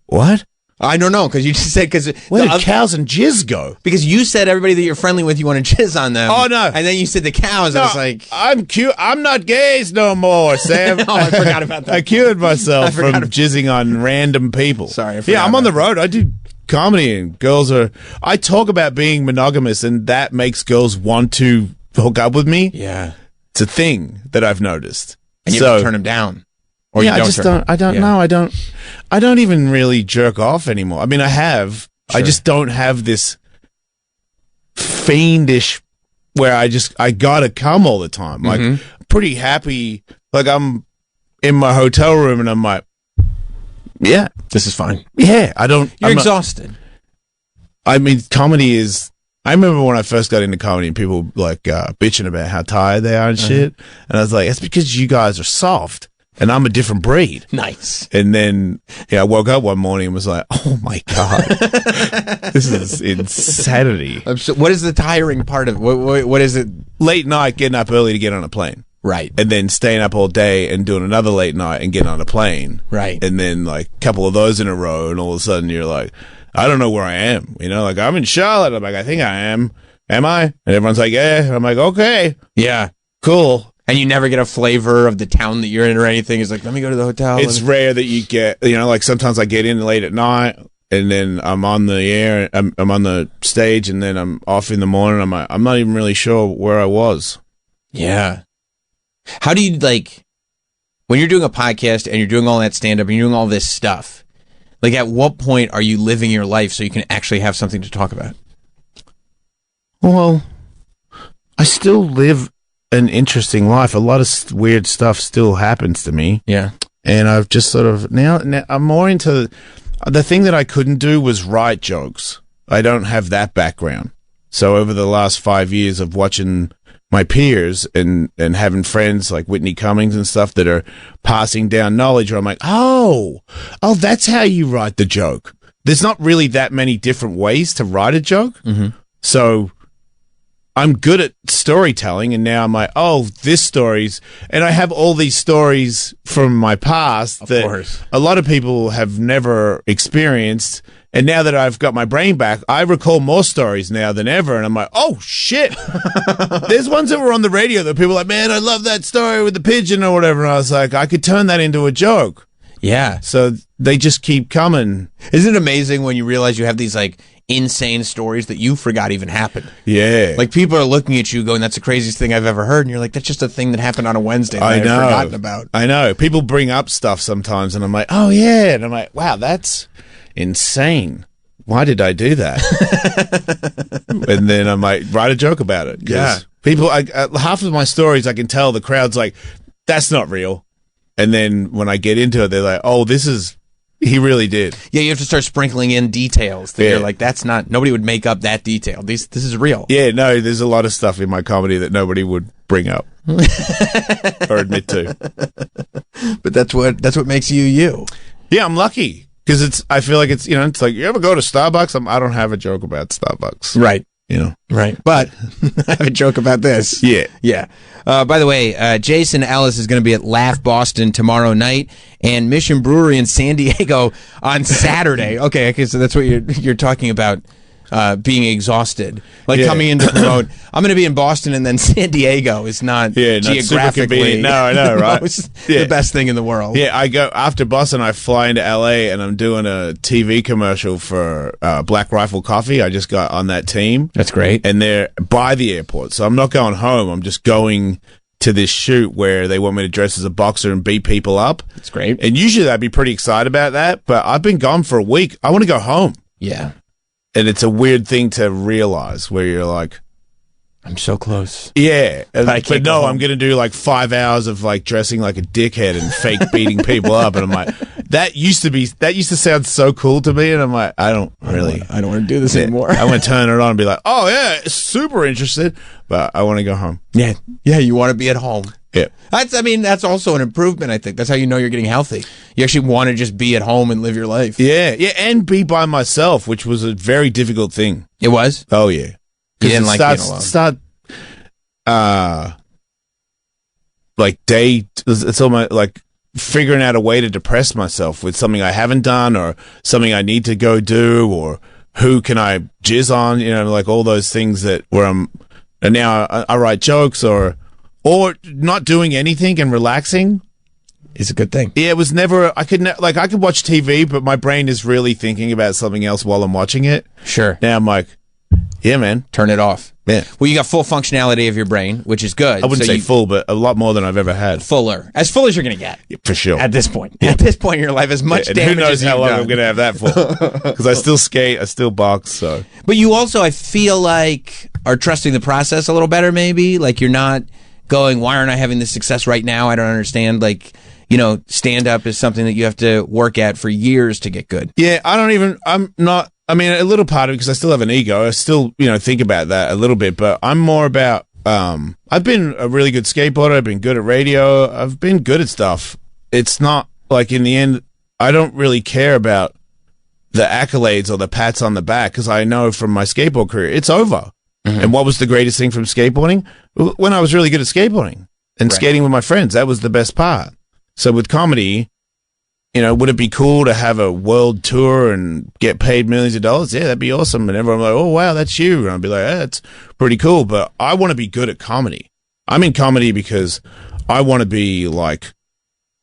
What? I don't know, because you just said... Where did cows and jizz go? Because you said everybody that you're friendly with, you want to jizz on them. Oh, no. And then you said the cows, and I was like... I'm cute. I'm not gays no more, Sam. No, I forgot about that. I cured myself from jizzing on random people. Sorry, I forgot. I'm on the road. I do comedy, and girls are... I talk about being monogamous, and that makes girls want to hook up with me. Yeah. It's a thing that I've noticed. And you have to turn them down. Or I don't know. I don't even really jerk off anymore. I mean, I have. Sure. I just don't have this fiendish where I gotta come all the time. Like, I'm pretty happy. Like, I'm in my hotel room and I'm like, yeah, this is fine. Yeah, You're exhausted. I mean, comedy is. I remember when I first got into comedy and people like bitching about how tired they are and shit, and I was like, that's because you guys are soft. And I'm a different breed. Nice. And then I woke up one morning and was like, oh my God, this is insanity. So what is the tiring part of what is it? Late night, getting up early to get on a plane. Right. And then staying up all day and doing another late night and getting on a plane. Right. And then like a couple of those in a row, and all of a sudden you're like, I don't know where I am. You know, like I'm in Charlotte. I'm like, I think I am. Am I? And everyone's like, yeah. And I'm like, okay. Yeah. Cool. And you never get a flavor of the town that you're in or anything. It's like, let me go to the hotel. It's rare that you get, you know, like sometimes I get in late at night and then I'm on the air, I'm on the stage, and then I'm off in the morning. I'm not even really sure where I was. Yeah. How do you, like, when you're doing a podcast and you're doing all that stand-up and you're doing all this stuff, like, at what point are you living your life so you can actually have something to talk about? Well, I still live an interesting life. A lot of weird stuff still happens to me. Yeah. And I've just sort of, now I'm more into, the thing that I couldn't do was write jokes. I don't have that background. So over the last 5 years of watching my peers and having friends like Whitney Cummings and stuff that are passing down knowledge, where I'm like, oh, that's how you write the joke. There's not really that many different ways to write a joke. Mm-hmm. So I'm good at storytelling, and now I'm like, oh, this story's, and I have all these stories from my past that a lot of people have never experienced. And now that I've got my brain back, I recall more stories now than ever. And I'm like, oh, shit. There's ones that were on the radio that people are like, man, I love that story with the pigeon or whatever. And I was like, I could turn that into a joke. Yeah. So they just keep coming. Isn't it amazing when you realize you have these, like, insane stories that you forgot even happened? Yeah. Like, people are looking at you going, that's the craziest thing I've ever heard. And you're like, that's just a thing that happened on a Wednesday that I've forgotten about. I know. People bring up stuff sometimes, and I'm like, oh, yeah. And I'm like, wow, that's insane. Why did I do that? And then I might write a joke about it. Yeah. People, half of my stories, I can tell the crowd's like, that's not real. And then when I get into it, they're like, oh, he really did. Yeah, you have to start sprinkling in details that you're like, that's not, nobody would make up that detail. This is real. Yeah, no, there's a lot of stuff in my comedy that nobody would bring up or admit to. But that's what makes you you. Yeah, I'm lucky. Because I feel like it's, you know, it's like, you ever go to Starbucks? I don't have a joke about Starbucks. Right. You know? Right. But I have a joke about this. Yeah. Yeah. By the way, Jason Ellis is going to be at Laugh Boston tomorrow night and Mission Brewery in San Diego on Saturday. Okay, so that's what you're talking about. Being exhausted, coming in to promote. I'm going to be in Boston, and then San Diego is not geographically. No, I know, right? The best thing in the world. Yeah, I go after Boston. I fly into LA, and I'm doing a TV commercial for Black Rifle Coffee. I just got on that team. That's great, and they're by the airport, so I'm not going home. I'm just going to this shoot where they want me to dress as a boxer and beat people up. That's great. And usually I'd be pretty excited about that, but I've been gone for a week. I want to go home. Yeah. And it's a weird thing to realize where you're like, I'm so close. Yeah. But no, I'm going to do like 5 hours of like dressing like a dickhead and fake beating people up. And I'm like, that used to sound so cool to me. And I'm like, I don't want to do this anymore. I want to turn it on and be like, oh yeah, super interested, but I want to go home. Yeah. Yeah. You want to be at home. Yeah. That's also an improvement, I think. That's how you know you're getting healthy. You actually want to just be at home and live your life. Yeah. Yeah. And be by myself, which was a very difficult thing. It was? Oh, yeah. You didn't like being alone. It's almost like figuring out a way to depress myself with something I haven't done or something I need to go do or who can I jizz on, you know, like all those things and now I write jokes or not doing anything and relaxing is a good thing. Yeah, it was never, I could watch TV, but my brain is really thinking about something else while I'm watching it. Sure. Now I'm like, yeah, man. Turn it off. Yeah. Well, you got full functionality of your brain, which is good. I wouldn't say full, but a lot more than I've ever had. Fuller. As full as you're going to get. Yeah, for sure. At this point. Yeah. At this point in your life, as much damage as who knows how long done. I'm going to have that for. Because I still skate, I still box, so. But you also, I feel like, are trusting the process a little better, maybe? Like, you're not going, why aren't I having this success right now? I don't understand. Like, you know, stand-up is something that you have to work at for years to get good. Yeah, a little part of it, because I still have an ego. I still, think about that a little bit, but I'm more about, I've been a really good skateboarder. I've been good at radio. I've been good at stuff. It's not like in the end, I don't really care about the accolades or the pats on the back, because I know from my skateboard career, it's over. Mm-hmm. And what was the greatest thing from skateboarding? When I was really good at skateboarding. and skating with my friends. That was the best part. So with comedy, would it be cool to have a world tour and get paid millions of dollars? Yeah, that'd be awesome. And everyone would be like, oh, wow, that's you. And I'd be like, that's pretty cool. But I want to be good at comedy. I'm in comedy because I want to be like,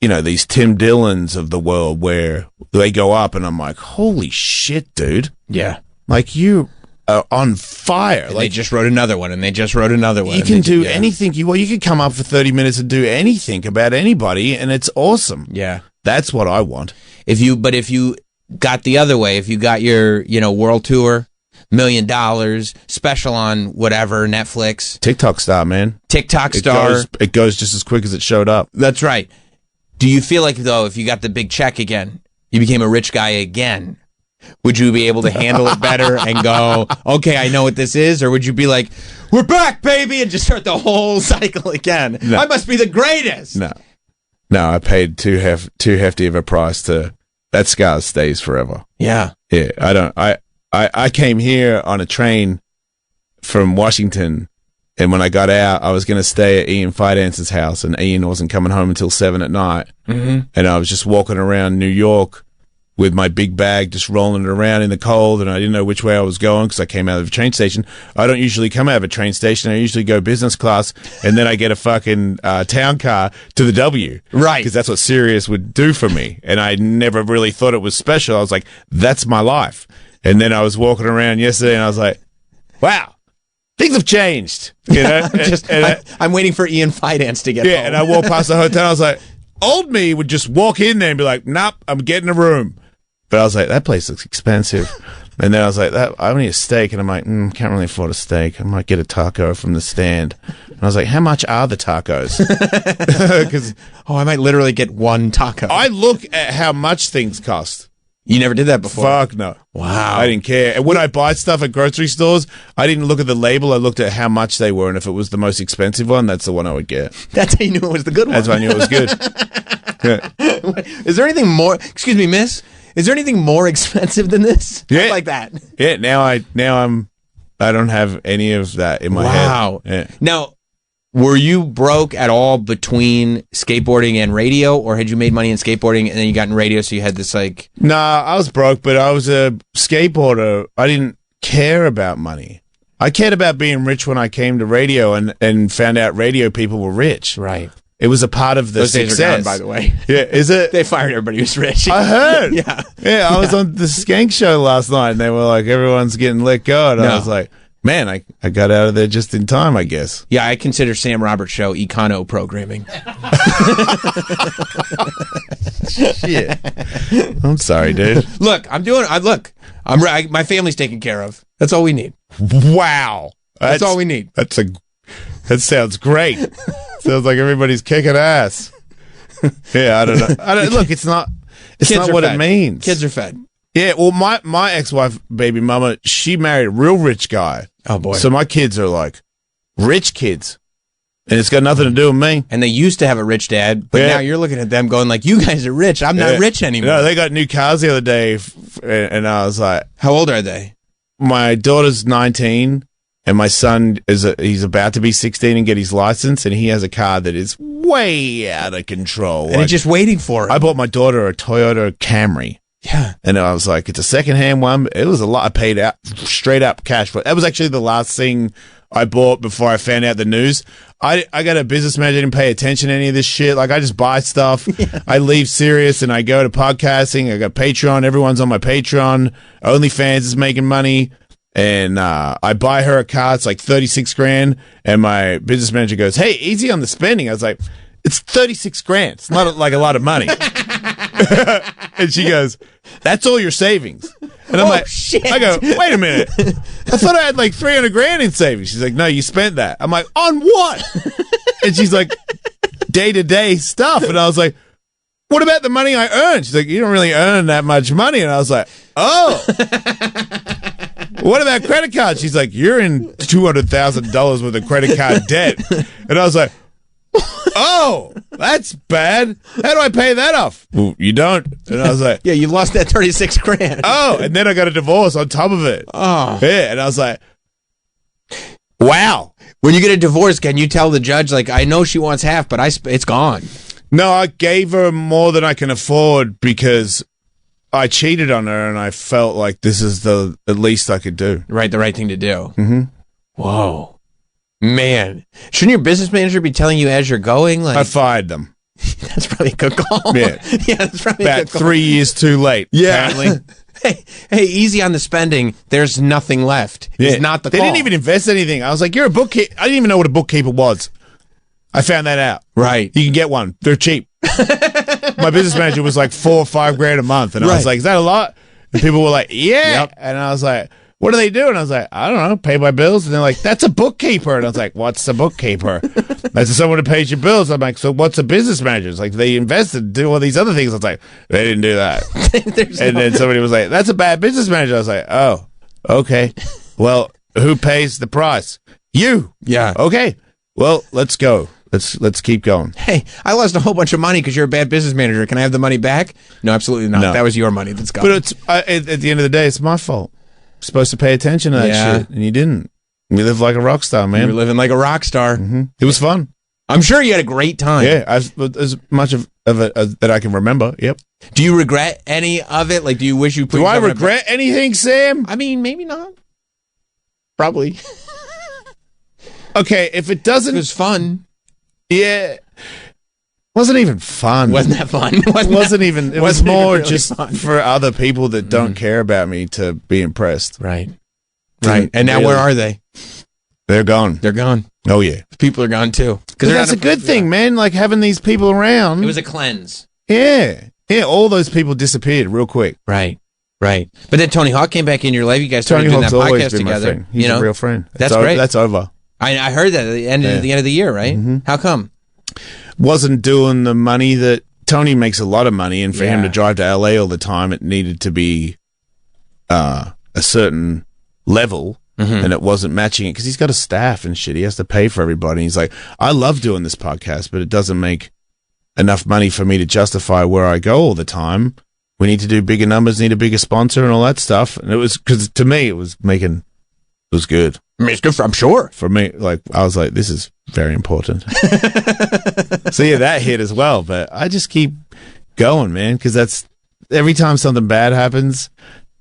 these Tim Dillons of the world where they go up and I'm like, holy shit, dude. Yeah. Like, you are on fire. Like, they just wrote another one and they just wrote another one. You can do anything you want. You can come up for 30 minutes and do anything about anybody, and it's awesome. Yeah. That's what I want. If you got the other way, if you got your, world tour, $1 million, special on whatever, Netflix. TikTok star, man. TikTok star. It goes just as quick as it showed up. That's right. Do you feel like, though, if you got the big check again, you became a rich guy again, would you be able to handle it better and go, okay, I know what this is? Or would you be like, we're back, baby, and just start the whole cycle again? No. I must be the greatest. No, I paid too hefty of a price to... That scar stays forever. Yeah. Yeah, I came here on a train from Washington, and when I got out, I was going to stay at Ian Fidance's house, and Ian wasn't coming home until 7 at night. Mm-hmm. And I was just walking around New York with my big bag, just rolling it around in the cold, and I didn't know which way I was going because I came out of a train station. I don't usually come out of a train station. I usually go business class, and then I get a fucking town car to the W. Right. Because that's what Sirius would do for me. And I never really thought it was special. I was like, that's my life. And then I was walking around yesterday, and I was like, wow. Things have changed, I'm waiting for Ian Fidance to get home. And I walked past the hotel. I was like, old me would just walk in there and be like, nope, I'm getting a room. But I was like, that place looks expensive. And then I was like, I need a steak. And I'm like, can't really afford a steak. I might get a taco from the stand. And I was like, how much are the tacos? Because I might literally get one taco. I look at how much things cost. You never did that before? Fuck no. Wow. I didn't care. And when I buy stuff at grocery stores, I didn't look at the label. I looked at how much they were. And if it was the most expensive one, that's the one I would get. That's how you knew it was the good one. That's why I knew it was good. Yeah. Is there anything more, excuse me, miss? Is there anything more expensive than this? Yeah. Like that. Yeah. I don't have any of that in my head. Wow. Yeah. Now, were you broke at all between skateboarding and radio, or had you made money in skateboarding and then you got in radio, so you had this like... Nah, I was broke, but I was a skateboarder. I didn't care about money. I cared about being rich when I came to radio and found out radio people were rich. Right. It was a part of the Those success. days are gone, by the way. Yeah, is it? They fired everybody who's rich. I heard. Yeah, I was on the Skank show last night, and they were like, everyone's getting let go. And I was like, man, I got out of there just in time, I guess. Yeah, I consider Sam Roberts' show econo programming. Shit. I'm sorry, dude. Look, my family's taken care of. That's all we need. Wow. That's all we need. That sounds great. Sounds like everybody's kicking ass. Yeah, I don't know. Look, it's not what it means. Kids are fed. Yeah, well, my ex-wife, baby mama, she married a real rich guy. Oh, boy. So my kids are like rich kids. And it's got nothing to do with me. And they used to have a rich dad, but now you're looking at them going like, you guys are rich. I'm not rich anymore. No, they got new cars the other day, and I was like... How old are they? My daughter's 19, and my son, he's about to be 16 and get his license, and he has a car that is way out of control. And he's just waiting for it. I bought my daughter a Toyota Camry. Yeah. And I was like, it's a secondhand one. It was a lot. I paid out straight up cash for it. That was actually the last thing I bought before I found out the news. I got a business manager, didn't pay attention to any of this shit. Like, I just buy stuff. Yeah. I leave Sirius and I go to podcasting. I got Patreon. Everyone's on my Patreon. OnlyFans is making money. And I buy her a car. It's like 36 grand. And my business manager goes, hey, easy on the spending. I was like, it's 36 grand. It's not like a lot of money. And she goes, that's all your savings. And I'm like, shit. I go, wait a minute. I thought I had like 300 grand in savings. She's like, no, you spent that. I'm like, on what? And she's like, day-to-day stuff. And I was like, what about the money I earned? She's like, you don't really earn that much money. And I was like, oh. What about credit cards? She's like, you're in $200,000 worth of credit card debt. And I was like, oh, that's bad. How do I pay that off? Well, you don't. And I was like, yeah, you lost that 36 grand. Oh, and then I got a divorce on top of it. Oh. Yeah, and I was like, wow. When you get a divorce, can you tell the judge, like, I know she wants half, but it's gone? No, I gave her more than I can afford because I cheated on her, and I felt like this is the least I could do. Right, the right thing to do. Mm-hmm. Whoa. Man. Shouldn't your business manager be telling you as you're going? Like, I fired them. That's probably a good call. Yeah. Yeah, that's probably a About good call. 3 years too late, apparently. Hey, easy on the spending. There's nothing left. Yeah. It's not the They call. didn't even invest anything. I was like, you're a bookkeeper. I didn't even know what a bookkeeper was. I found that out. Right. You can get one. They're cheap. My business manager was like $4 or $5 grand a month. And I was like, is that a lot? And people were like, yeah. Yep. And I was like, what do they do? And I was like, I don't know, pay my bills. And they're like, that's a bookkeeper. And I was like, what's a bookkeeper? That's someone who pays your bills. I'm like, so what's a business manager? It's like, they invested, do all these other things. I was like, they didn't do that. And then somebody was like, that's a bad business manager. I was like, oh, okay. Well, who pays the price? You. Yeah. Okay. Well, let's go. Let's keep going. Hey, I lost a whole bunch of money because you're a bad business manager. Can I have the money back? No, absolutely not. No. That was your money that's gone. But it's at the end of the day, it's my fault. I'm supposed to pay attention to that shit, and you didn't. We live like a rock star, man. You were living like a rock star. Mm-hmm. It was fun. I'm sure you had a great time. Yeah, as much of it as that I can remember. Yep. Do you regret any of it? Like, do you wish you put? Do I regret anything, Sam? I mean, maybe not. Probably. Okay, if it doesn't, it was fun. Yeah. Wasn't even fun. Wasn't that fun? Wasn't even. It was more really just fun. for other people that don't care about me to be impressed. Right. Right. And now where are they? They're gone. They're gone. Oh yeah. People are gone too. Because that's a good thing, man. Like having these people around. It was a cleanse. Yeah. Yeah. All those people disappeared real quick. Right. Right. But then Tony Hawk came back in your life. You guys started Tony doing Hawk's that always podcast been my together. friend. He's a real friend. That's great. That's over. I heard that at the end of the year, right? Mm-hmm. How come? Wasn't doing the money that Tony makes a lot of money, and for him to drive to LA all the time, it needed to be a certain level, and it wasn't matching it because he's got a staff and shit. He has to pay for everybody. He's like, I love doing this podcast, but it doesn't make enough money for me to justify where I go all the time. We need to do bigger numbers, need a bigger sponsor, and all that stuff. And it was because to me, it was good. I mean, it's good I'm sure. For me, like, I was like, this is very important. So yeah, that hit as well. But I just keep going, man, because that's every time something bad happens,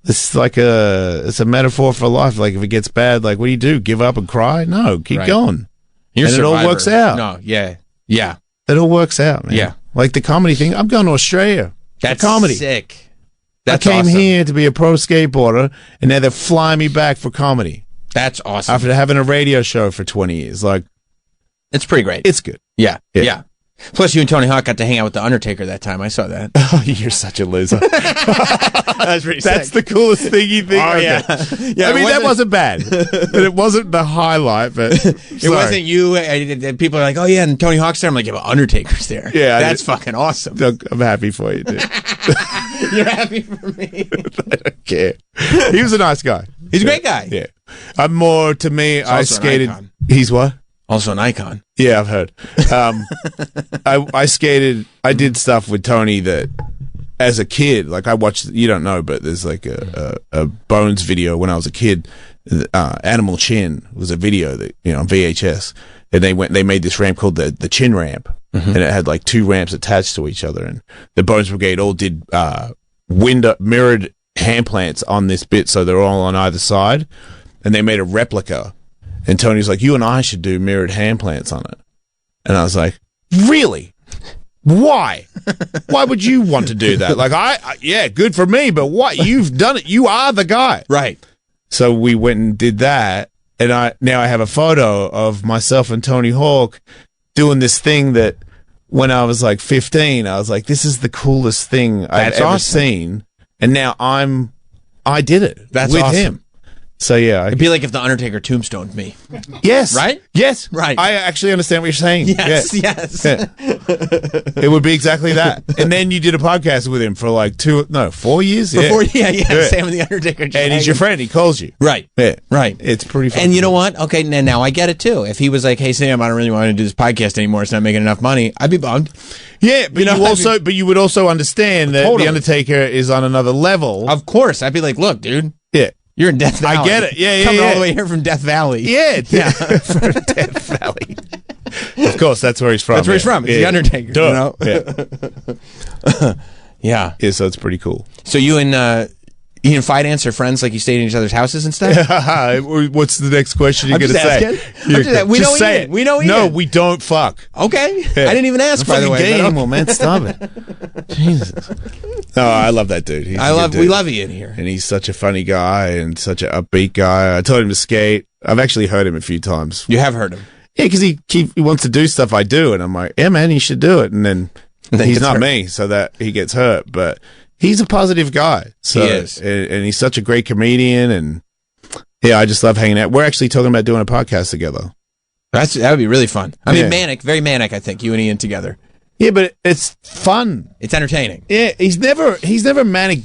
it's like it's a metaphor for life. Like if it gets bad, like what do? Give up and cry? No, keep going. You're and it all works out. No, yeah. Yeah. It all works out, man. Yeah. Like the comedy thing. I'm going to Australia. That's for comedy. sick. That's I came awesome. here to be a pro skateboarder, and now they're flying me back for comedy. That's awesome. After having a radio show for 20 years. Like, it's pretty great. It's good. Yeah. Yeah. Plus, you and Tony Hawk got to hang out with The Undertaker that time. I saw that. Oh, you're such a loser. That's pretty sick. That's the coolest thing you think. Oh, Okay. yeah. I mean, that wasn't bad. But it wasn't the highlight. But it wasn't you. And people are like, oh, yeah, and Tony Hawk's there. I'm like, yeah, but Undertaker's there. Yeah. That's fucking awesome. I'm happy for you, dude. You're happy for me. I don't care. He was a nice guy. He's a great guy. Yeah. I'm more, to me, He's I also an skated. icon. He's what? Also an icon. Yeah, I've heard. I skated. I did stuff with Tony that, as a kid, like I watched. You don't know, but there's like a Bones video when I was a kid. Animal Chin was a video that on VHS, and they made this ramp called the Chin Ramp, and it had like two ramps attached to each other, and the Bones Brigade all did mirrored hand plants on this bit, so they're all on either side, and they made a replica. And Tony's like, you and I should do mirrored hand plants on it. And I was like, really? Why? Why would you want to do that? Like, yeah, good for me, but what? You've done it. You are the guy. Right. So we went and did that. And now I have a photo of myself and Tony Hawk doing this thing that when I was like 15, I was like, this is the coolest thing I've ever seen. And now I did it. That's with awesome. him. So yeah, It'd be like if the Undertaker tombstoned me. Yes. Right? Yes. Right. I actually understand what you're saying. Yes. Yeah. Yes. Yeah. It would be exactly that. And then you did a podcast with him for like 4 years. For 4 years. Sam and the Undertaker. And he's your friend. He calls you. Right. Yeah. Right. It's pretty fun. And you know what? Okay, now I get it too. If he was like, hey, Sam, I don't really want to do this podcast anymore. It's not making enough money. I'd be bummed. Yeah, but you would also understand that Totally. the Undertaker is on another level. Of course. I'd be like, look, dude. Yeah. You're in Death Valley. I get it. Yeah. Coming all the way here from Death Valley. Yeah. From Death Valley. Of course, that's where he's from. That's where he's from. It's the Undertaker. Duh. You know? Yeah. Yeah, so it's pretty cool. So you and Fidance are friends, like you stayed in each other's houses and stuff? What's the next question you're going to say? We know Ian. It. We know Ian. No, we don't fuck. Okay. Yeah. I didn't even ask, by the way. Gay animal, man. Stop it. Jesus. No, I love that dude. We love Ian here. And he's such a funny guy and such an upbeat guy. I told him to skate. I've actually heard him a few times. You have heard him? Yeah, because he wants to do stuff I do. And I'm like, yeah, man, you should do it. And then he's not me, so that he gets hurt. But he's a positive guy. So, he is. And he's such a great comedian. And yeah, I just love hanging out. We're actually talking about doing a podcast together. That would be really fun. I mean, manic, very manic, I think, you and Ian together. Yeah, but it's fun. It's entertaining. Yeah, he's never manic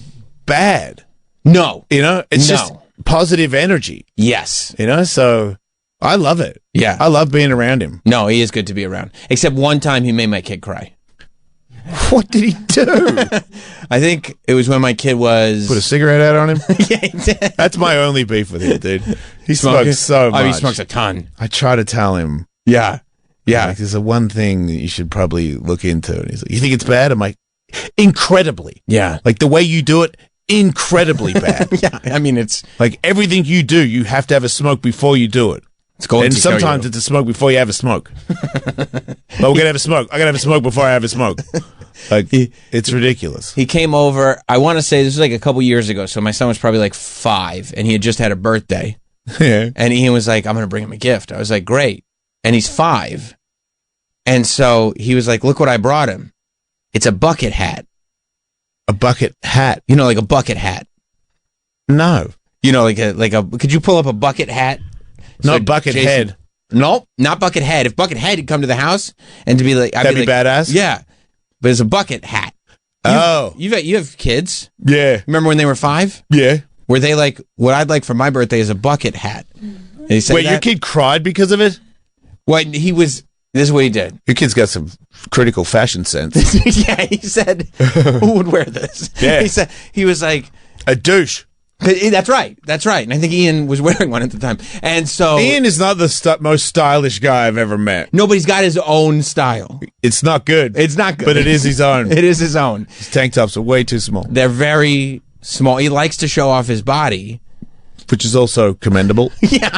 bad. No. You know, it's just positive energy. Yes. You know, so I love it. Yeah. I love being around him. No, he is good to be around. Except one time he made my kid cry. What did he do? I think it was when my kid was... Put a cigarette out on him? Yeah, he did. That's my only beef with him, dude. He smokes so much. Oh, he smokes a ton. I try to tell him. Yeah. Yeah. Like, there's a one thing that you should probably look into. And he's like, you think it's bad? I'm like, incredibly. Yeah. Like, the way you do it, incredibly bad. Yeah. I mean, it's... Like, everything you do, you have to have a smoke before you do it. And sometimes it's a smoke before you have a smoke. But we're going to have a smoke. I got to have a smoke before I have a smoke. Like, it's ridiculous. He came over, I want to say this was like a couple years ago, so my son was probably like 5, and he had just had a birthday. Yeah. And Ian was like, I'm going to bring him a gift. I was like, great. And he's 5. And so he was like, look what I brought him. It's a bucket hat. A bucket hat? You know, like a bucket hat. No. You know, like a could you pull up a bucket hat? Not bucket head. Nope, not bucket head. If bucket head had come to the house and to be like, that'd be badass. Yeah, but it's a bucket hat. You have kids. Yeah. Remember when they were 5? Yeah. Were they like, what I'd like for my birthday is a bucket hat? Wait, your kid cried because of it? Well, this is what he did. Your kid's got some critical fashion sense. Yeah, he said, who would wear this? Yeah. He was like, a douche. That's right. And I think Ian was wearing one at the time. And so Ian is not the most stylish guy I've ever met. No, but he's got his own style. It's not good. It's not good. But it is his own. It is his own. His tank tops are way too small. They're very small. He likes to show off his body. Which is also commendable. Yeah.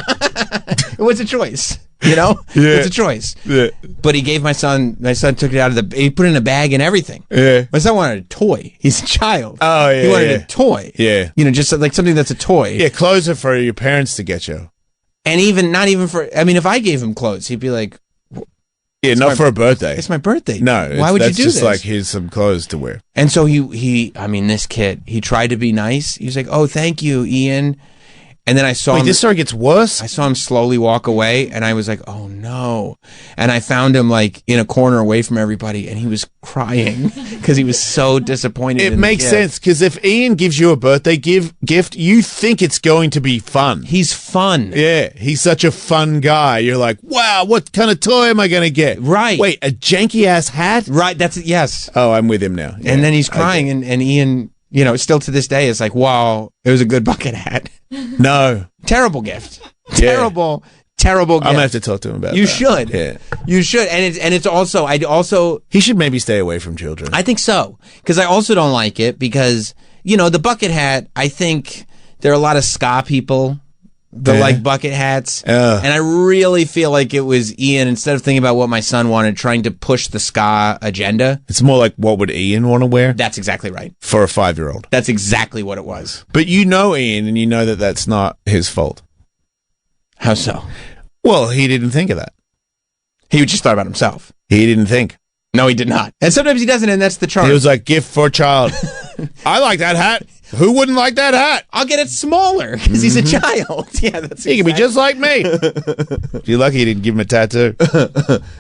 It was a choice. You know? Yeah. It's a choice. Yeah. But he gave my son took it out of he put it in a bag and everything. Yeah. My son wanted a toy. He's a child. Oh, yeah. He wanted a toy. Yeah. You know, just like something that's a toy. Yeah, clothes are for your parents to get you. And not even for, I mean, if I gave him clothes, he'd be like, yeah, not for a birthday. It's my birthday. No. Why would you do this? That's just like, here's some clothes to wear. And so this kid, he tried to be nice. He was like, oh, thank you, Ian. And then I saw him. This story gets worse? I saw him slowly walk away, and I was like, oh, no. And I found him, like, in a corner away from everybody, and he was crying because he was so disappointed. It makes sense, because if Ian gives you a birthday gift, you think it's going to be fun. He's fun. Yeah, he's such a fun guy. You're like, wow, what kind of toy am I going to get? Right. Wait, a janky-ass hat? Right, that's it, yes. Oh, I'm with him now. Yeah, and then he's crying, and Ian, you know, still to this day, it's like, wow, it was a good bucket hat. No. Terrible gift. Yeah. Terrible gift. I'm gonna have to talk to him about that. You should. Yeah. You should. And it's also he should maybe stay away from children. I think so. Because I also don't like it because, you know, the bucket hat, I think there are a lot of ska people that like bucket hats. And I really feel like it was Ian, instead of thinking about what my son wanted, trying to push the ska agenda. It's more like, what would Ian want to wear? That's exactly right. For a 5-year-old. That's exactly what it was. But you know Ian, and you know that that's not his fault. How so? Well, he didn't think of that. He just thought about himself. He didn't think. No, he did not. And sometimes he doesn't, and that's the charm. He was like, gift for a child. I like that hat. Who wouldn't like that hat? I'll get it smaller because he's a child. Yeah, that's he can be just like me. You're lucky you didn't give him a tattoo.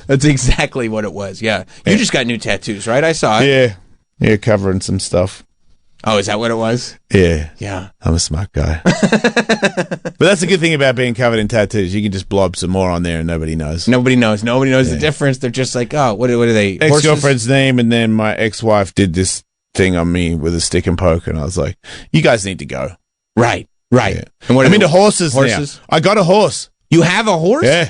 That's exactly what it was. Yeah. You just got new tattoos, right? I saw it. Yeah, covering some stuff. Oh, is that what it was? Yeah. Yeah. I'm a smart guy. But that's the good thing about being covered in tattoos. You can just blob some more on there and nobody knows. Nobody knows the difference. They're just like, oh, what are they? Ex-girlfriend's name, and then my ex-wife did this thing on me with a stick and poke, and I was like, you guys need to go. Right. Right. Yeah. And what I'm into horses now. I got a horse. You have a horse? Yeah.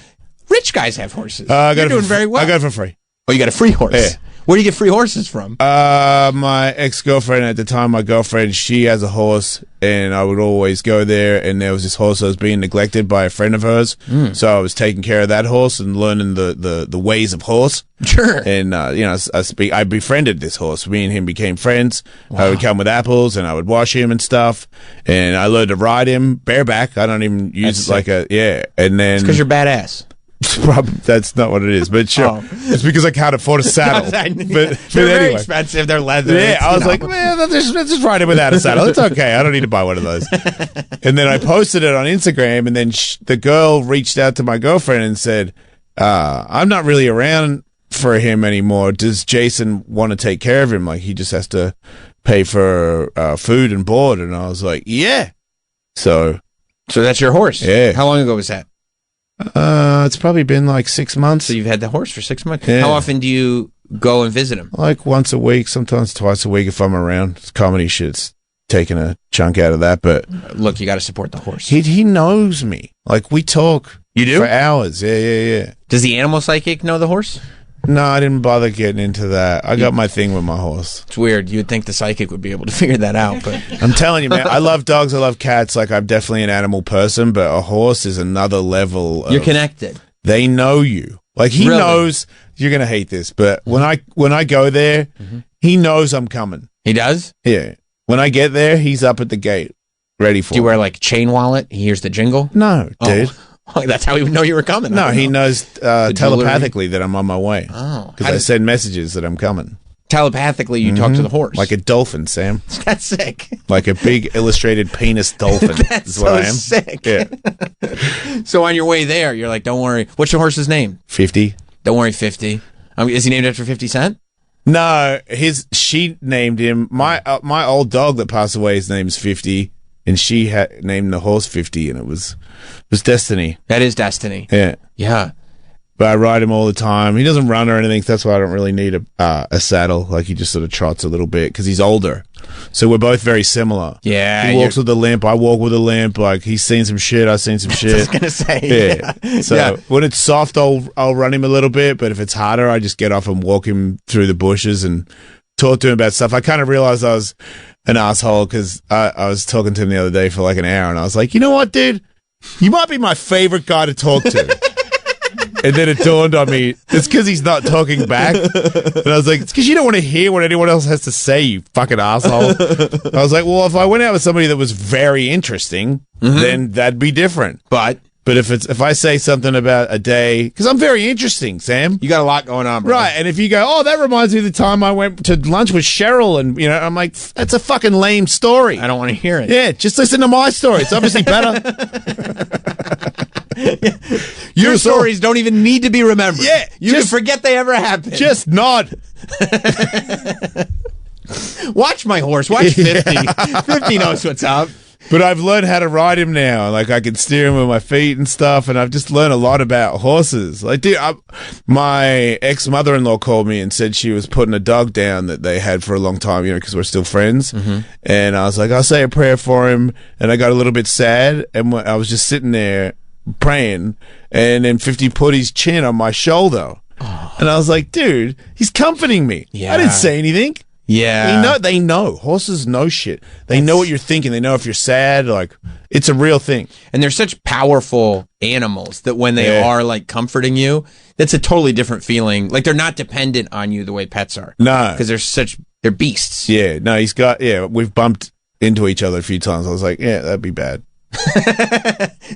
Rich guys have horses. You're doing very well. I got it for free. Oh, you got a free horse? Yeah. Where do you get free horses from? My ex-girlfriend at the time, my girlfriend, she has a horse, and I would always go there, and there was this horse that was being neglected by a friend of hers, so I was taking care of that horse and learning the ways of horse. Sure. And, I befriended this horse. Me and him became friends. Wow. I would come with apples, and I would wash him and stuff, and I learned to ride him bareback. I don't even use and then... It's because you're badass. That's not what it is, but sure. It's because I can't afford a saddle. They're anyway. very expensive. They're leather. Yeah, I was like, man, let's just ride it without a saddle. It's okay. I don't need to buy one of those. And then I posted it on Instagram, and then the girl reached out to my girlfriend and said, I'm not really around for him anymore. Does Jason want to take care of him? Like, he just has to pay for food and board. And I was like, yeah. So that's your horse? Yeah. How long ago was that? It's probably been like 6 months. So you've had the horse for 6 months? Yeah. How often do you go and visit him? Like once a week, sometimes twice a week if I'm around. Comedy shit's taking a chunk out of that, but look, you got to support the horse. He knows me. Like, we talk. You do? For hours. Yeah. Does the animal psychic know the horse? No, I didn't bother getting into that. I got my thing with my horse. It's weird. You'd think the psychic would be able to figure that out, but I'm telling you, man, I love dogs, I love cats. Like, I'm definitely an animal person, but a horse is another level. You're connected. They know you. Like, he knows. You're gonna hate this, but when I go there, he knows I'm coming. He does? Yeah. When I get there, he's up at the gate, ready for. Do you wear like a chain wallet? He hears the jingle? No, dude. Oh, that's how he would know you were coming. No, he knows telepathically that I'm on my way. Oh. Because I send messages that I'm coming. Telepathically, you talk to the horse. Like a dolphin, Sam. That's sick. Like a big illustrated penis dolphin. That's is what I am. sick. Yeah. So on your way there, you're like, don't worry. What's your horse's name? 50. Don't worry, 50. Is he named after 50 Cent? No, she named him. My old dog that passed away, his name's 50. And she had named the horse 50, and it was Destiny. That is Destiny. Yeah. Yeah. But I ride him all the time. He doesn't run or anything, so that's why I don't really need a saddle. Like, he just sort of trots a little bit, because he's older. So we're both very similar. Yeah. He walks with a limp. I walk with a limp. Like, he's seen some shit. I've seen some shit. I was going to say. Yeah. So when it's soft, I'll run him a little bit, but if it's harder, I just get off and walk him through the bushes and talk to him about stuff. I kind of realized I was an asshole because I was talking to him the other day for like an hour, and I was like, you know what, dude? You might be my favorite guy to talk to. And then it dawned on me, it's because he's not talking back. And I was like, it's because you don't want to hear what anyone else has to say, you fucking asshole. I was like, well, if I went out with somebody that was very interesting, then that'd be different. But if I say something about a day, because I'm very interesting, Sam. You got a lot going on, bro. Right, and if you go, oh, that reminds me of the time I went to lunch with Cheryl, and, you know, I'm like, that's a fucking lame story. I don't want to hear it. Yeah, just listen to my story. It's obviously better. Your stories don't even need to be remembered. Yeah. You can forget they ever happened. Just nod. Watch my horse. Watch 50. 50 knows what's up. But I've learned how to ride him now. Like, I can steer him with my feet and stuff, and I've just learned a lot about horses. Like, dude, my ex-mother-in-law called me and said she was putting a dog down that they had for a long time, you know, because we're still friends. And I was like, I'll say a prayer for him, and I got a little bit sad, and I was just sitting there praying, and then 50 put his chin on my shoulder. And I was like, dude, he's comforting me. Yeah. I didn't say anything. Yeah. They know. Horses know shit. They know what you're thinking. They know if you're sad. Like, it's a real thing. And they're such powerful animals that when they are, like, comforting you, that's a totally different feeling. Like, they're not dependent on you the way pets are. No. Because they're beasts. Yeah. No, we've bumped into each other a few times. I was like, yeah, that'd be bad.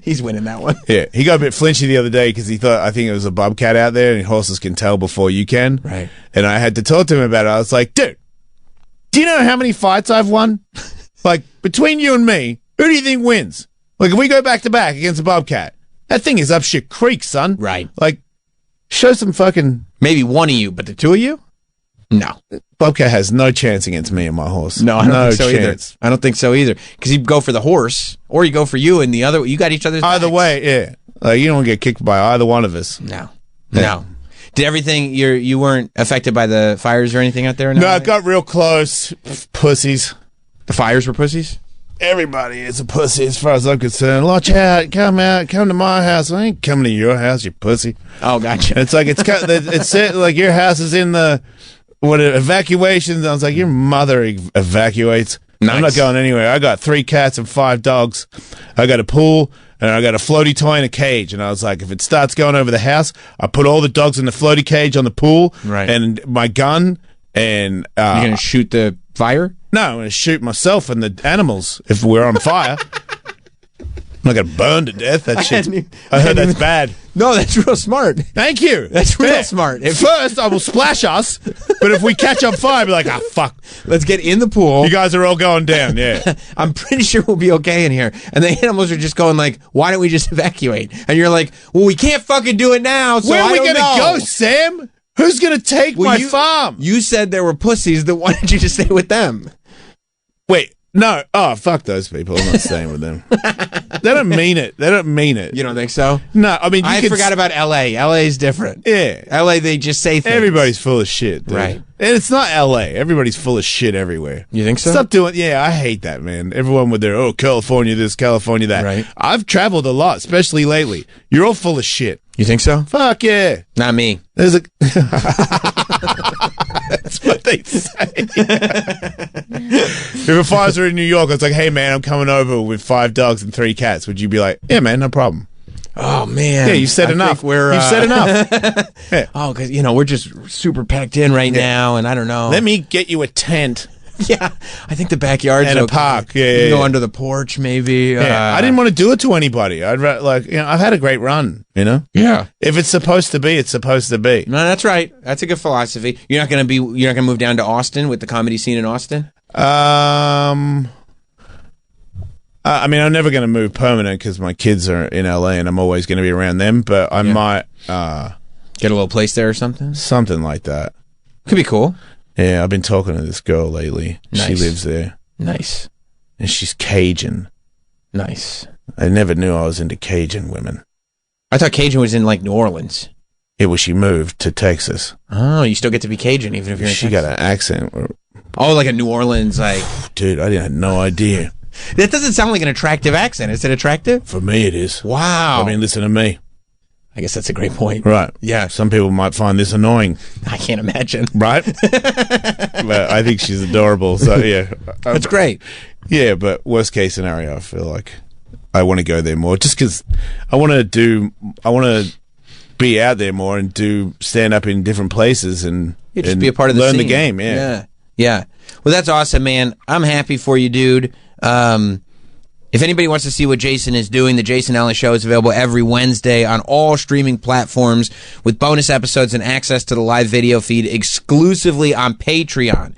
He's winning that one. Yeah. He got a bit flinchy the other day because I think it was a bobcat out there, and horses can tell before you can. Right. And I had to talk to him about it. I was like, dude, do you know how many fights I've won? Like, between you and me, who do you think wins? Like, if we go back to back against a bobcat, that thing is up shit creek, son. Right. Like, show some fucking... Maybe one of you, but the two of you? No. Bobcat has no chance against me and my horse. No, I don't think so chance. either. I don't think so either. Because you go for the horse, or you go for you, and the other, you got each other's Either backs. way, yeah. Like, you don't get kicked by either one of us. No. Did everything, you weren't affected by the fires or anything out there? No, it got real close. Pussies. The fires were pussies? everybody is a pussy as far as I'm concerned. Watch out, come to my house. I ain't coming to your house, you pussy. Oh, gotcha. And it's like it's like your house is in the evacuations. I was like, your mother evacuates. Nice. I'm not going anywhere. I got 3 cats and 5 dogs. I got a pool and I got a floaty toy in a cage. And I was like, if it starts going over the house, I put all the dogs in the floaty cage on the pool, right, and my gun. And you're gonna shoot the fire? No, I'm gonna shoot myself and the animals if we're on fire. I'm not gonna burn to death. That shit. I heard that's bad. No, that's real smart. Thank you. That's real smart. First, I will splash us, but if we catch on fire, I'll be like, fuck. Let's get in the pool. You guys are all going down, yeah. I'm pretty sure we'll be okay in here. And the animals are just going like, why don't we just evacuate? And you're like, well, we can't fucking do it now, so where are we gonna go, Sam? Who's gonna take my farm? You said there were pussies, then why didn't you just stay with them? Wait. No. Oh, fuck those people. I'm not staying with them. They don't mean it. They don't mean it. You don't think so? No. I mean, I forgot about L.A. L.A. is different. Yeah. L.A. they just say things. Everybody's full of shit, dude. Right. And it's not L.A. Everybody's full of shit everywhere. You think so? Stop doing... Yeah, I hate that, man. Everyone with their, California this, California that. Right. I've traveled a lot, especially lately. You're all full of shit. You think so? Fuck yeah. Not me. There's a... That's what they say. If I was in New York, I was like, hey, man, I'm coming over with 5 dogs and 3 cats. Would you be like, yeah, man, no problem? Oh, man. Yeah, you said enough. You've said enough. Yeah. Oh, because, we're just super packed in right now, and I don't know. Let me get you a tent. Yeah, I think the backyard's and okay. a park. Yeah, you can go under the porch, maybe. Yeah, I didn't want to do it to anybody. I'd I've had a great run. Yeah. If it's supposed to be, it's supposed to be. No, that's right. That's a good philosophy. You're not gonna move down to Austin with the comedy scene in Austin. I mean, I'm never going to move permanent because my kids are in LA and I'm always going to be around them. But I might get a little place there or something. Something like that. Could be cool. Yeah, I've been talking to this girl lately. Nice. She lives there. Nice. And she's Cajun. Nice. I never knew I was into Cajun women. I thought Cajun was in like New Orleans. Yeah, well, she moved to Texas. Oh, you still get to be Cajun even if you're in She Texas. got an accent. Oh, like a New Orleans, like... Dude, I had no idea. That doesn't sound like an attractive accent. Is it attractive? For me, it is. Wow. I mean, listen to me. I guess that's a great point. Right. Yeah. Some people might find this annoying. I can't imagine. Right? But I think she's adorable. So, yeah. That's great. Yeah, but worst case scenario, I feel like I want to go there more just because I want to be out there more and do stand up in different places and just be a part of the learn scene. the game. Yeah. Yeah. Well, that's awesome, man. I'm happy for you, dude. If anybody wants to see what Jason is doing, the Jason Ellis Show is available every Wednesday on all streaming platforms with bonus episodes and access to the live video feed exclusively on Patreon.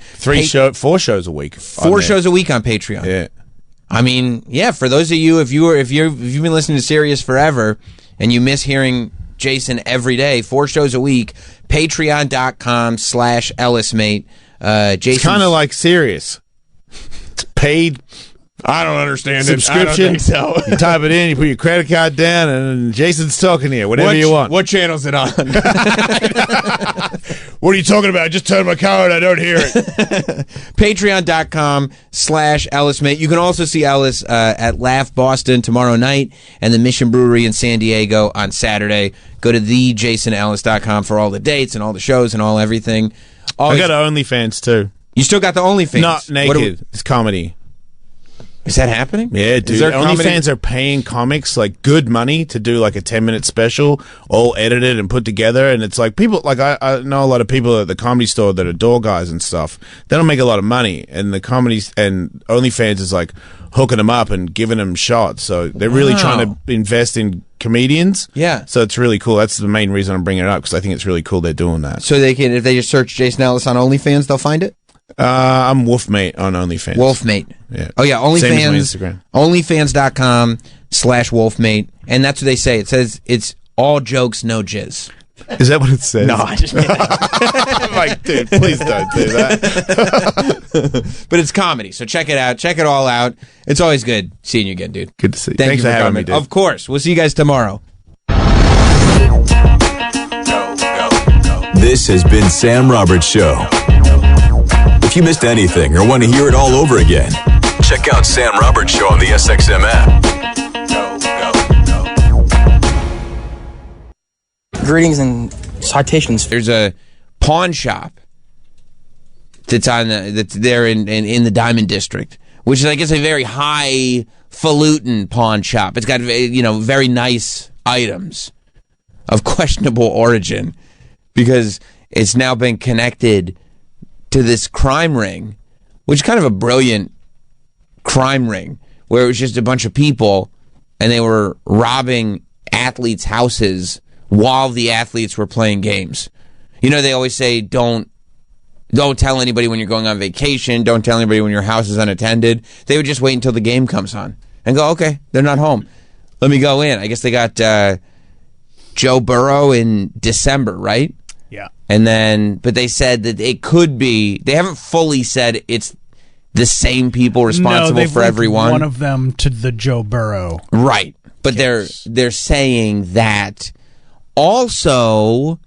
4 shows a week. 4 shows a week on Patreon. Yeah. I mean, yeah, for those of you, if you've been listening to Sirius forever and you miss hearing Jason every day, 4 shows a week, patreon.com/EllisMate. Jason, it's kind of like Sirius. It's paid. I don't understand subscription. it. I don't think so. You type it in, you put your credit card down, and Jason's talking to you. Whatever you want. What channel's it on? What are you talking about? I just turned my car and I don't hear it. Patreon.com/EllisMate. You can also see Ellis at Laugh Boston tomorrow night and the Mission Brewery in San Diego on Saturday. Go to thejasonellis.com for all the dates and all the shows and all everything. I got OnlyFans too. You still got the OnlyFans? Not naked. It's comedy. Is that happening? Yeah, dude. OnlyFans are paying comics like good money to do like a 10-minute special, all edited and put together. And it's like people, like I know a lot of people at the Comedy Store that are door guys and stuff. They don't make a lot of money, and the comedies and OnlyFans is like hooking them up and giving them shots. So they're really trying to invest in comedians. Yeah. So it's really cool. That's the main reason I'm bringing it up, because I think it's really cool they're doing that. So they can, if they just search Jason Ellis on OnlyFans, they'll find it? I'm Wolfmate on OnlyFans. Wolfmate. Yeah. Oh, yeah. OnlyFans. Same as my Instagram. OnlyFans.com/Wolfmate. And that's what they say. It says it's all jokes, no jizz. Is that what it says? No, I just made that up. I'm like, dude, please don't do that. But it's comedy, so check it out. Check it all out. It's always good seeing you again, dude. Good to see you. Thanks for having coming. me, dude. Of course. We'll see you guys tomorrow. This has been Sam Roberts Show. If you missed anything or want to hear it all over again, check Check out Sam Roberts Show on the SXM app. Greetings and citations. There's a pawn shop that's there in the Diamond District, which is, I guess, a very highfalutin pawn shop. It's got very nice items of questionable origin because it's now been connected to this crime ring, which is kind of a brilliant crime ring, where it was just a bunch of people and they were robbing athletes' houses while the athletes were playing games. They always say don't tell anybody when you're going on vacation, don't tell anybody when your house is unattended. They would just wait until the game comes on and go, okay, they're not home, let me go in. I guess they got Joe Burrow in December, right? Yeah. But they said that it could be, they haven't fully said it's the same people responsible for everyone. One of them to the Joe Burrow. Right. But case. they're saying that also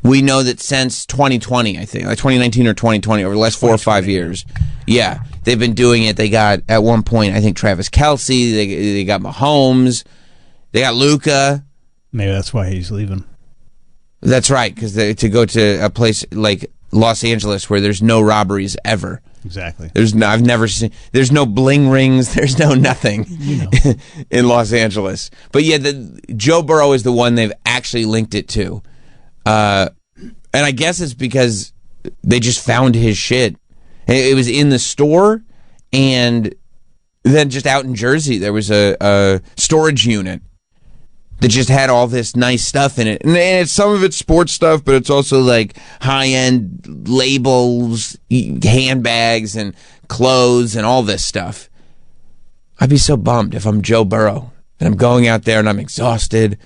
we know that since 2020, I think, like 2019 or 2020, over the last 4 or 5 years, yeah, they've been doing it. They got, at one point, I think, Travis Kelce, they got Mahomes, they got Luka. Maybe that's why he's leaving. That's right, because to go to a place like Los Angeles where there's no robberies ever. Exactly. I've never seen. There's no bling rings. There's no nothing in Los Angeles. But yeah, Joe Burrow is the one they've actually linked it to, and I guess it's because they just found his shit. It was in the store, and then just out in Jersey there was a storage unit that just had all this nice stuff in it. And some of it's sports stuff, but it's also like high-end labels, handbags, and clothes, and all this stuff. I'd be so bummed if I'm Joe Burrow, and I'm going out there, and I'm exhausted.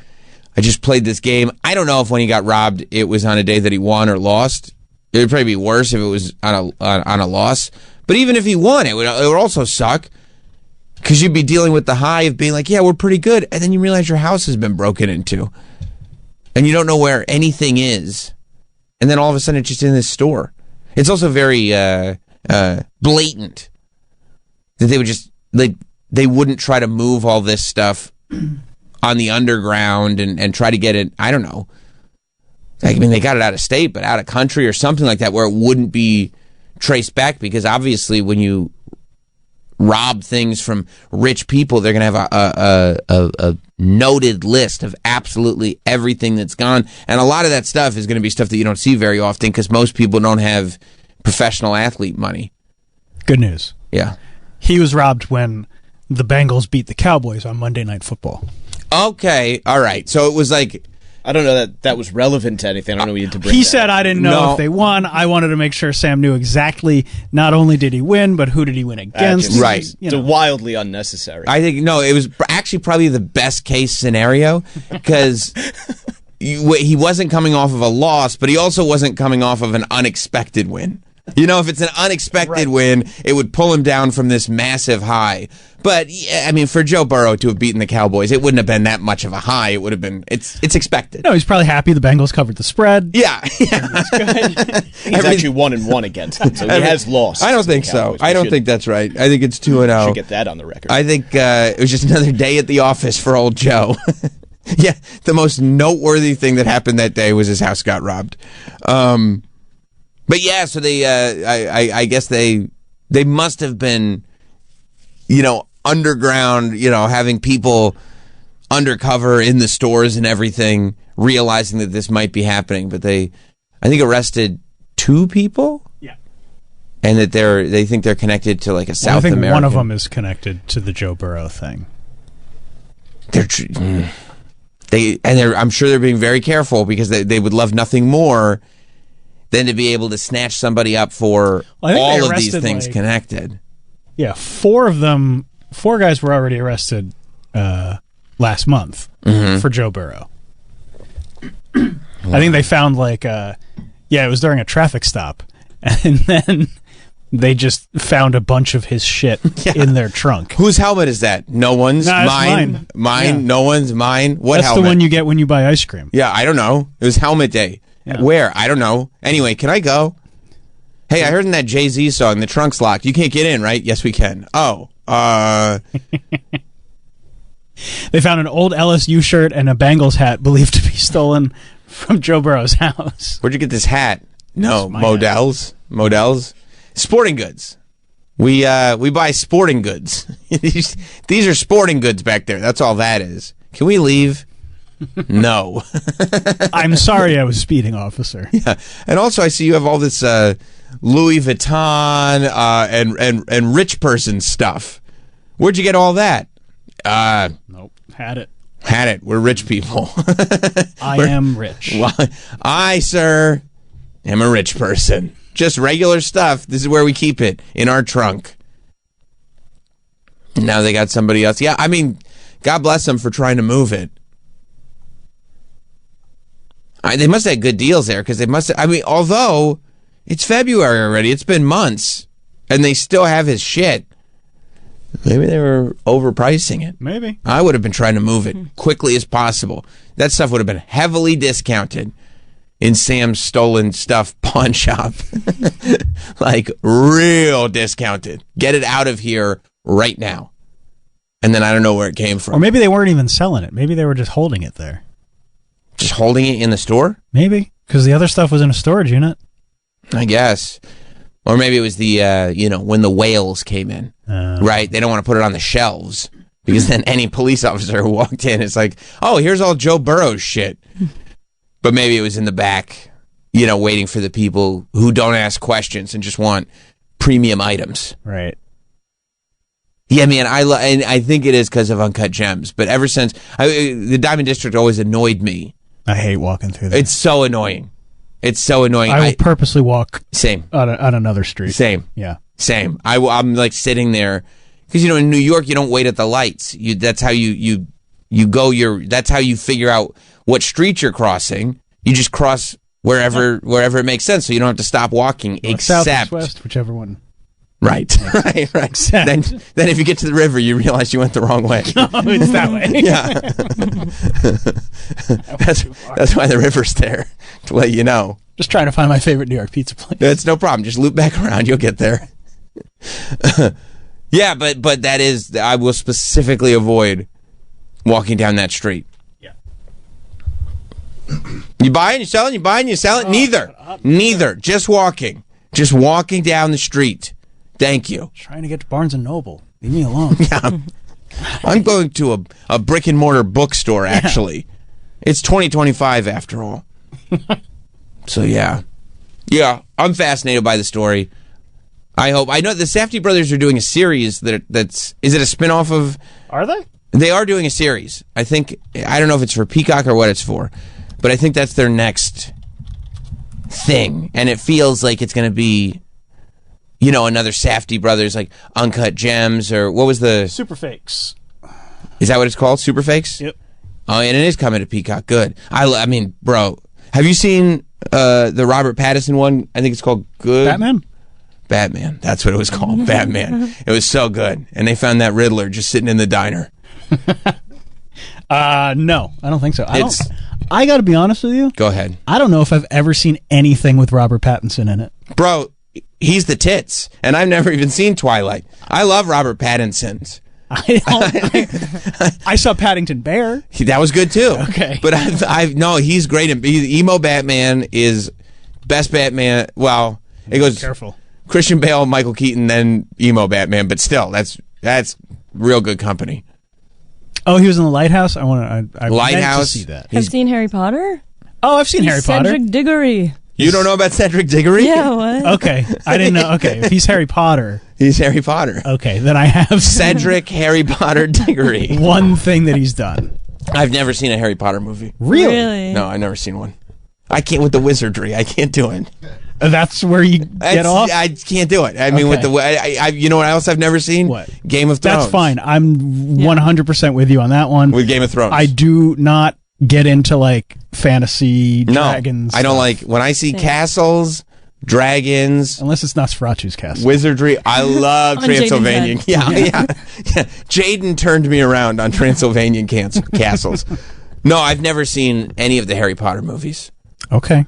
I just played this game. I don't know if when he got robbed, it was on a day that he won or lost. It would probably be worse if it was on a loss. But even if he won, it would also suck. Because you'd be dealing with the high of being like, yeah, we're pretty good. And then you realize your house has been broken into. And you don't know where anything is. And then all of a sudden it's just in this store. It's also very blatant that they would just, they wouldn't try to move all this stuff on the underground and try to get it, I don't know. I mean, they got it out of state, but out of country or something like that where it wouldn't be traced back. Because obviously when you rob things from rich people, they're going to have a noted list of absolutely everything that's gone. And a lot of that stuff is going to be stuff that you don't see very often because most people don't have professional athlete money. Good news. Yeah. He was robbed when the Bengals beat the Cowboys on Monday Night Football. Okay. All right. So it was like, I don't know that was relevant to anything. I don't know we need to bring He that said up. I didn't know if they won. I wanted to make sure Sam knew exactly, not only did he win, but who did he win against. Right. It's wildly unnecessary. I think, no, it was actually probably the best case scenario because he wasn't coming off of a loss, but he also wasn't coming off of an unexpected win. You know, if it's an unexpected win, it would pull him down from this massive high. But, I mean, for Joe Burrow to have beaten the Cowboys, it wouldn't have been that much of a high. It would have been, it's expected. No, he's probably happy the Bengals covered the spread. Yeah. That's good. He's actually 1-1 against them, so he has lost. I don't think so. I don't think that's right. I think it's 2-0. Should get that on the record. I think it was just another day at the office for old Joe. Yeah, the most noteworthy thing that happened that day was his house got robbed. But yeah, so they, I guess they must have been, underground, having people undercover in the stores and everything, realizing that this might be happening. But I think, arrested 2 people. Yeah, and that they think they're connected to like a South American. I think one of them is connected to the Joe Burrow thing. I'm sure they're being very careful because they would love nothing more than to be able to snatch somebody up for all of these things connected. Yeah, 4 guys were already arrested last month for Joe Burrow. Wow. I think they found it was during a traffic stop, and then they just found a bunch of his shit in their trunk. Whose helmet is that? No one's. Mine. Mine. Yeah. No one's. Mine. What That's helmet? The one you get when you buy ice cream. Yeah, I don't know. It was helmet day. Yeah. Where? I don't know. Anyway, can I go? Hey, I heard in that Jay-Z song, the trunk's locked. You can't get in, right? Yes, we can. Oh, They found an old LSU shirt and a Bengals hat believed to be stolen from Joe Burrow's house. Where'd you get this hat? No, Modell's. Sporting goods. We buy sporting goods. These are sporting goods back there. That's all that is. Can we leave? No. I'm sorry I was speeding, officer. Yeah. And also I see you have all this Louis Vuitton and rich person stuff. Where'd you get all that? Nope. Had it. We're rich people. I am rich. Well, I, sir, am a rich person. Just regular stuff. This is where we keep it, in our trunk. Now they got somebody else. Yeah, I mean, God bless them for trying to move it. They must have had good deals there, because they must have, I mean, although it's February already, it's been months, and they still have his shit. Maybe they were overpricing it. Maybe. I would have been trying to move it quickly as possible. That stuff would have been heavily discounted in Sam's stolen stuff pawn shop. Like, real discounted. Get it out of here right now. And then I don't know where it came from. Or maybe they weren't even selling it. Maybe they were just holding it there. Just holding it in the store? Maybe. Because the other stuff was in a storage unit. I guess. Or maybe it was the, when the whales came in. Right? They don't want to put it on the shelves. Because then any police officer who walked in, it's like, oh, here's all Joe Burrow's shit. But maybe it was in the back, waiting for the people who don't ask questions and just want premium items. Right. Yeah, man, I think it is because of Uncut Gems. But ever since, the Diamond District always annoyed me. I hate walking through there. It's so annoying. I will purposely walk same on another street. Same. Yeah. Same. I'm like sitting there because in New York you don't wait at the lights. That's how you go. That's how you figure out what street you're crossing. You just cross wherever it makes sense, so you don't have to stop walking. North, except south, east, west, whichever one. Right. Then if you get to the river, you realize you went the wrong way. No, it's that way. Yeah. That's why the river's there, to let you know. Just trying to find my favorite New York pizza place. That's no problem. Just loop back around. You'll get there. Yeah, but that is, I will specifically avoid walking down that street. Yeah. You buying, you selling, you buying, you selling? Neither. Just walking. Just walking down the street. Thank you. Trying to get to Barnes & Noble. Leave me alone. Yeah. I'm going to a brick and mortar bookstore, actually. Yeah. It's 2025 after all. So, yeah. Yeah, I'm fascinated by the story. I know the Safdie brothers are doing a series that's... Is it a spinoff of... Are they? They are doing a series. I don't know if it's for Peacock or what it's for, but I think that's their next thing. And it feels like it's going to be... another Safdie brothers, like Uncut Gems, or what was the... Super Fakes. Is that what it's called? Super Fakes? Yep. Oh, and it is coming to Peacock. Good. I mean, bro, have you seen the Robert Pattinson one? I think it's called Good... Batman. That's what it was called. Batman. It was so good. And they found that Riddler just sitting in the diner. No, I don't think so. I got to be honest with you. Go ahead. I don't know if I've ever seen anything with Robert Pattinson in it. Bro, he's the tits, and I've never even seen Twilight. I love Robert Pattinson's. I saw Paddington Bear. That was good too. Okay, but no, he's great. Emo Batman is best Batman. Well, it goes careful. Christian Bale, Michael Keaton, then Emo Batman. But still, that's real good company. Oh, he was in The Lighthouse. I Lighthouse. To see that. Have seen Harry Potter? Oh, I've seen Harry Potter. Cedric Diggory. You don't know about Cedric Diggory? Yeah, what? Okay, I didn't know. Okay, if he's Harry Potter. He's Harry Potter. Okay, then I have Cedric Harry Potter Diggory. One thing that he's done. I've never seen a Harry Potter movie. Really? No, I've never seen one. I can't with the wizardry. I can't do it. That's where you get off? I can't do it. I mean, with the you know what else I've never seen? What? Game of Thrones. That's fine. I'm 100% with you on that one. With Game of Thrones. I do not get into like fantasy dragons. I don't like when I see castles, dragons. Unless it's Nosferatu's castle. Wizardry. I love Transylvanian. Yeah. Jaden turned me around on Transylvanian castles. No, I've never seen any of the Harry Potter movies. Okay.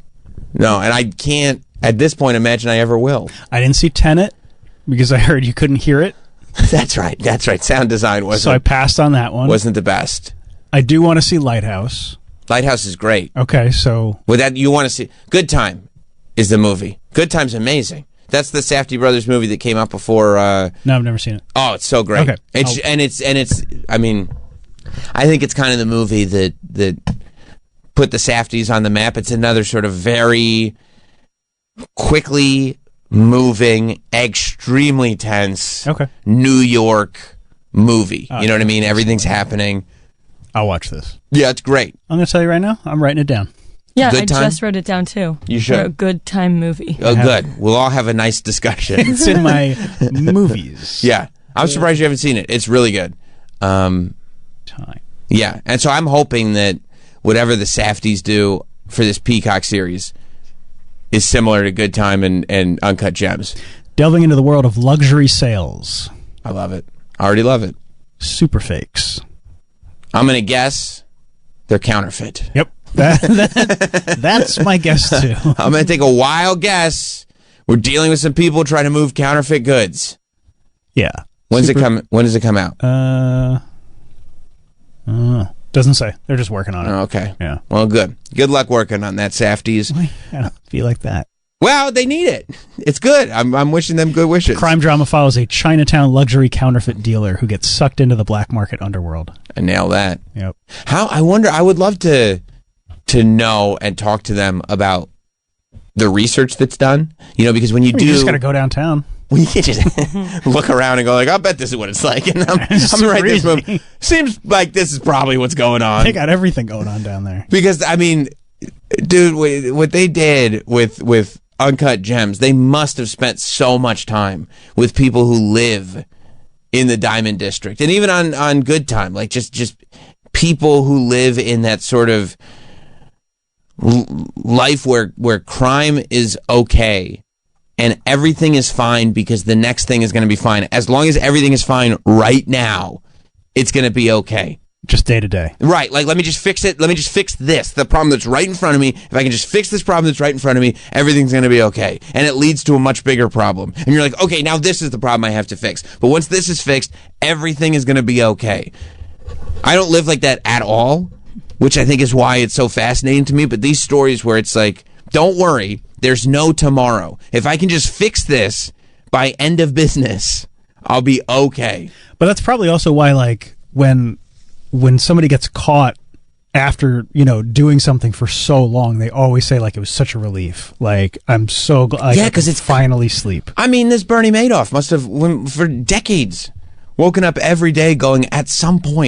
No, and I can't, at this point, imagine I ever will. I didn't see Tenet because I heard you couldn't hear it. That's right. That's right. Sound design wasn't. So I passed on that one. Wasn't the best. I do want to see Lighthouse. Lighthouse is great. Okay, so with that, you want to see Good Time is the movie. Good Time's amazing. That's the Safdie brothers movie that came out before. No, I've never seen it. Oh, it's so great. Okay, it's. I mean, I think it's kind of the movie that put the Safdies on the map. It's another sort of very quickly moving, extremely tense, New York movie. You know what I mean? Everything's happening. I'll watch this. Yeah, it's great. I'm going to tell you right now, I'm writing it down. Yeah, I just wrote it down too. You should. For a Good Time movie. Oh, good. We'll all have a nice discussion. It's in my movies. Yeah. I'm surprised you haven't seen it. It's really good. Time. Yeah. And so I'm hoping that whatever the Safdies do for this Peacock series is similar to Good Time and Uncut Gems. Delving into the world of luxury sales. I love it. I already love it. Super fakes. I'm going to guess they're counterfeit. Yep. That's my guess, too. I'm going to take a wild guess. We're dealing with some people trying to move counterfeit goods. Yeah. When does it come out? Doesn't say. They're just working on it. Oh, okay. Yeah. Well, good. Good luck working on that, Safdies. I don't feel like that. Well, they need it. It's good. I'm wishing them good wishes. Crime drama follows a Chinatown luxury counterfeit dealer who gets sucked into the black market underworld. I nail that. Yep. I wonder, I would love to know and talk to them about the research that's done. You know, because when you just got to go downtown. When you just look around and go like, I'll bet this is what it's like. And I'm gonna write this movie. Seems like this is probably what's going on. They got everything going on down there. Because, I mean, dude, what they did with Uncut Gems, they must have spent so much time with people who live in the Diamond District. And even on Good Time, like just people who live in that sort of life where crime is okay and everything is fine because the next thing is going to be fine. As long as everything is fine right now, it's going to be okay. Just day to day. Right. Like, let me just fix it. Let me just fix this. The problem that's right in front of me. If I can just fix this problem that's right in front of me, everything's going to be okay. And it leads to a much bigger problem. And you're like, okay, now this is the problem I have to fix. But once this is fixed, everything is going to be okay. I don't live like that at all, which I think is why it's so fascinating to me. But these stories where it's like, don't worry, there's no tomorrow. If I can just fix this by end of business, I'll be okay. But that's probably also why, like, when somebody gets caught after, doing something for so long, they always say, like, it was such a relief. Like, I'm so glad. Yeah, because it's finally sleep. I mean, this Bernie Madoff must have, for decades, woken up every day going, at some point,